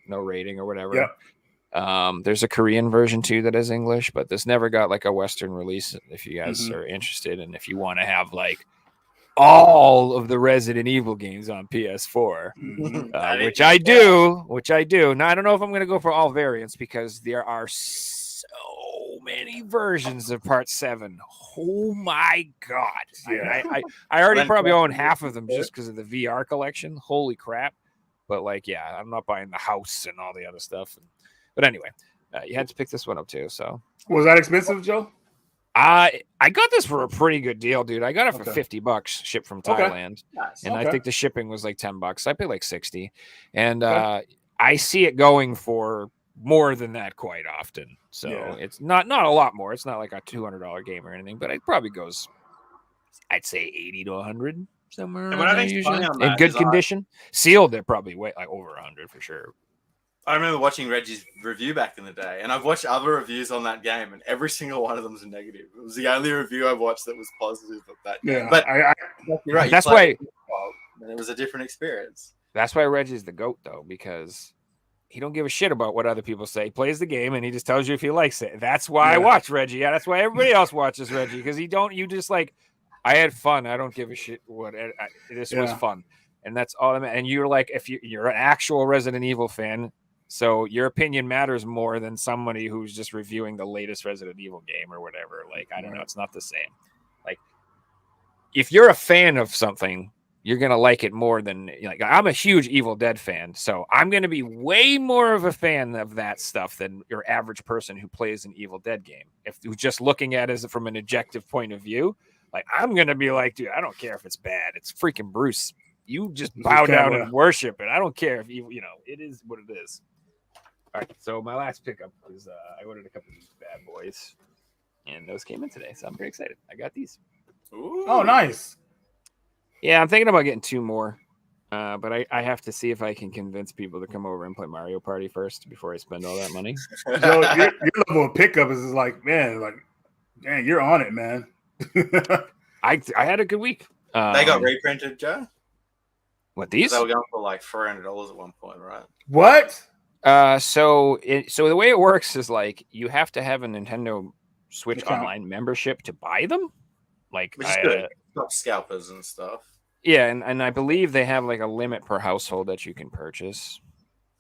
rating or whatever. Yep. There's a Korean version too that is English, but this never got like a Western release. If you guys are interested, and if you want to have like all of the Resident Evil games on PS4, which I do. Now I don't know if I'm going to go for all variants because there are so many versions of Part 7. Oh my god! Yeah. I already probably own half of them just because of the VR collection. Holy crap! But like, yeah, I'm not buying the house and all the other stuff. But anyway, you had to pick this one up too. So was that expensive, Joe? I got this for a pretty good deal, dude. I got it for $50 shipped from Thailand. Nice. And I think the shipping was like $10. I paid like 60. And I see it going for more than that quite often. So it's not a lot more. It's not like a $200 game or anything, but it probably goes, I'd say 80 to 100 somewhere. And what I think's funny on that in good is condition. Sealed, they're probably way like over 100 for sure. I remember watching Reggie's review back in the day, and I've watched other reviews on that game, and every single one of them is negative. It was the only review I watched that was positive of that game. Yeah, but you're right. That's why and it was a different experience. That's why Reggie's the GOAT, though, because he don't give a shit about what other people say. He plays the game, and he just tells you if he likes it. That's why I watch Reggie. Yeah, that's why everybody else watches Reggie, because you just like, I had fun. I don't give a shit what this was fun, and that's all. And you're like, if you're an actual Resident Evil fan. So your opinion matters more than somebody who's just reviewing the latest Resident Evil game or whatever. Like, I don't know. It's not the same. Like, if you're a fan of something, you're going to like it more than, like, I'm a huge Evil Dead fan. So I'm going to be way more of a fan of that stuff than your average person who plays an Evil Dead game. If you're just looking at it from an objective point of view, like, I'm going to be like, dude, I don't care if it's bad. It's freaking Bruce. You just bow down and worship it. I don't care if it is what it is. All right, so my last pickup was I ordered a couple of these bad boys, and those came in today, so I'm very excited. I got these. Ooh. Oh, nice. Yeah, I'm thinking about getting 2 more, but I have to see if I can convince people to come over and play Mario Party first before I spend all that money. Joe, your level of pickup is like, man, like, dang, you're on it, man. I had a good week. They got reprinted, Joe? What, these? They were going for like $400 at one point, right? What? So the way it works is like you have to have a Nintendo Switch Online membership to buy them. Like, which is good. Got scalpers and stuff. Yeah, and I believe they have like a limit per household that you can purchase,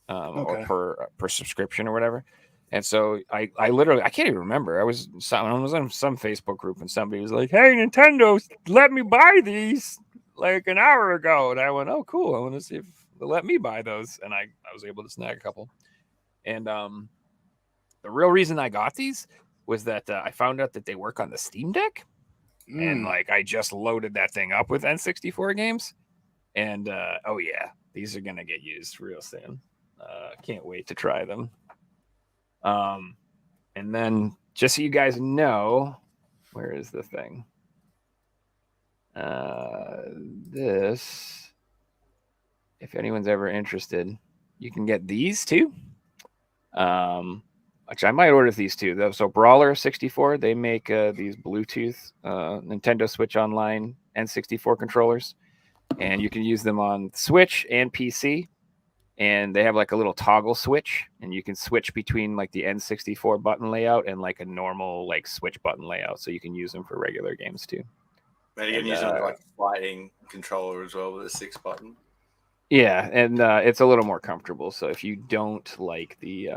or per subscription or whatever. And so I literally, I can't even remember. I was on some Facebook group and somebody was like, "Hey, Nintendo, let me buy these like an hour ago," and I went, "Oh, cool. I want to see if they'll let me buy those," and I was able to snag a couple. And the real reason I got these was that I found out that they work on the Steam Deck, and like I just loaded that thing up with N64 games, and oh yeah, these are gonna get used real soon. Can't wait to try them. And then just so you guys know, where is the thing? This, if anyone's ever interested, you can get these too. Actually, I might order these too, though. So Brawler 64, they make these Bluetooth Nintendo Switch Online N64 controllers, and you can use them on Switch and PC. And they have like a little toggle switch, and you can switch between like the N64 button layout and like a normal like Switch button layout. So you can use them for regular games too. And you can use them like a fighting controller as well with a 6 button. Yeah, and it's a little more comfortable. So if you don't like the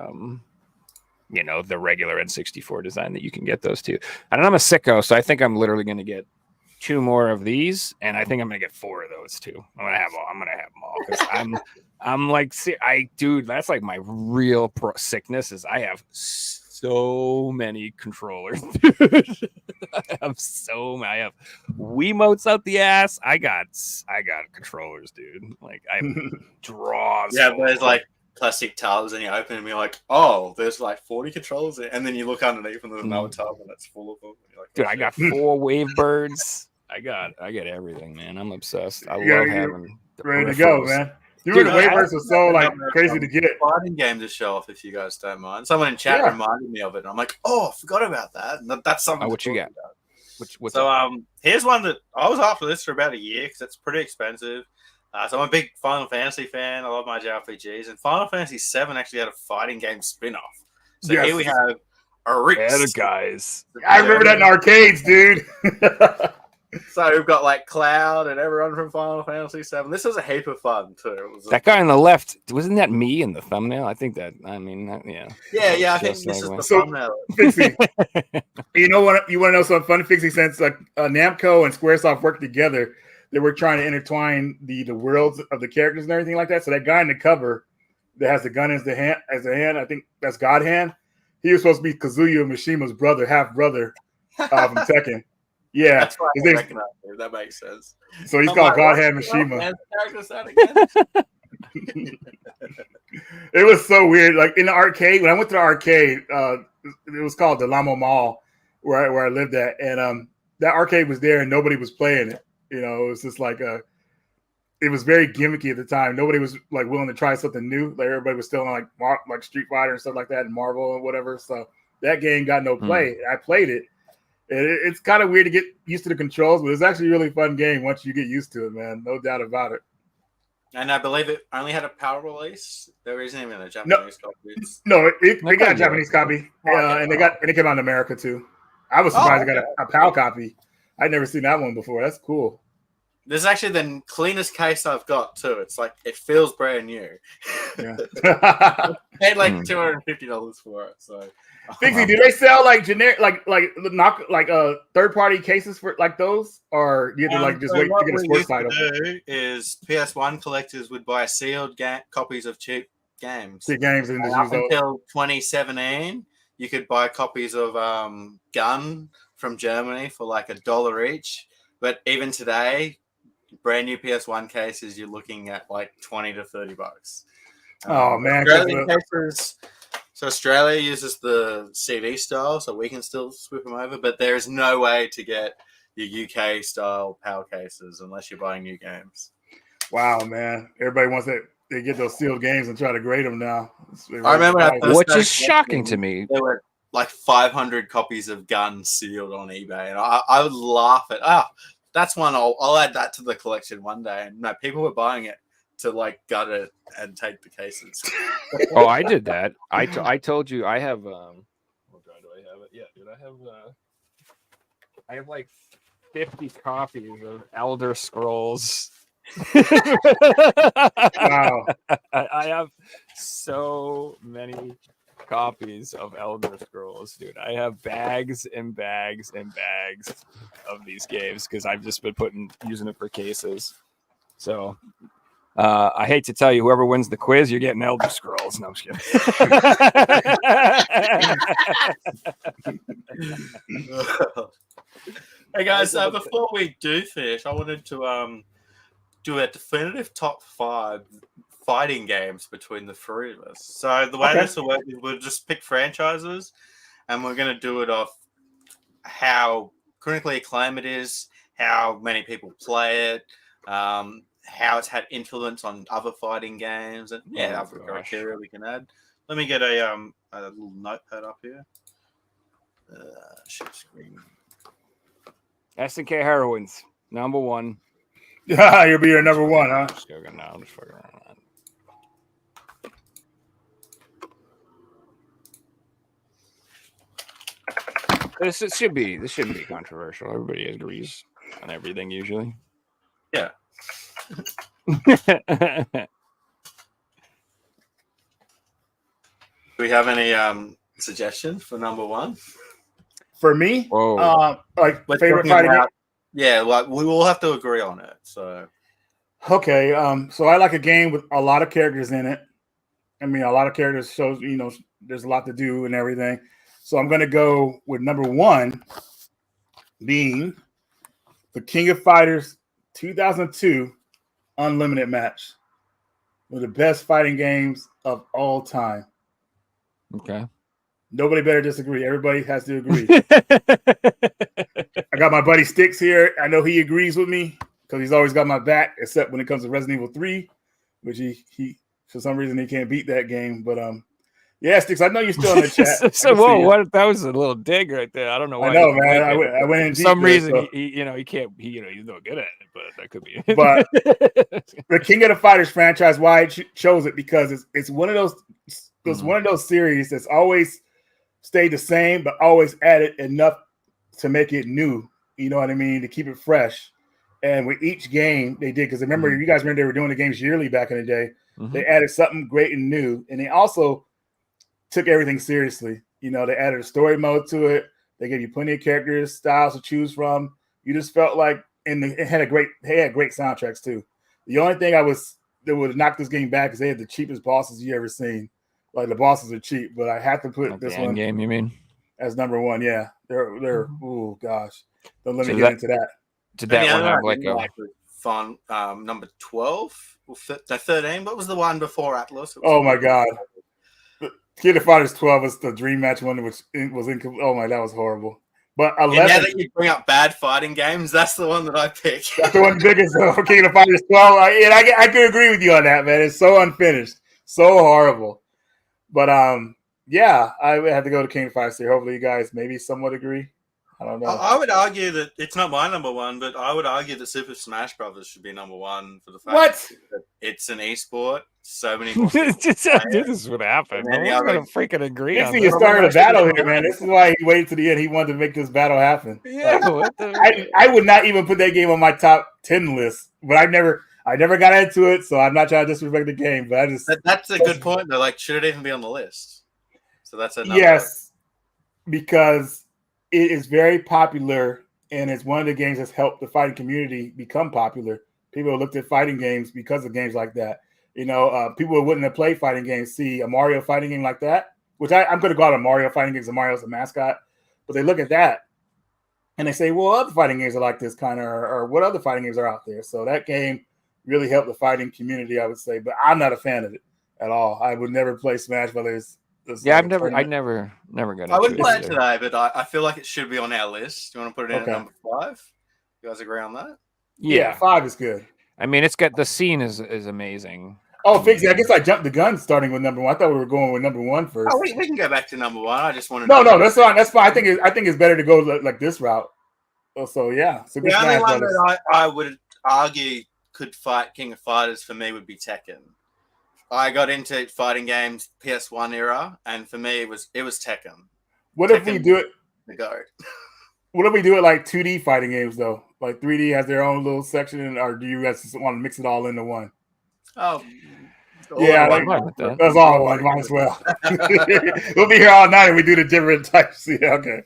the regular N64 design, that you can get those too. And I'm a sicko, so I think I'm literally going to get 2 more of these, and I think I'm gonna get 4 of those too. I'm gonna have them all because I'm like, dude, that's like my real sickness is I have so many controllers, dude. I have Wiimotes out the ass. I got controllers, dude. Like I have draws. Yeah, there's like plastic tubs, and you open them, and you're like, oh, there's like 40 controllers, and then you look underneath, and there's another tub, and it's full of them. And you're like, dude, I got 4 Wavebirds. I got everything, man. I'm obsessed. I love having the ready to go, man. The Wavebirds are so like crazy to get. Fighting game to show off if you guys don't mind. Someone in chat reminded me of it, and I'm like, oh, I forgot about that. And that's something. What you got? What's here's one that I was after this for about a year because it's pretty expensive. So I'm a big Final Fantasy fan. I love my JRPGs, and Final Fantasy VII actually had a fighting game spin-off. So here we have Arix. Guys. I remember that in arcades, dude. So we've got like Cloud and everyone from Final Fantasy VII. This was a heap of fun too. That guy on the left, wasn't that me in the thumbnail? I think that. I mean, yeah. Yeah. I think this is the thumbnail. Fixie, you know what? You want to know something funny, Fixie? Since Namco and SquareSoft worked together, they were trying to intertwine the worlds of the characters and everything like that. So that guy in the cover that has the gun as the hand, I think that's God Hand. He was supposed to be Kazuya Mishima's half brother from Tekken. Yeah, that's why I recognize him. That makes sense. So he's called God Hand Mishima. It was so weird. Like in the arcade, when I went to the arcade, it was called the Lamo Mall, where I lived at, and that arcade was there and nobody was playing it. You know, it was just like it was very gimmicky at the time. Nobody was like willing to try something new. Like everybody was still on like Street Fighter and stuff like that, and Marvel and whatever. So that game got no play. I played it. It's kind of weird to get used to the controls, but it's actually a really fun game once you get used to it, man. No doubt about it. And I believe it only had a PAL release. There isn't even a Japanese copy. No, it got a Japanese copy, and it came out in America too. I was surprised it got a PAL copy. I'd never seen that one before. That's cool. This is actually the cleanest case I've got too. It's like it feels brand new. Yeah. I paid like $250 for it. So, Fixie, do they sell like generic, like third-party cases for like those, or do you have to like just wait to get a sports title? Is PS1 collectors would buy sealed copies of cheap games. Cheap games and up until 2017, you could buy copies of Gun from Germany for like $1 each. But even today, brand new PS1 cases, you're looking at like $20 to $30. Oh man! So Australia uses the CD style, so we can still swip them over. But there is no way to get your UK style PAL cases unless you're buying new games. Wow, man! Everybody wants that. They get those sealed games and try to grade them now. I remember, which is shocking to me. There were like 500 copies of Gun sealed on eBay, and I would laugh at that's one I'll add that to the collection one day. And no, people were buying it to like gut it and take the cases. Oh, I did that. I told you I have what do I have it? Yeah, dude, I have like 50 copies of Elder Scrolls. Wow. I have so many copies of Elder Scrolls, dude. I have bags and bags and bags of these games because I've just been using it for cases. So I hate to tell you, whoever wins the quiz, you're getting Elder Scrolls. No, I'm just kidding. Hey guys, before we do finish, I wanted to do a definitive top 5 fighting games between the 3 of us. So the way this will work is we'll just pick franchises, and we're going to do it off how critically acclaimed it is, how many people play it, how it's had influence on other fighting games, and other criteria we can add. Let me get a little notepad up here. Share screen. SNK Heroines, number 1. Yeah, you'll be your number 1, huh? Just go now. I'm just fucking around. This should be controversial. Everybody agrees on everything usually. Yeah. Do we have any suggestions for number 1? For me, Whoa. like favorite fighting game. Yeah, like we will have to agree on it. So Okay, so I like a game with a lot of characters in it. I mean, a lot of characters shows there's a lot to do and everything. So I'm gonna go with number one being the King of Fighters 2002 Unlimited Match. One of the best fighting games of all time. Okay. Nobody better disagree. Everybody has to agree. I got my buddy Sticks here. I know he agrees with me because he's always got my back, except when it comes to Resident Evil 3, which he for some reason he can't beat that game. But yeah, Sticks, I know you're still in the chat. So whoa, what? That was a little dig right there. I don't know why. I know, man. I went in for deep some there, reason. so. He can't. He's no good at it, but that could be. But the King of the Fighters franchise, why I chose it because it's one of those. It's one of those series that's always stayed the same, but always added enough to make it new. You know what I mean? To keep it fresh. And with each game they did, because remember, you guys remember they were doing the games yearly back in the day. They added something great and new, and they also took everything seriously. They added a story mode to it. They gave you plenty of characters, styles to choose from. You just felt like, and it had great soundtracks too. The only thing that would knock this game back is they had the cheapest bosses you ever seen. Like the bosses are cheap, but I have to put Like this the one end game. You mean as number one? Yeah, they're oh gosh, don't let me get into that. Did that one have like like fun number 12 or 13? What was the one before Atlas? Oh my god. King of Fighters 12 was the dream match one, which was oh my, that was horrible. But 11. Yeah, now that you bring up bad fighting games, that's the one that I pick. That's the one biggest for King of Fighters 12. I can agree with you on that, man. It's so unfinished, so horrible. But yeah, I have to go to King of Fighters here. Hopefully, you guys maybe somewhat agree. I don't know. I would argue that it's not my number one, but I would argue that Super Smash Brothers should be number one for the fact that it's an esport. So many more. This would happen. No one's gonna freaking agree. This is starting a battle here, man. This is why he waited to the end. He wanted to make this battle happen. Yeah, I would not even put that game on my top 10 list, but I never got into it, so I'm not trying to disrespect the game. But that's a good point. Though, like, should it even be on the list? So that's a number. Yes, because it is very popular, and it's one of the games that's helped the fighting community become popular. People looked at fighting games because of games like that. People who wouldn't have played fighting games see a Mario fighting game like that, which I'm going to call it a Mario fighting game because Mario's a mascot. But they look at that, and they say, well, other fighting games are like this kind of, or what other fighting games are out there? So that game really helped the fighting community, I would say. But I'm not a fan of it at all. I would never play Smash Brothers. Yeah, I never got. I wouldn't play it today, but I feel like it should be on our list. Do you want to put it in at number 5? You guys agree on that? Yeah, 5 is good. I mean, it's got the scene is amazing. Oh, Fixie, I guess I jumped the gun starting with number 1. I thought we were going with number 1 first. Oh, we can go back to number 1. I just wanted. No, that's fine. That's fine. I think it's better to go like this route. So yeah, the only one that I would argue could fight King of Fighters for me would be Tekken. I got into fighting games PS1 era, and for me it was Tekken. What if we do it? The goat. What if we do it like 2D fighting games though? Like 3D has their own little section, or do you guys just want to mix it all into one? Oh, yeah, that's all one. Might as well. We'll be here all night and we do the different types. Yeah, okay.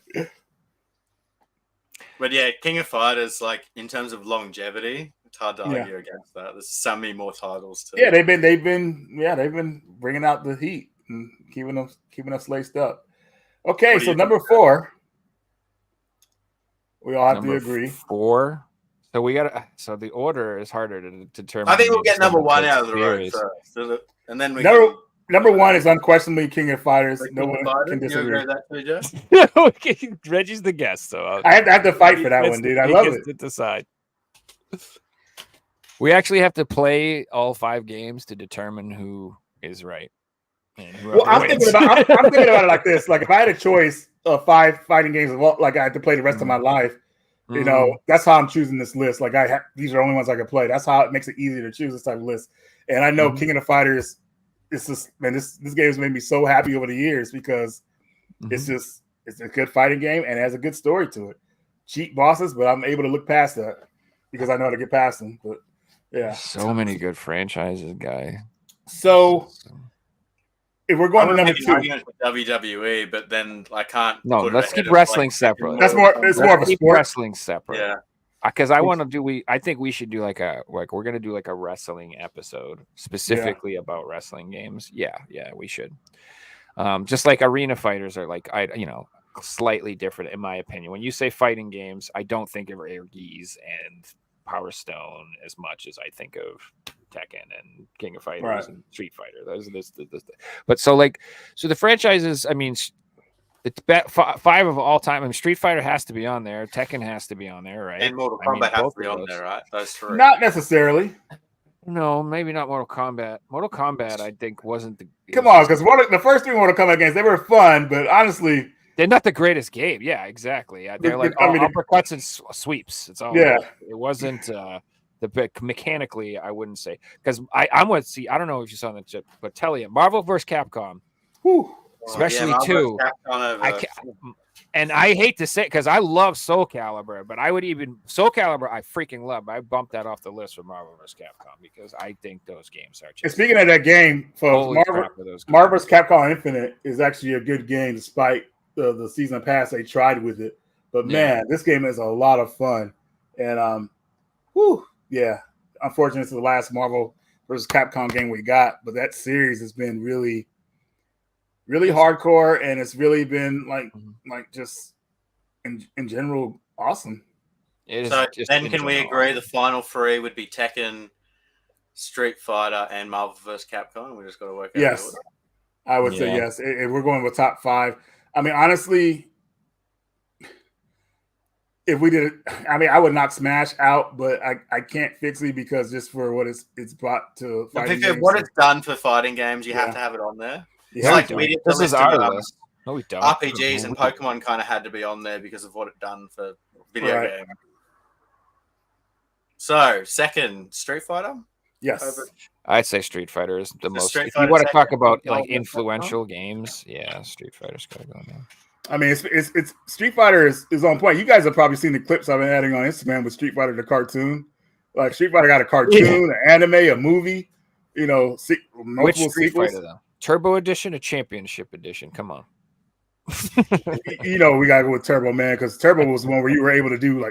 But yeah, King of Fighters, like in terms of longevity, it's hard to argue against that. There's so many more titles too. Yeah, they've been bringing out the heat and keeping us laced up. Okay, so number 4. We all have to agree. 4. So we got. So the order is harder to determine. I think we'll get number 1 out of the road first, and then we. Number 1 is unquestionably King of Fighters. No one can disagree. Reggie's the guest, so I have to fight for that one, dude. I love it. To decide. We actually have to play all 5 games to determine who is right. Well, I'm thinking about it like this. Like if I had a choice of 5 fighting games, like I had to play the rest of my life, that's how I'm choosing this list. Like these are the only ones I can play. That's how it makes it easier to choose this type of list. And I know King of the Fighters. It's just, man, this game has made me so happy over the years because it's a good fighting game and it has a good story to it. Cheap bosses, but I'm able to look past that because I know how to get past them. But yeah, so many good franchises, guy. So if we're going to number 2, WWE, but then I can't. No, let's keep wrestling separate. It's more of a sport. Wrestling separate. Yeah. because I want to do. I think we should do we're gonna do like a wrestling episode specifically about wrestling games. Yeah, we should. Just like arena fighters are slightly different in my opinion. When you say fighting games, I don't think of Air Geese and Power Stone as much as I think of Tekken and King of Fighters and Street Fighter. But so the franchises. I mean, the 5 of all time. I mean, Street Fighter has to be on there. Tekken has to be on there, right? And Mortal Kombat has to be on there, right? Those 3. Not necessarily. No, maybe not Mortal Kombat. Mortal Kombat, I think, wasn't the. Come on, because the first 3 Mortal Kombat games, they were fun, but honestly, they're not the greatest game. Yeah, exactly. They're uppercuts and sweeps. It's all. Yeah. It wasn't mechanically. I wouldn't say because I'm going to see. I don't know if you saw that, but tell you, Marvel vs. Capcom, especially 2. And I hate to say it because I love Soul Calibur, but Soul Calibur I freaking love. I bumped that off the list for Marvel vs. Capcom because I think those games are. And speaking of that game, folks, Marvel vs. Capcom Infinite is actually a good game, despite the season pass they tried with it. But man, this game is a lot of fun. And unfortunately, it's the last Marvel vs. Capcom game we got, but that series has been really, really hardcore, and it's really been like just in general awesome. So then, can we agree the final 3 would be Tekken, Street Fighter, and Marvel vs. Capcom? We just got to work out. Yes, I would say yes. If we're going with top 5, I mean, honestly, if we did, I mean, I would knock Smash out, but I can't fix it because just for what it's brought to fighting games. What it's done for fighting games, you have to have it on there. It's like we did this is our list. No, we don't. RPGs and Pokemon kind of had to be on there because of what it done for video games. So, second, Street Fighter? Yes. I'd say Street Fighter is the most. If you want to talk about influential games, Street Fighter's got to go now. I mean, it's Street Fighter is on point. You guys have probably seen the clips I've been adding on Instagram with Street Fighter the cartoon. Like Street Fighter got a cartoon, an anime, a movie. Multiple Which Street sequels. Fighter though? Turbo Edition or Championship Edition? Come on. We gotta go with Turbo, man, because Turbo was the one where you were able to do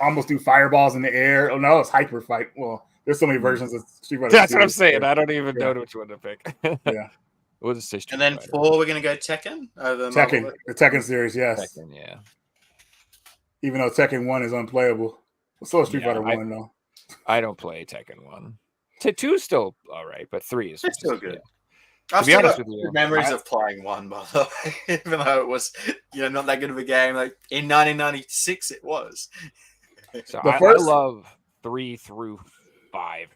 almost do fireballs in the air. Oh no, it's Hyper Fight. Well, there's so many versions of Street Fighter. That's what I'm saying. I don't even know which one to pick. Yeah. We'll just say Street and then Fighter. 4, we're gonna go Tekken over Tekken, the Tekken series, yes. Tekken, yeah. Even though Tekken 1 is unplayable, so is Street Fighter 1 though. I don't play Tekken 1. 2 is still all right, but 3 is still good. To be honest with you, memories of playing 1, by the way, even though it was not that good of a game. Like in 1996, it was. So I love 3 through 5,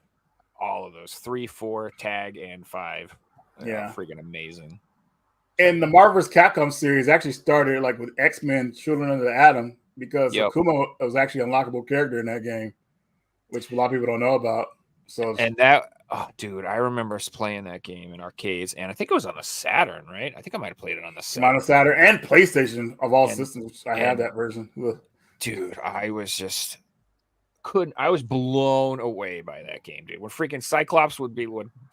all of those 3, 4, tag, and 5. They're freaking amazing. And the Marvel vs. Capcom series actually started with X-Men: Children of the Atom because Akuma was actually an unlockable character in that game, which a lot of people don't know about. So dude, I remember us playing that game in arcades, and I think it was on the Saturn, right? I think I might have played it on the Saturn. On the Saturn and PlayStation of all systems. I had that version. Ugh. Dude, I was just I was blown away by that game, dude. When freaking Cyclops would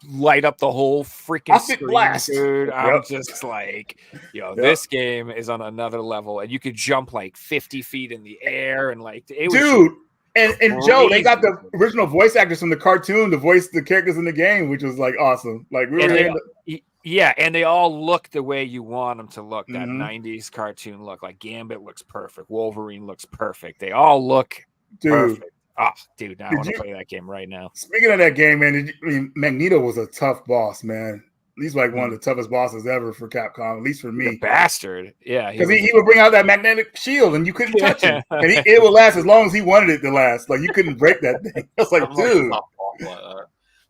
light up the whole freaking screen, blast. Dude. I'm just like, this game is on another level, and you could jump 50 feet in the air, and it was dude. And Joe, they got the original voice actors from the cartoon to voice the characters in the game, which was awesome. And they all look the way you want them to look. That 90s cartoon look. Gambit looks perfect. Wolverine looks perfect. They all look perfect. Oh, dude, now I want to play that game right now. Speaking of that game, man, Magneto was a tough boss, man. He's one of the toughest bosses ever for Capcom, at least for me. The bastard. Yeah. Because he would bring out that magnetic shield and you couldn't touch him. And it would last as long as he wanted it to last. You couldn't break that thing. I was dude.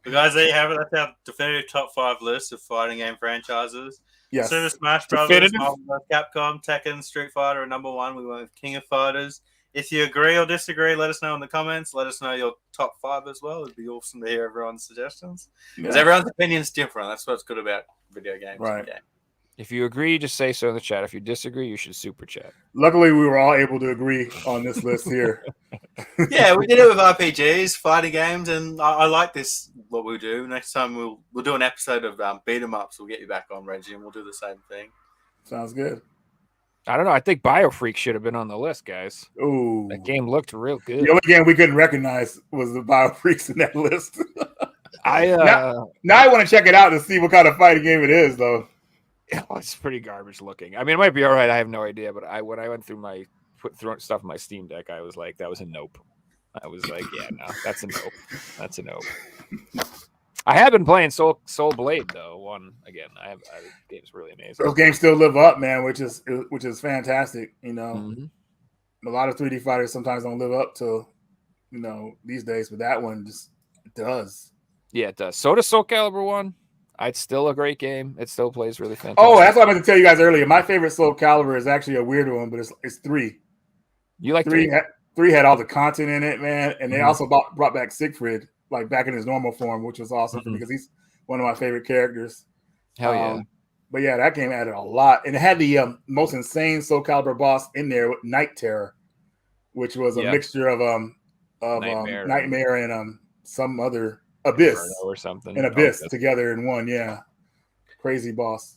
But guys, there you have it. That's our definitive top 5 list of fighting game franchises. Yes. Super Smash Brothers, Marvel vs. Capcom, Tekken, Street Fighter are number 1. We went with King of Fighters. If you agree or disagree, let us know in the comments. Let us know your top 5 as well. It'd be awesome to hear everyone's suggestions. Because everyone's opinion is different. That's what's good about video games. Right. If you agree, just say so in the chat. If you disagree, you should super chat. Luckily, we were all able to agree on this list here. Yeah, we did it with RPGs, fighting games, and I like this, what we do. Next time we'll do an episode of beat 'em ups. We'll get you back on, Reggie, and we'll do the same thing. Sounds good. I don't know. I think Biofreak should have been on the list, guys. Ooh, That game looked real good. the only game we couldn't recognize was the Biofreaks in that list. I now I want to check it out to see what kind of fighting game it is, though. it's pretty garbage looking. I mean, it might be all right. I have no idea. But when I went through throwing stuff in my Steam Deck, I was like, that was a nope. I was like, yeah, no, that's a nope. That's a nope. I have been playing Soul Blade though. One again. The game's really amazing. Those games still live up, man, which is fantastic. You know, Mm-hmm. a lot of 3D fighters sometimes don't live up to, these days, but that one just does. Yeah, it does. So does Soul Calibur 1. It's still a great game. It still plays really fantastic. Oh, that's what I meant to tell you guys earlier. My favorite Soul Calibur is actually a weird one, but it's 3. You like 3? 3 had all the content in it, man, and they Mhm. also brought back Siegfried, like back in his normal form, which was awesome for me because he's one of my favorite characters. Hell yeah. But yeah, that game added a lot, and it had the most insane Soul Calibur boss in there with Night Terror, which was a mixture of Nightmare and some other Abyss Inferno or something. and Abyss together in one. Yeah, crazy boss.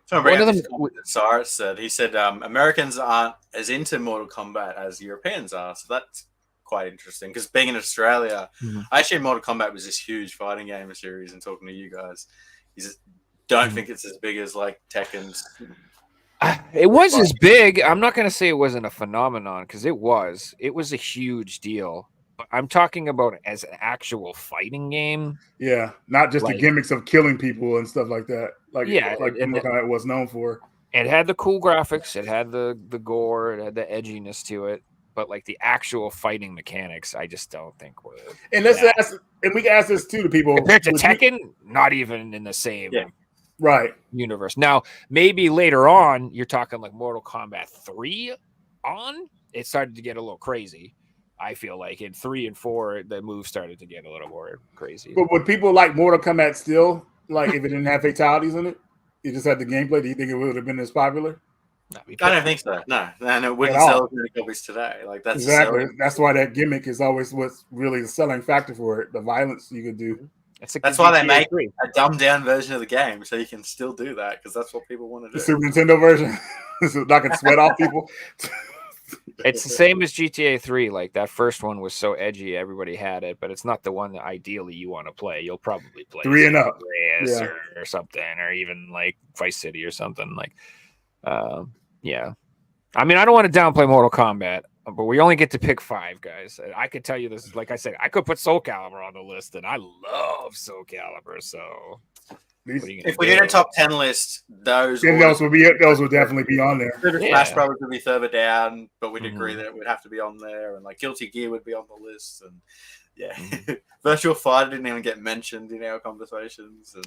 So one of them, Cyrus said, he said Americans aren't as into Mortal Kombat as Europeans are, so that's quite interesting. Because being in Australia, I actually Mortal Kombat was this huge fighting game series, and talking to you guys, don't think it's as big as like Tekken's. It was as big. I'm not going to say it wasn't a phenomenon because it was. It was a huge deal. But I'm talking about as an actual fighting game. Yeah, not just the gimmicks of killing people and stuff like that. Like it was known for. It had the cool graphics. It had the gore. It had the edginess to it. But like the actual fighting mechanics, I just don't think were. And we can ask this too to people compared to Tekken, not even in the same. Right. Universe. Now, maybe later on, you're talking like Mortal Kombat 3 on, it started to get a little crazy. I feel like in 3 and 4, the moves started to get a little more crazy. But would people like Mortal Kombat still, like if it didn't have fatalities in it? You just had the gameplay. Do you think it would have been as popular? I don't think so. No, and it wouldn't sell as many copies today. Like that's exactly. That's why that gimmick is always what's really the selling factor for it. The violence you could do. That's why they make a dumbed down version of the game, so you can still do that because that's what people want to do. The Super Nintendo version, so I can sweat off people. It's the same as GTA 3. Like that first one was so edgy, everybody had it, but it's not the one that ideally you want to play. You'll probably play 3 and up, or something, or even like Vice City or something. Like, yeah. I mean, I don't want to downplay Mortal Kombat, but we only get to pick 5, guys. I could tell you this, like I said, I could put Soul Calibur on the list, and I love Soul Calibur. So, if we did a top 10 list, those would definitely be on there. Smash Brothers would be further down, but we'd agree that it would have to be on there, and like Guilty Gear would be on the list, and Virtual Fighter didn't even get mentioned in our conversations. And...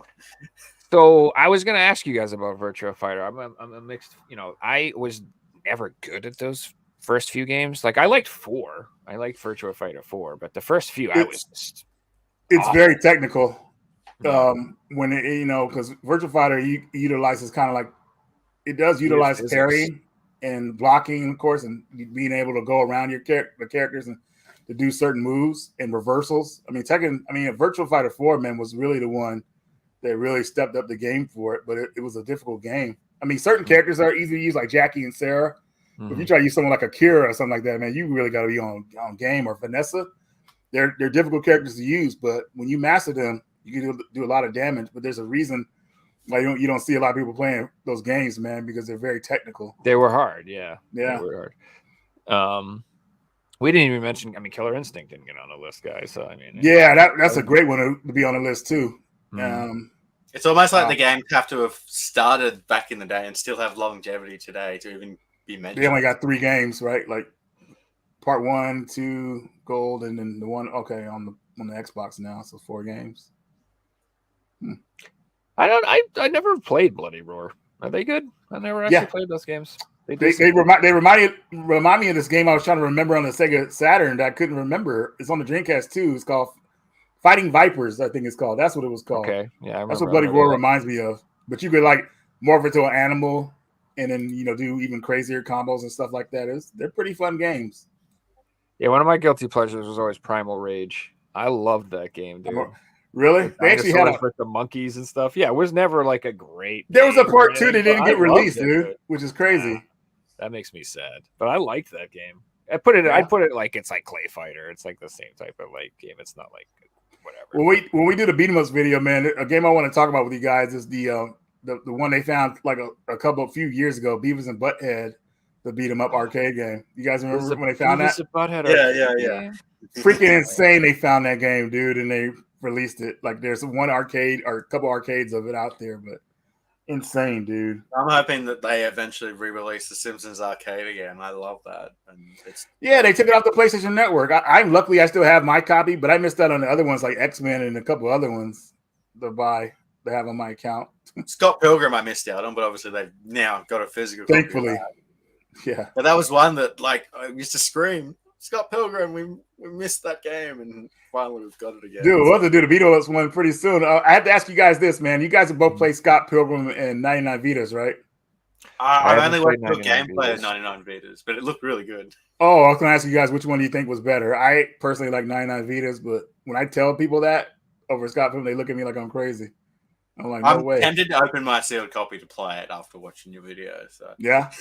So I was going to ask you guys about Virtua Fighter. I'm a mixed. I was never good at those first few games. Like I liked 4. I liked Virtua Fighter 4, but the first few I was just. It's very technical. When because Virtua Fighter utilizes kind of like it does utilize parrying and blocking, of course, and being able to go around the characters and to do certain moves and reversals. I mean, Virtua Fighter 4, man, was really the one that really stepped up the game for it, but it was a difficult game. I mean, certain characters are easy to use, like Jackie and Sarah. If you try to use someone like Akira or something like that, man, you really got to be on game. Or Vanessa, they're difficult characters to use, but when you master them, you can do a lot of damage. But there's a reason why you don't see a lot of people playing those games, man, because they're very technical. They were hard, yeah. They were hard. We didn't even mention. I mean, Killer Instinct didn't get on the list, guys. So I mean, that's a great one to be on the list too. It's almost like the games have to have started back in the day and still have longevity today to even be mentioned. They only got 3 games, right? Like part 1, 2, gold, and then the one on the Xbox now, so 4 games. I never played Bloody Roar. Are they good? I never actually played those games. They remind me of this game I was trying to remember on the Sega Saturn that I couldn't remember. It's on the Dreamcast too. It's called Fighting Vipers, I think it's called. That's what it was called. Okay, yeah, that's what Bloody Roar reminds me of. But you could like morph into an animal and then do even crazier combos and stuff like that. They're pretty fun games. Yeah, one of my guilty pleasures was always Primal Rage. I loved that game, dude. Really? The They actually had dinosaurs with the monkeys and stuff. Yeah, it was never like a great. There was a game or part 2 that anything, didn't but get I loved released, it, dude, which is crazy. That makes me sad, but I liked that game. I'd put it like it's like Clay Fighter. It's like the same type of like game. It's not like whatever. When we do the beat 'em ups video, man, a game I want to talk about with you guys is the one they found like a few years ago, Beavis and Butthead, the beat 'em up arcade game. You guys remember when they found that? Yeah. Freaking insane! They found that game, dude, and they released it. Like there's one arcade or a couple arcades of it out there, but insane, dude. I'm hoping that they eventually re-release the Simpsons arcade again. I love that, and it's They took it off the PlayStation Network. I luckily I still have my copy, but I missed out on the other ones like X-Men and a couple other ones to have on my account. Scott Pilgrim. I missed out on, but obviously they've now got a physical. Thankfully, yeah. But that was one that like I used to scream, Scott Pilgrim. We missed that game, and finally we've got it again. Dude, we'll have to do the Beatles one pretty soon. I have to ask you guys this, man. You guys have both played Scott Pilgrim and 99 Vitas, right? I've only watched the gameplay of 99 Vitas, but it looked really good. Oh, I was going to ask you guys which one do you think was better. I personally like 99 Vitas, but when I tell people that over Scott Pilgrim, they look at me like I'm crazy. I'm like, no way. I'm tempted to open my sealed copy to play it after watching your video. So yeah.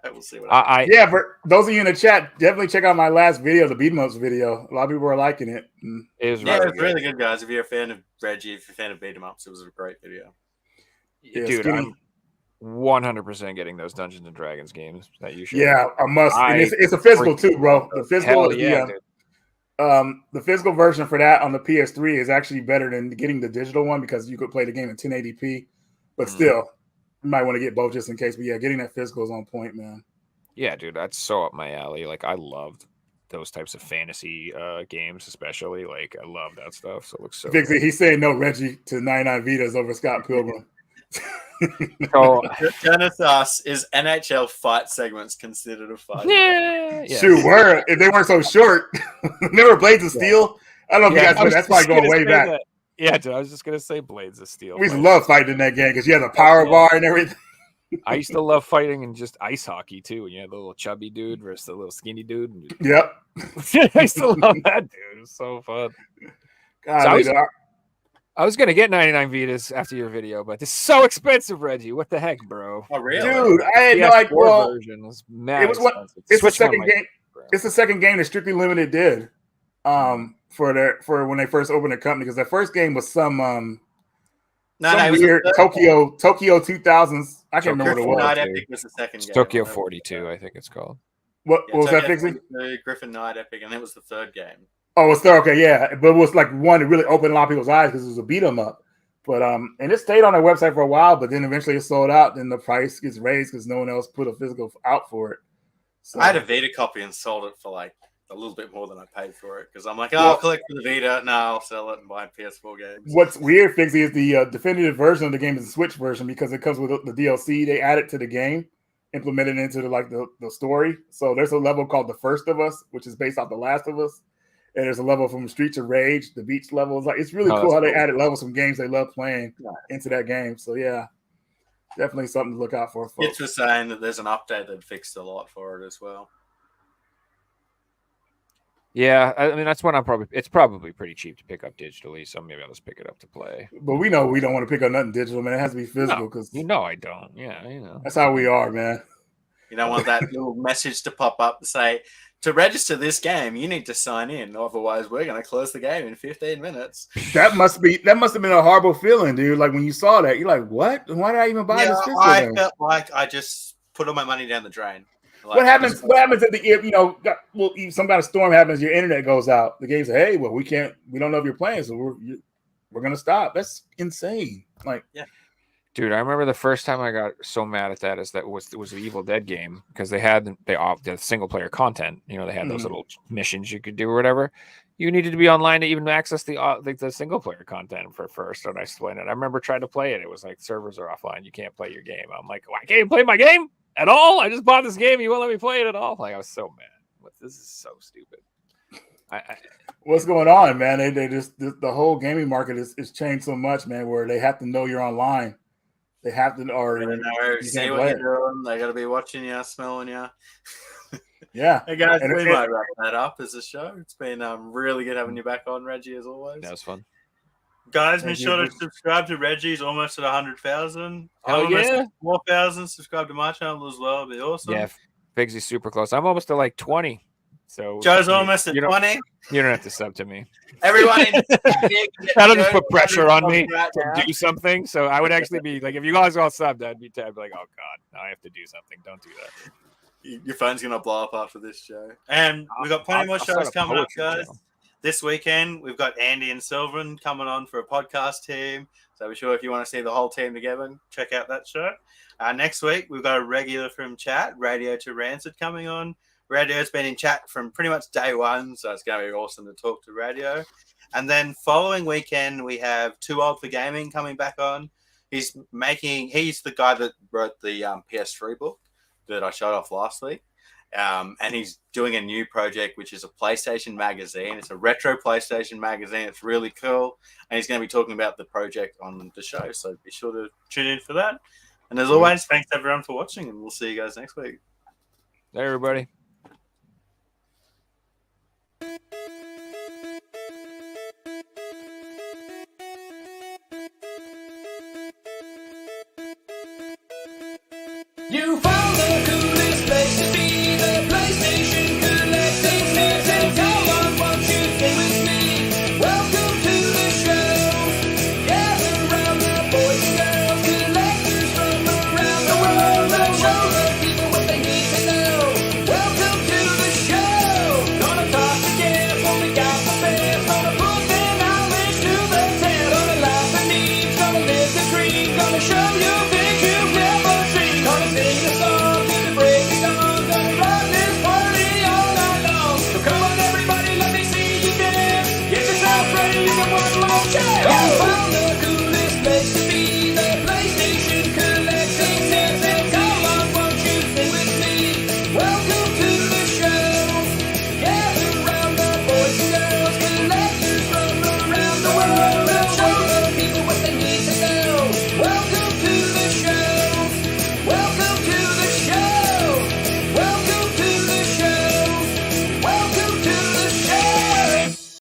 We'll see what happens. Yeah, for those of you in the chat, definitely check out my last video, the Beat 'em Ups video. A lot of people are liking it. It was really good, guys. If you're a fan of Reggie, if you're a fan of Beat 'em Ups, it was a great video. Yeah, dude, I'm 100% getting those Dungeons and Dragons games that you should. Yeah, I must. And it's a physical too, bro. The physical, the physical version for that on the PS3 is actually better than getting the digital one because you could play the game in 1080p. But still, you might want to get both just in case. But yeah, getting that physical is on point, man. Yeah, dude, that's so up my alley. Like, I loved those types of fantasy games, especially. Like, I love that stuff. So it looks so. Vixie, he's saying no, Reggie, to 99 Vitas over Scott Pilgrim. So, Genesis is NHL fight segments considered a fight? Yeah. Shoot, if they weren't so short. Remember Blades of Steel? I don't know if you guys know. That's probably going way back. Yeah, dude, I was just gonna say Blades of Steel. We used to love fighting in that game because you had the power bar and everything. I used to love fighting in just ice hockey too. You had the little chubby dude versus the little skinny dude. Yep. I used to love that, dude. It was so fun. God, so I was gonna get 99 Vitas after your video, but it's so expensive, Reggie. What the heck, bro? Oh, really? Dude, I had no idea. Well, version was mad expensive. It's the second game. It's the second game that Strictly Limited did. For when they first opened the company, because their first game was some weird Tokyo 2000s. I can't remember what it was. Night Epic was the second game. Tokyo 42, I think it's called. What was that, Fixing? The Griffin Night Epic, and it was the third game. Oh, it's third. Okay, yeah, but it was like one that really opened a lot of people's eyes because it was a beat 'em up. But and it stayed on their website for a while, but then eventually it sold out. Then the price gets raised because no one else put a physical out for it. So, I had a Vita copy and sold it for like a little bit more than I paid for it because I'm like, I'll collect for the Vita. No, I'll sell it and buy PS4 games. What's weird, Fixie, is the definitive version of the game is the Switch version because it comes with the DLC they added to the game, implemented into the story. So there's a level called The First of Us, which is based off The Last of Us. And there's a level from Streets of Rage, the beach level. It's really cool how they added levels from games they love playing into that game. So yeah, definitely something to look out for. It's for saying that there's an update that fixed a lot for it as well. Yeah, I mean that's when it's probably pretty cheap to pick up digitally, so maybe I'll just pick it up to play. But we know we don't want to pick up nothing digital, man. It has to be physical because I don't. Yeah, that's how we are, man. You don't want that little message to pop up to say, to register this game, you need to sign in. Otherwise, we're going to close the game in 15 minutes. That must have been a horrible feeling, dude. Like when you saw that, you're like, what? Why did I even buy this physical game? Felt like I just put all my money down the drain. Like, what happens at the some kind of storm happens, your internet goes out. The game says, hey, well, we don't know if you're playing, so we're going to stop. That's insane. Like, yeah. Dude, I remember the first time I got so mad at that was the Evil Dead game because they had the single player content. You know, they had those little missions you could do or whatever. You needed to be online to even access the single player content for first. And I explained it. I remember trying to play it. It was like servers are offline. You can't play your game. I'm like, I can't play my game at all. I just bought this game. You won't let me play it at all. Like I was so mad. This is so stupid. What's going on, man? They just the whole gaming market is changed so much, man. Where they have to know you're online. They have to, or see what you're doing. They got to be watching you, smelling you. Yeah. Hey guys, we might wrap that up as a show. It's been really good having you back on, Reggie, as always. That was fun. Guys, Thank make sure you. to subscribe to Reggie's almost at 100,000. Hell Almost yeah. at 4,000. Subscribe to my channel as well. It'd be awesome. Yeah, Figsy's super close. I'm almost to like 20. So Joe's almost at you don't, 20. you don't have to sub to me. Everyone in That'll just put pressure on me right to now. do something. So I would actually be like, if you guys all subbed, I'd be like, oh god, now I have to do something. Don't do that. Your phone's gonna blow up after this show. And we've got plenty more I'll start shows a coming up, poetry guys. channel. This weekend we've got Andy and Sylvan coming on for a podcast team. So be sure if you want to see the whole team together, check out that show. Next week we've got a regular from chat, Radio to Rancid, coming on. Radio's been in chat from pretty much day one, so it's going to be awesome to talk to Radio. And then following weekend, we have Too Old for Gaming coming back on. He's the guy that wrote the PS3 book that I showed off last week. And he's doing a new project, which is a PlayStation magazine. It's a retro PlayStation magazine. It's really cool. And he's going to be talking about the project on the show. So be sure to tune in for that. And as always, thanks everyone for watching, and we'll see you guys next week. Hey, everybody. You found the coolest place to be, the PlayStation collecting nerds, and come on, won't you stay with me? Welcome to the show. Gather round the boys and girls, collectors from around the world. Let's show the people what they need to know. Welcome to the show. Gonna talk again, what we got for fans. Gonna put their knowledge to the test. Gonna laugh and eat, gonna live the dream, gonna show you.